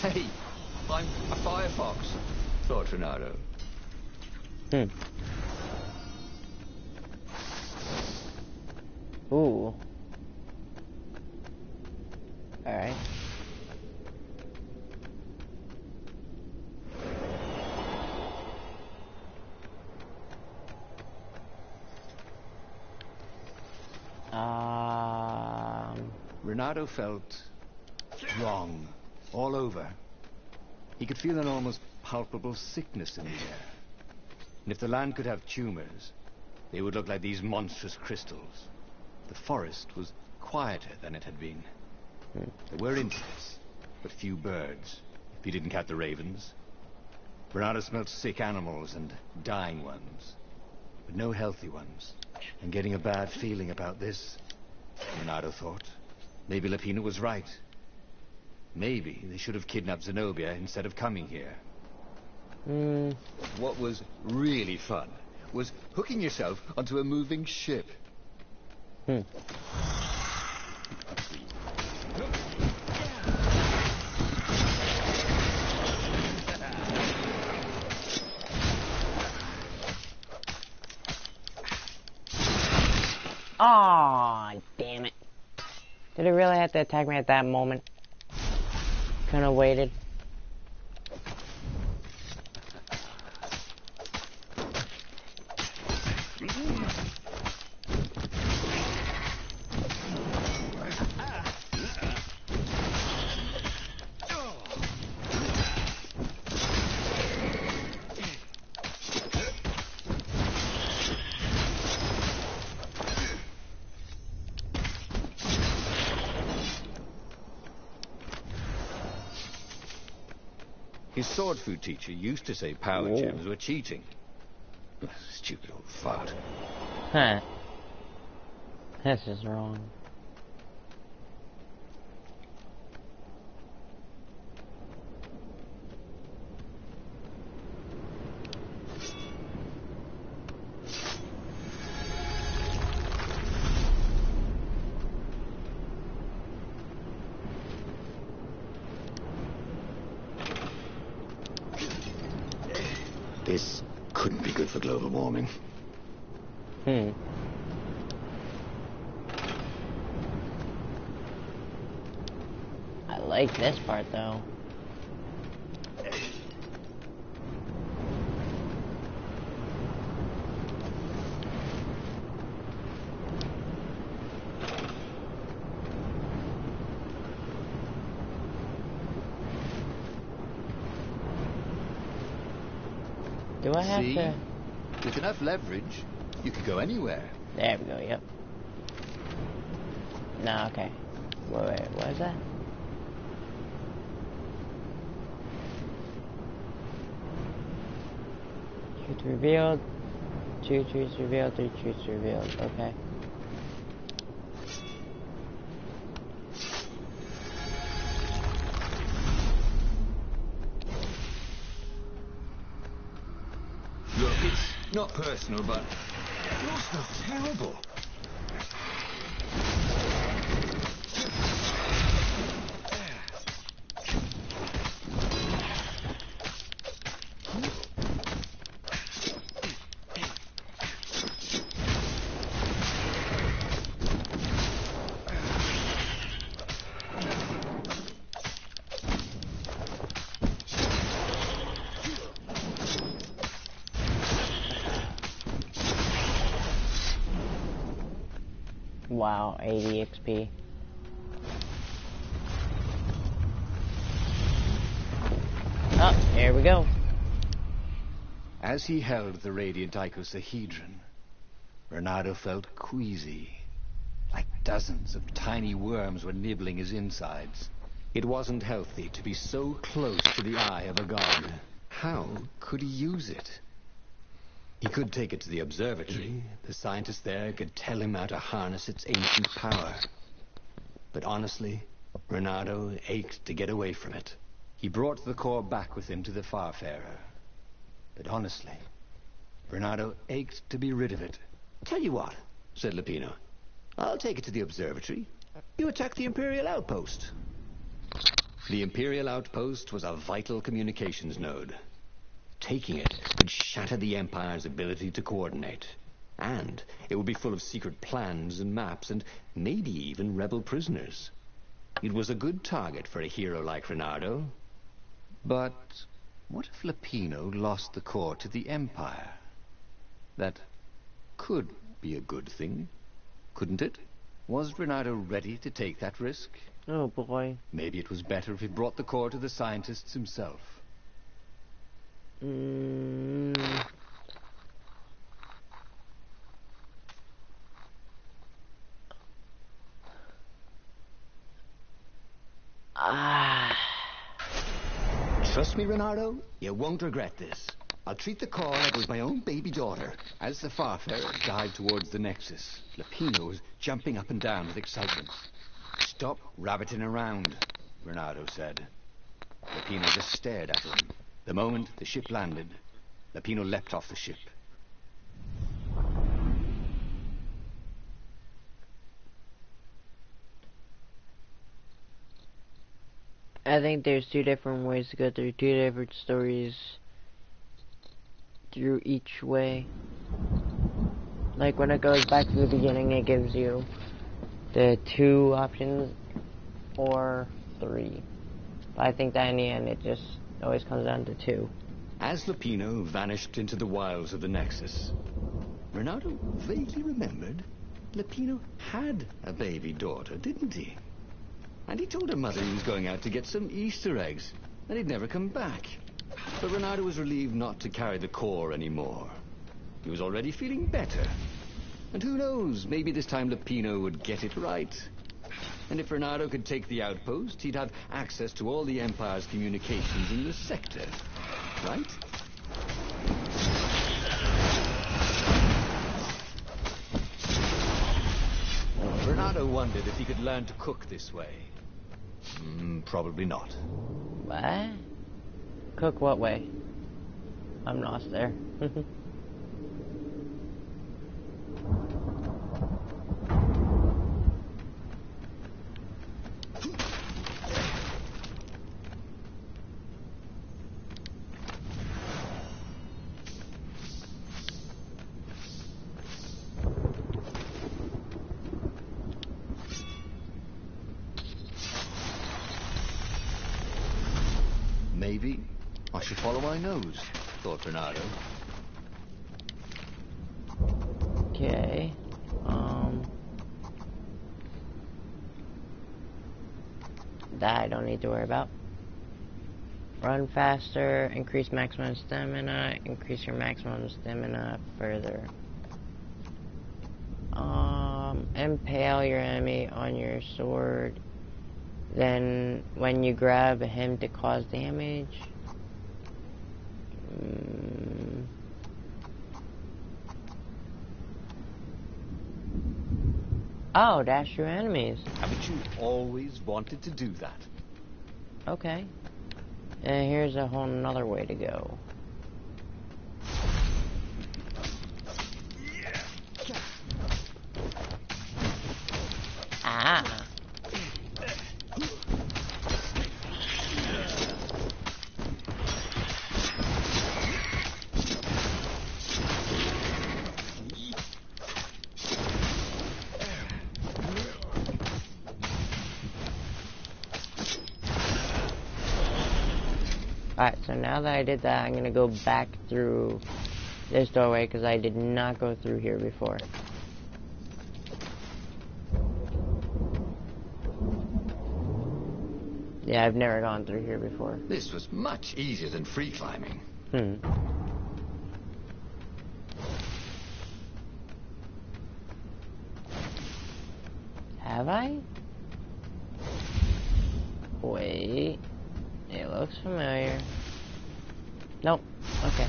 Hey, I'm a firefox, thought Renato. Ooh. Alright. Renato felt wrong all over. He could feel an almost palpable sickness in the air. And if the land could have tumors, they would look like these monstrous crystals. The forest was quieter than it had been. There were insects, but few birds, if you didn't count the ravens. Renato smelled sick animals and dying ones, but no healthy ones. And getting a bad feeling about this, Renato thought. Maybe Lapina was right. Maybe they should have kidnapped Zenobia instead of coming here. What was really fun was hooking yourself onto a moving ship. Aw, damn it. Did it really have to attack me at that moment? Couldn't have waited. His sword food teacher used to say power gems were cheating. Stupid old fart. Huh. This is wrong. This couldn't be good for global warming. I like this part though. Do I have See? to? With enough leverage, you could go anywhere. There we go, yep. No, okay. Wait, what is that? Truth revealed. 2 truths revealed. 3 truths revealed. Okay. Look, it's not personal, but you're so terrible. Wow, 80 XP. Oh, there we go. As he held the radiant icosahedron, Renato felt queasy. Like dozens of tiny worms were nibbling his insides. It wasn't healthy to be so close to the eye of a god. How could he use it? He could take it to the observatory. The scientists there could tell him how to harness its ancient power. But honestly, Renato ached to get away from it. He brought the core back with him to the Farfarer. But honestly, Renato ached to be rid of it. Tell you what, said Lupino. I'll take it to the observatory. You attack the Imperial outpost. The Imperial outpost was a vital communications node. Taking it could shatter the Empire's ability to coordinate. And it would be full of secret plans and maps and maybe even rebel prisoners. It was a good target for a hero like Renato. But what if Lupino lost the core to the Empire? That could be a good thing, couldn't it? Was Renato ready to take that risk? Oh boy. Maybe it was better if he brought the core to the scientists himself. Trust me, Renato, you won't regret this. I'll treat the core like it was my own baby daughter. As the Farfarer dived towards the Nexus, Lupino was jumping up and down with excitement. Stop rabbiting around, Renato said. Lupino just stared at him. The moment the ship landed, Lupino leapt off the ship. I think there's 2 different ways to go through 2 different stories through each way. Like when it goes back to the beginning, it gives you the 2 options or 3. But I think that in the end it just always comes down to 2. As Lupino vanished into the wilds of the Nexus, Renato vaguely remembered Lupino had a baby daughter, didn't he? And he told her mother he was going out to get some Easter eggs, and he'd never come back. But Renato was relieved not to carry the core anymore. He was already feeling better. And who knows, maybe this time Lupino would get it right. And if Renato could take the outpost, he'd have access to all the Empire's communications in the sector. Right? Renato wondered if he could learn to cook this way. Probably not. What? Cook what way? I'm lost there. Maybe I should follow my nose, thought Renato. Okay. That I don't need to worry about. Run faster, increase maximum stamina, increase your maximum stamina further. Impale your enemy on your sword. Then when you grab him to cause damage. Oh, dash through enemies. Haven't you always wanted to do that? Okay. And here's a whole nother way to go. Ah. Alright, so now that I did that, I'm gonna go back through this doorway because I did not go through here before. Yeah, I've never gone through here before. This was much easier than free climbing. Have I? Wait. It looks familiar. Nope. Okay.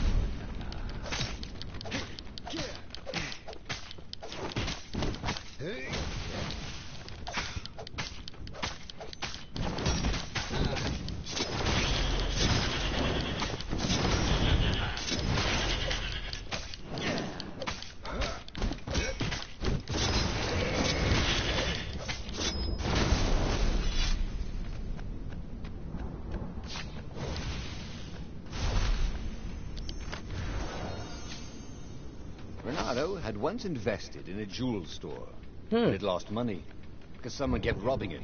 Renato had once invested in a jewel store, but it lost money because someone kept robbing it.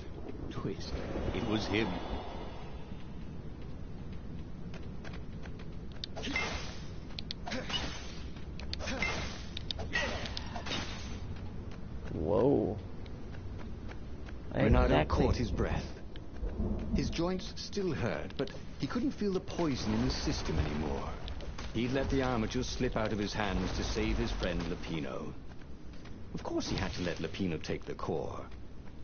Twist, it was him. Whoa. Renato caught his breath. His joints still hurt, but he couldn't feel the poison in his system anymore. He'd let the armature slip out of his hands to save his friend Lupino. Of course he had to let Lupino take the core.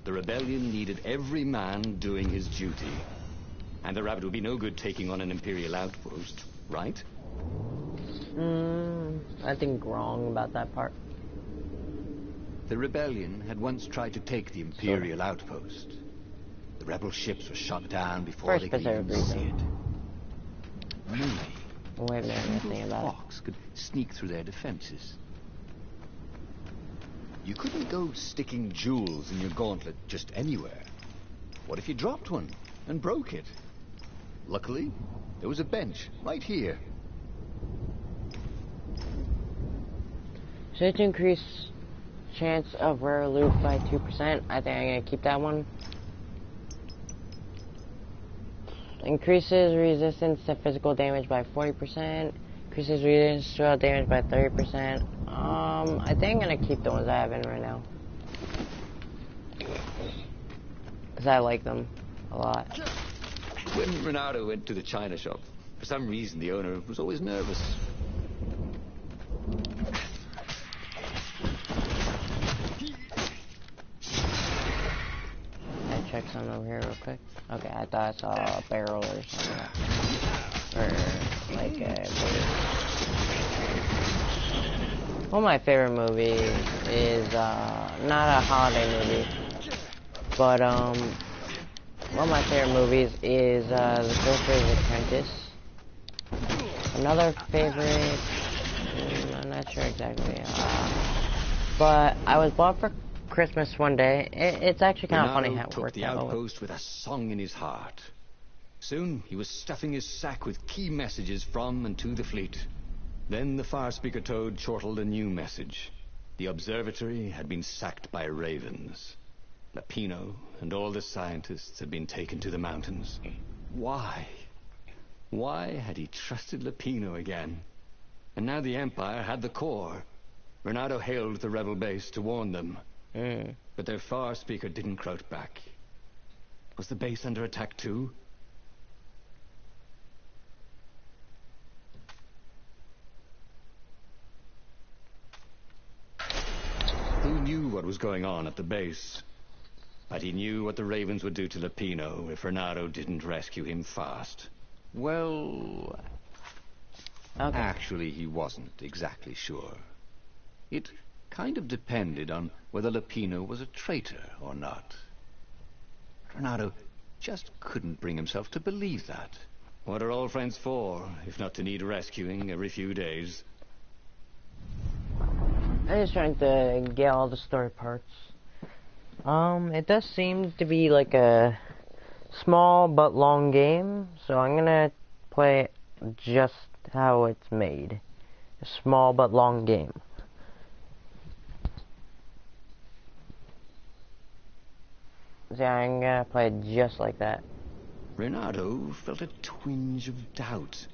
The rebellion needed every man doing his duty. And the rabbit would be no good taking on an Imperial outpost, right? I think wrong about that part. The rebellion had once tried to take the Imperial outpost. The rebel ships were shot down before they could even see it. Maybe We have known nothing about it. Fox could sneak through their defenses. You couldn't go sticking jewels in your gauntlet just anywhere. What if you dropped one and broke it? Luckily, there was a bench right here. Should increase chance of rare loot by 2%. I think I'm gonna keep that one. Increases resistance to physical damage by 40%. Increases resistance to damage by 30%. I think I'm gonna keep the ones I have in right now. Because I like them a lot. When Renato went to the china shop, for some reason the owner was always nervous. Check something over here real quick. Okay, I thought I saw a barrel or something. Or like a... One of my favorite movies is not a holiday movie, but one of my favorite movies is The Sorcerer's Apprentice. Another favorite, I'm not sure exactly, but I was bought for Christmas one day. It's actually kind of funny how it worked the out. outpost with a song in his heart. Soon he was stuffing his sack with key messages from and to the fleet. Then the fire speaker toad chortled a new message. The observatory had been sacked by ravens. Lupino and all the scientists had been taken to the mountains. Why? Why had he trusted Lupino again? And now the Empire had the core. Renato hailed the rebel base to warn them. But their far speaker didn't crouch back. Was the base under attack too? Who knew what was going on at the base? But he knew what the ravens would do to Lupino if Renato didn't rescue him fast. Well... Okay. Actually, he wasn't exactly sure. It kind of depended on whether Lapino was a traitor or not. Renato just couldn't bring himself to believe that. What are old friends for, if not to need rescuing every few days? I'm just trying to get all the story parts. It does seem to be like a small but long game, so I'm gonna play it just how it's made. A small but long game. So I'm gonna play it just like that. Renato felt a twinge of doubt.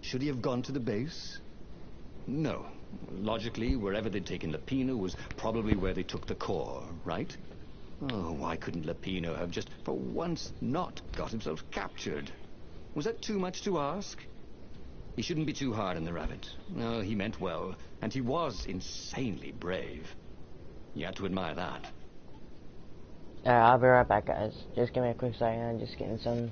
Should he have gone to the base? No. Logically, wherever they'd taken Lapino was probably where they took the core, right? Oh, why couldn't Lapino have just, for once, not got himself captured? Was that too much to ask? He shouldn't be too hard on the rabbit. No, he meant well, and he was insanely brave. You had to admire that. I'll be right back, guys. Just give me a quick second. I'm just getting some.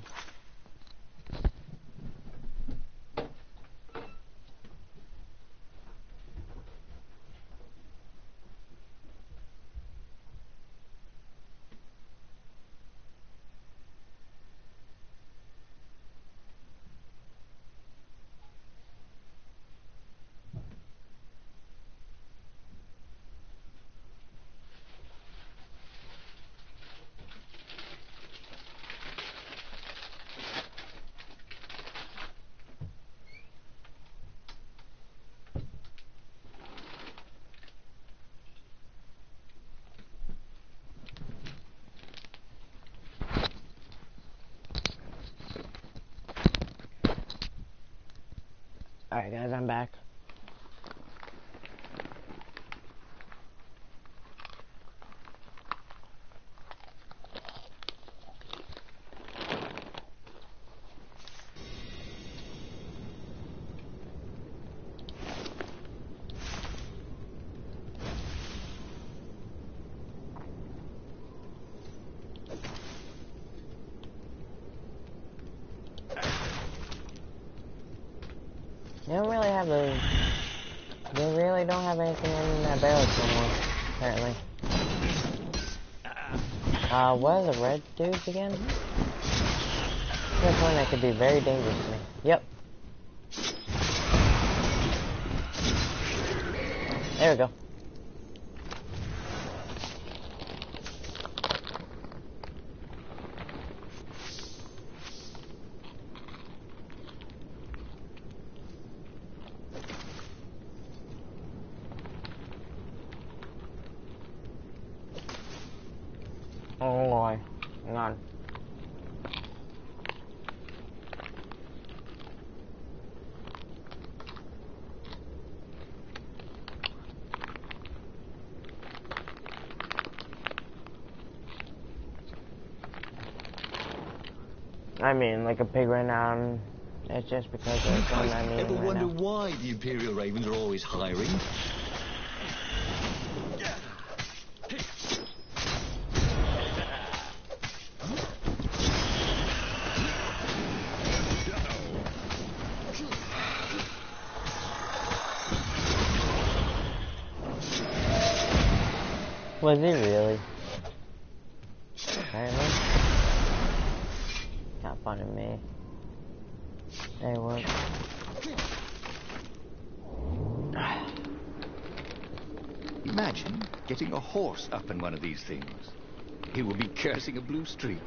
Alright, guys, I'm back. They don't really have a... They really don't have anything in that barracks anymore, apparently. What are the red dudes again? This one that could be very dangerous to me. Yep. There we go. Oh boy, hang on. I mean, like a pig right now, and it's just because You of something guys I need ever right wonder now. why the Imperial Ravens are always hiring? Was he really? Apparently. Not fun of me. They weren't. Imagine getting a horse up in one of these things. He will be cursing a blue streak.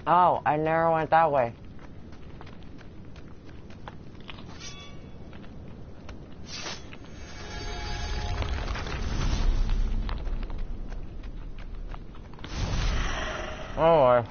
Oh, I never went that way. Oh,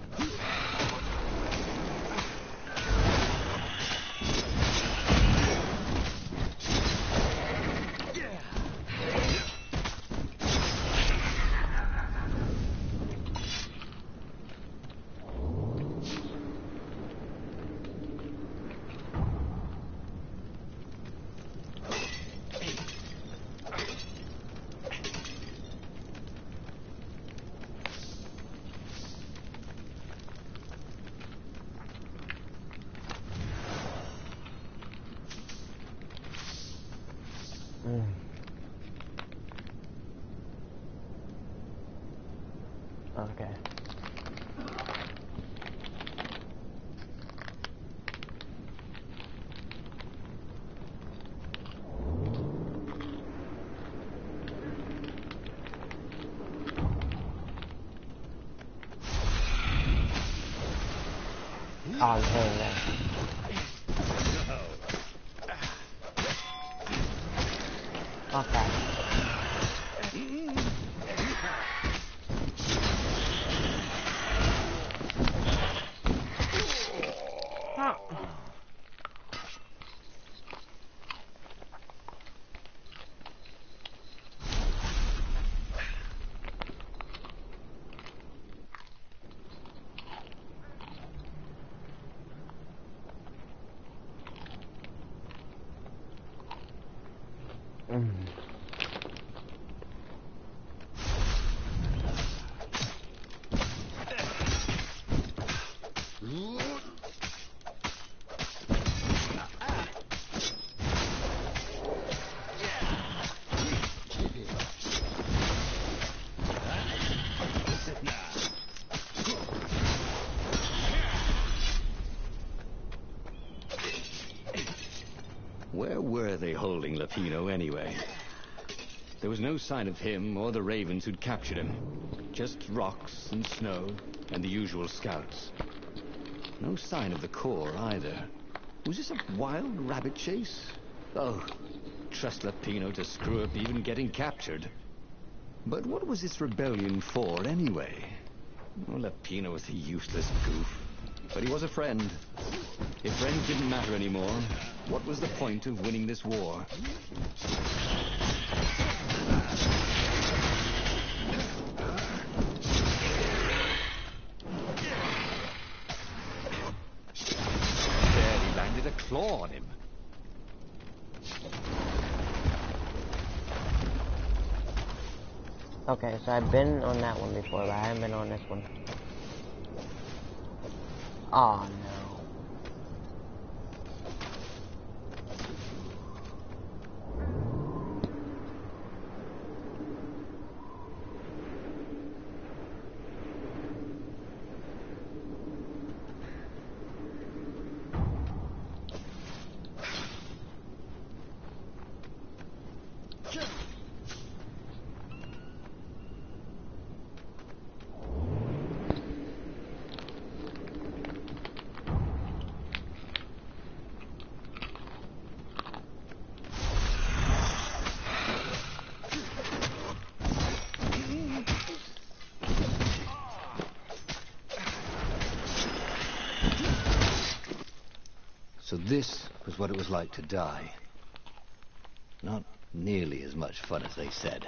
Mm. Okay. Oh, I'm hitting that. Okay. Where were they holding Lapino anyway? There was no sign of him or the ravens who'd captured him. Just rocks and snow and the usual scouts. No sign of the core either. Was this a wild rabbit chase? Oh, trust Lapino to screw up even getting captured. But what was this rebellion for anyway? Well, Lapino was a useless goof. But he was a friend. If friends didn't matter anymore, what was the point of winning this war? Barely landed a claw on him. Okay, so I've been on that one before, but I haven't been on this one. Oh no. So this was what it was like to die. Not nearly as much fun as they said.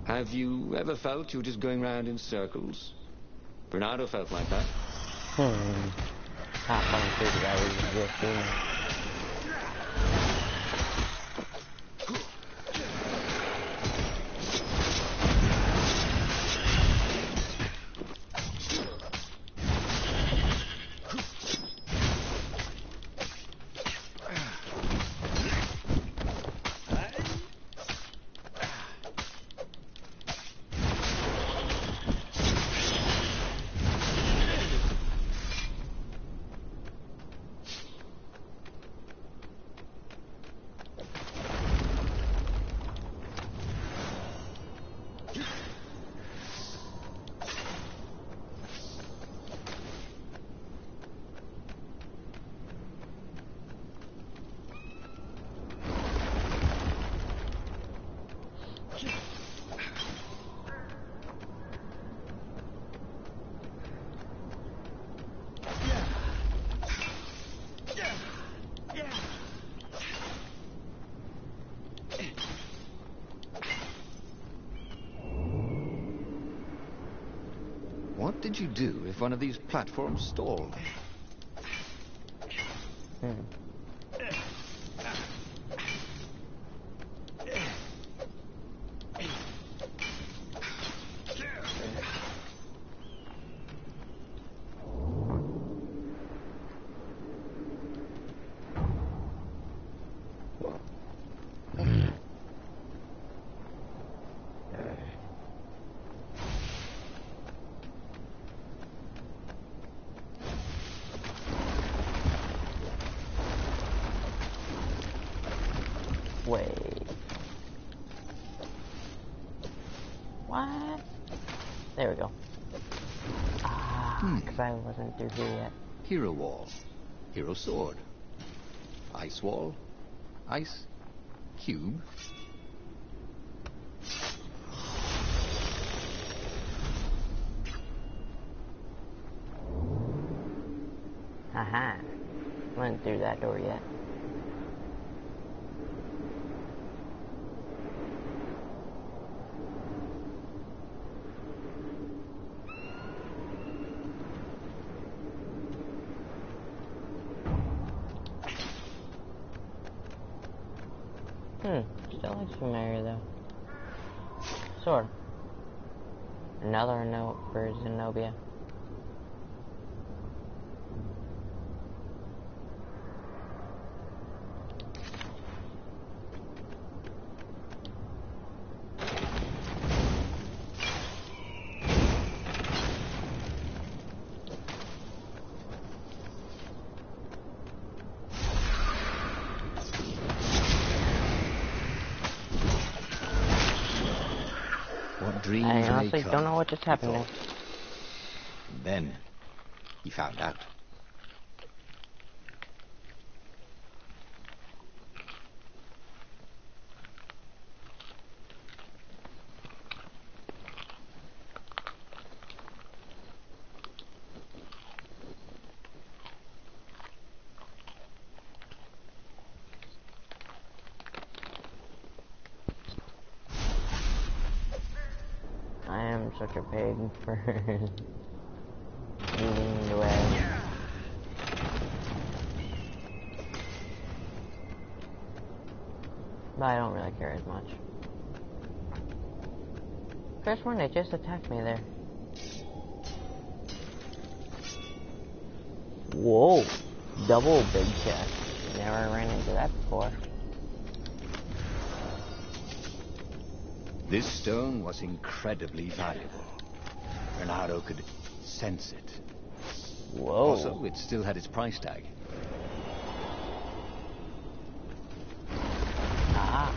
Have you ever felt you were just going round in circles? Bernardo felt like that. Not fun to the guy was just doing it. What did you do if one of these platforms stalled? Wait. What? There we go. Because I wasn't through here yet. Hero wall. Hero sword. Ice wall. Ice cube. Haha. Went through that door yet. Still looks familiar though. Sort of. Another note for Zenobia. I honestly don't know what just happened there. And then he found out. I am such a pig for eating the way. But I don't really care as much. First one, they just attacked me there. Whoa! Double big chest. Never ran into that before. This stone was incredibly valuable. Bernardo could sense it. Whoa. Also, it still had its price tag. Ah.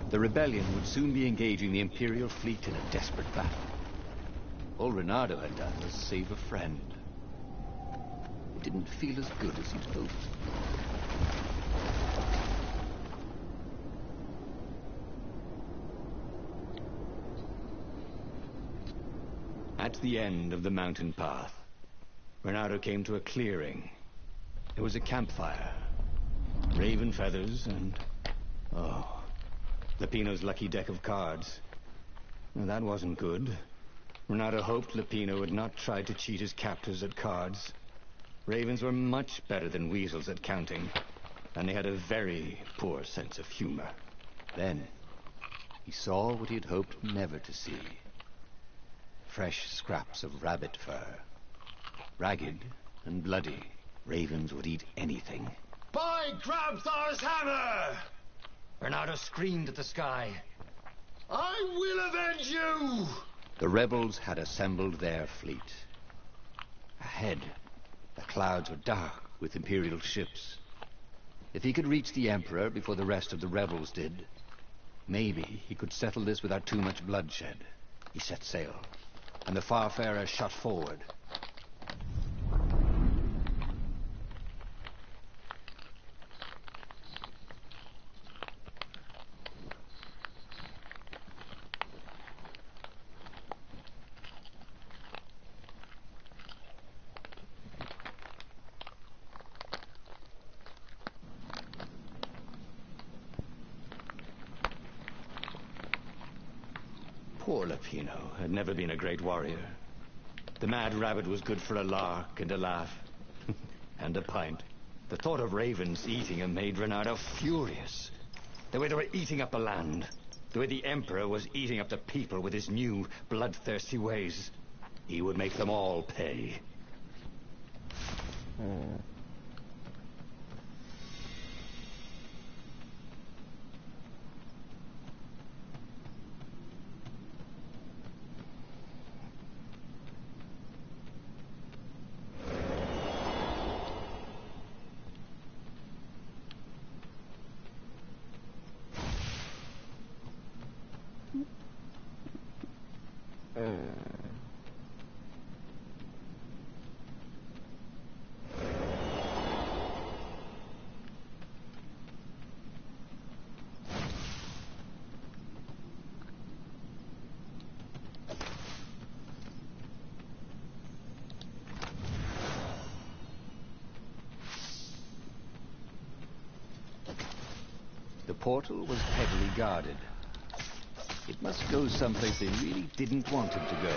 The rebellion would soon be engaging the Imperial fleet in a desperate battle. All Reynardo had done was save a friend. It didn't feel as good as he'd hoped. At the end of the mountain path, Reynardo came to a clearing. There was a campfire, raven feathers, and... oh, Lupino's lucky deck of cards. Well, that wasn't good. Reynardo hoped Lupino would not try to cheat his captors at cards. Ravens were much better than weasels at counting, and they had a very poor sense of humor. Then, he saw what he had hoped never to see. Fresh scraps of rabbit fur. Ragged and bloody, ravens would eat anything. By Grabthar's hammer! Reynardo screamed at the sky. I will avenge you! The rebels had assembled their fleet. Ahead, the clouds were dark with Imperial ships. If he could reach the Emperor before the rest of the rebels did, maybe he could settle this without too much bloodshed. He set sail, and the Farfarer shot forward. Poor Lapino had never been a great warrior. The mad rabbit was good for a lark and a laugh. And a pint. The thought of ravens eating him made Reynardo furious. The way they were eating up the land. The way the Emperor was eating up the people with his new, bloodthirsty ways. He would make them all pay. The portal was heavily guarded. It must go someplace they really didn't want him to go.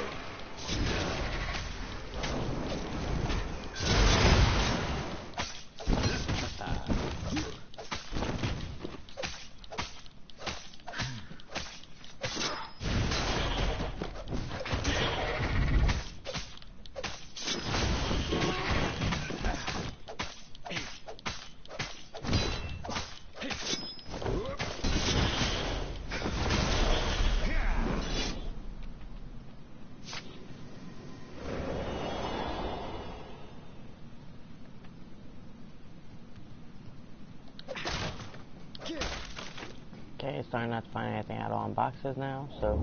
Okay, starting not to find anything at all in boxes now, so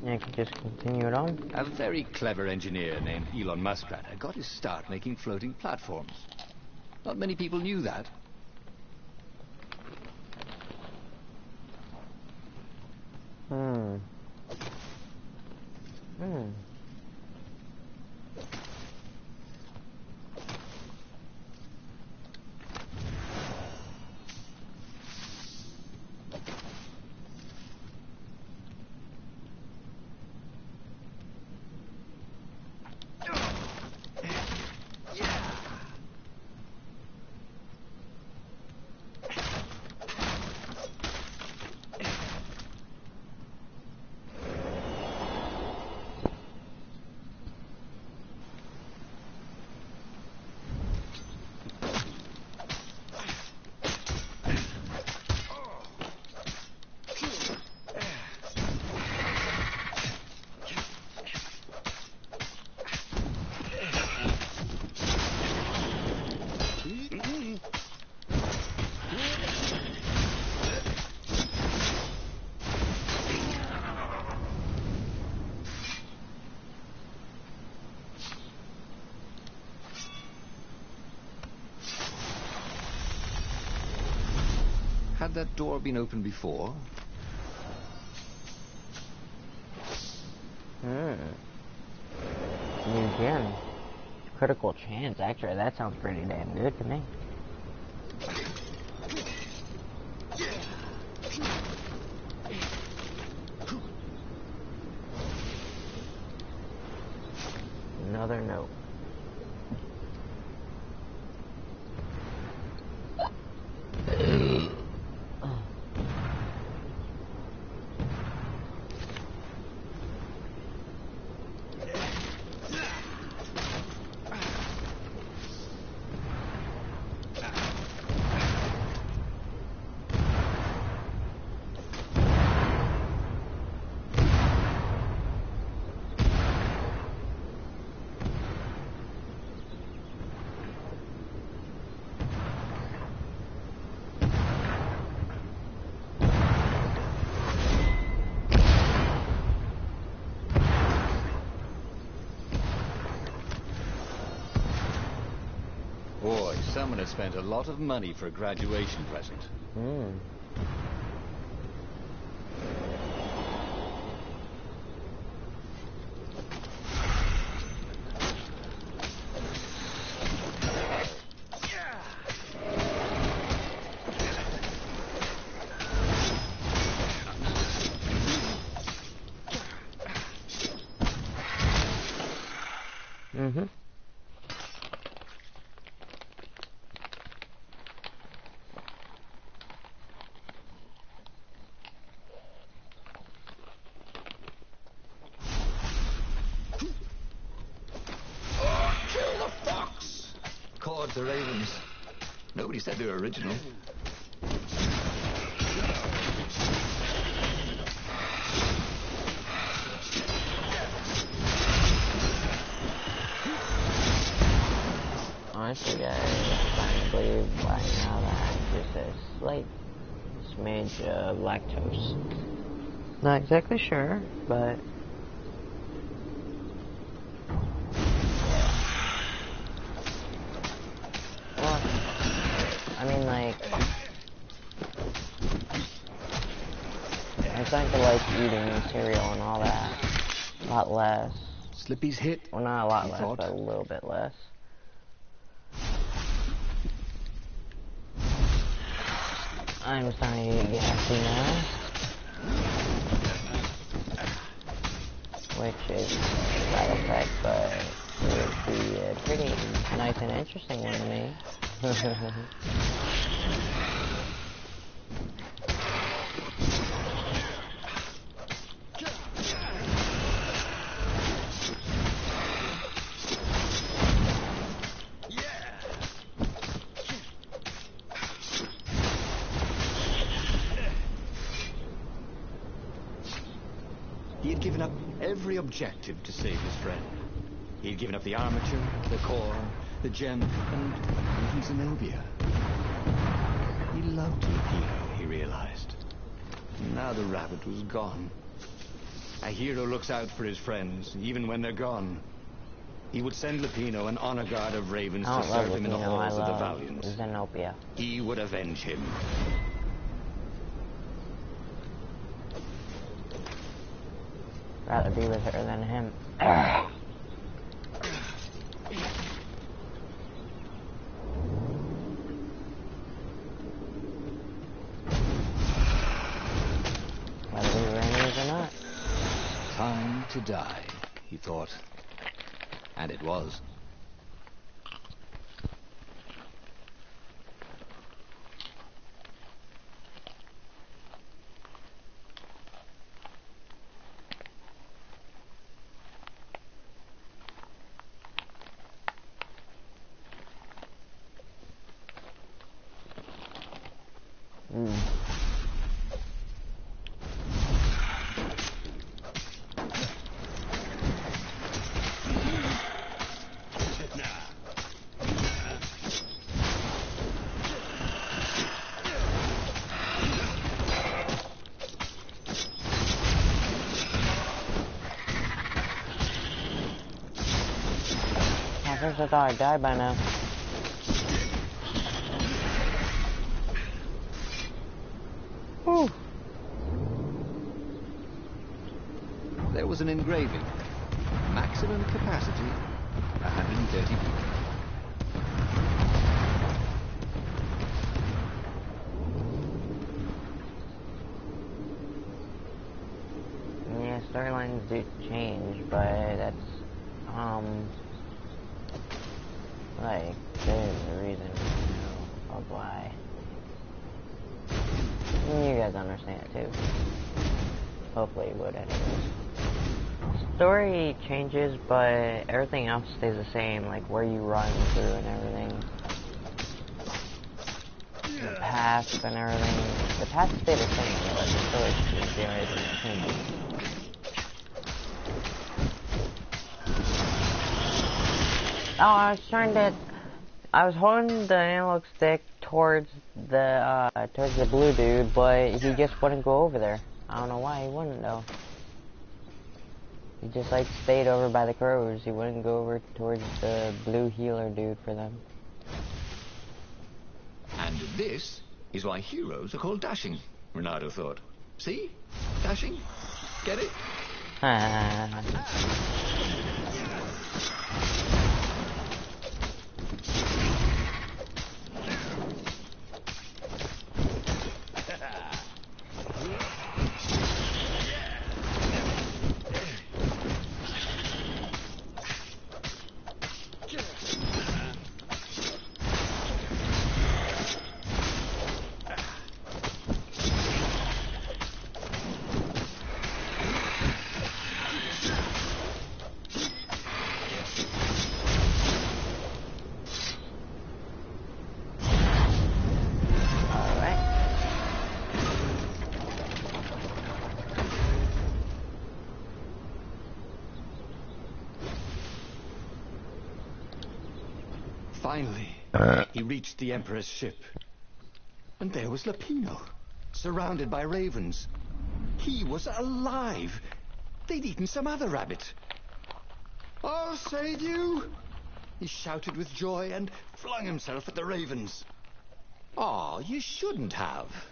I can just continue it on. A very clever engineer named Elon Muskrat had got his start making floating platforms. Not many people knew that. Had that door been opened before? New gem. Critical chance. Actually, that sounds pretty damn good to me. Another note. Boy, someone has spent a lot of money for a graduation present. Mm-hmm. Kill the fox! Caught the ravens. Nobody said they were original. Honestly, guys, I'm starting to believe by now that there's a slight smidge of lactose. Not exactly sure, but well, I mean, like, I'm starting to like eating cereal and all that. A lot less. Slippy's hit. Well, not a lot he less, thought. but a little bit less. I'm starting to get gassy now, which is a side effect, but it would be a pretty nice and interesting one to me. He had given up every objective to save his friend. He had given up the armature, the core, the gem, and even Zenobia. He loved Lupino, he realized. Now the rabbit was gone. A hero looks out for his friends, even when they're gone. He would send Lupino an honor guard of ravens I to don't love serve him in the Lupino, I halls of the love Valiants. Zenobia. He would avenge him. Rather be with her than him. Whether we were enemies or not. Time to die, he thought. And it was. At first I thought I'd die by now. Whew. There was an engraving. Maximum capacity, 130 people. Yeah, storylines do change, but that's, like, there's a reason, of why. You guys understand it too. Hopefully you would anyways. Story changes, but everything else stays the same, like where you run through and everything. The paths and everything. The paths stay the same, but like the story changes. Oh, I was holding the analog stick towards the blue dude, but he just wouldn't go over there. I don't know why he wouldn't though. He just like stayed over by the crows. He wouldn't go over towards the blue healer dude for them. And this is why heroes are called dashing, Renato thought. See? Dashing? Get it? Finally, he reached the Emperor's ship. And there was Lapino, surrounded by ravens. He was alive. They'd eaten some other rabbit. "I'll save you!" he shouted with joy and flung himself at the ravens. "Oh, you shouldn't have,"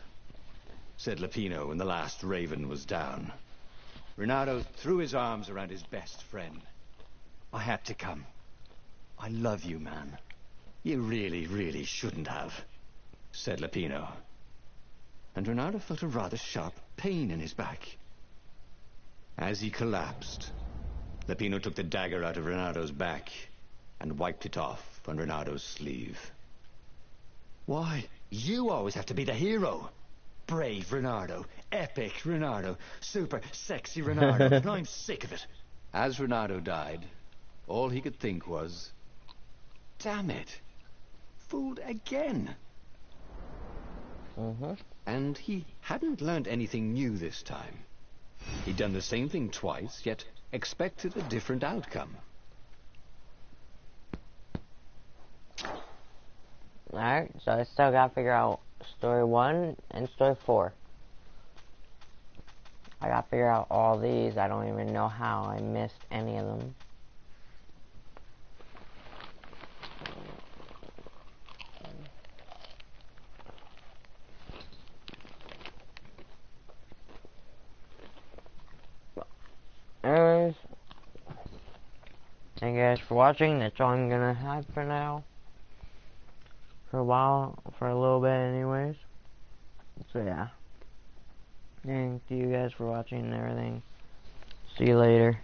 said Lapino when the last raven was down. Renato threw his arms around his best friend. "I had to come. I love you, man." "You really, really shouldn't have," said Lapino. And Renato felt a rather sharp pain in his back. As he collapsed, Lapino took the dagger out of Renato's back and wiped it off on Renato's sleeve. "Why, you always have to be the hero. Brave Renato, epic Renato, super sexy Renato, and I'm sick of it." As Renato died, all he could think was, "Damn it, fooled again." And he hadn't learned anything new this time. He'd done the same thing twice, yet expected a different outcome. Alright, so I still gotta figure out story 1 and story 4. I gotta figure out all these. I don't even know how I missed any of them. Anyways, thank you guys for watching. That's all I'm gonna have for now. For a while, for a little bit anyways. So yeah. Thank you guys for watching and everything. See you later.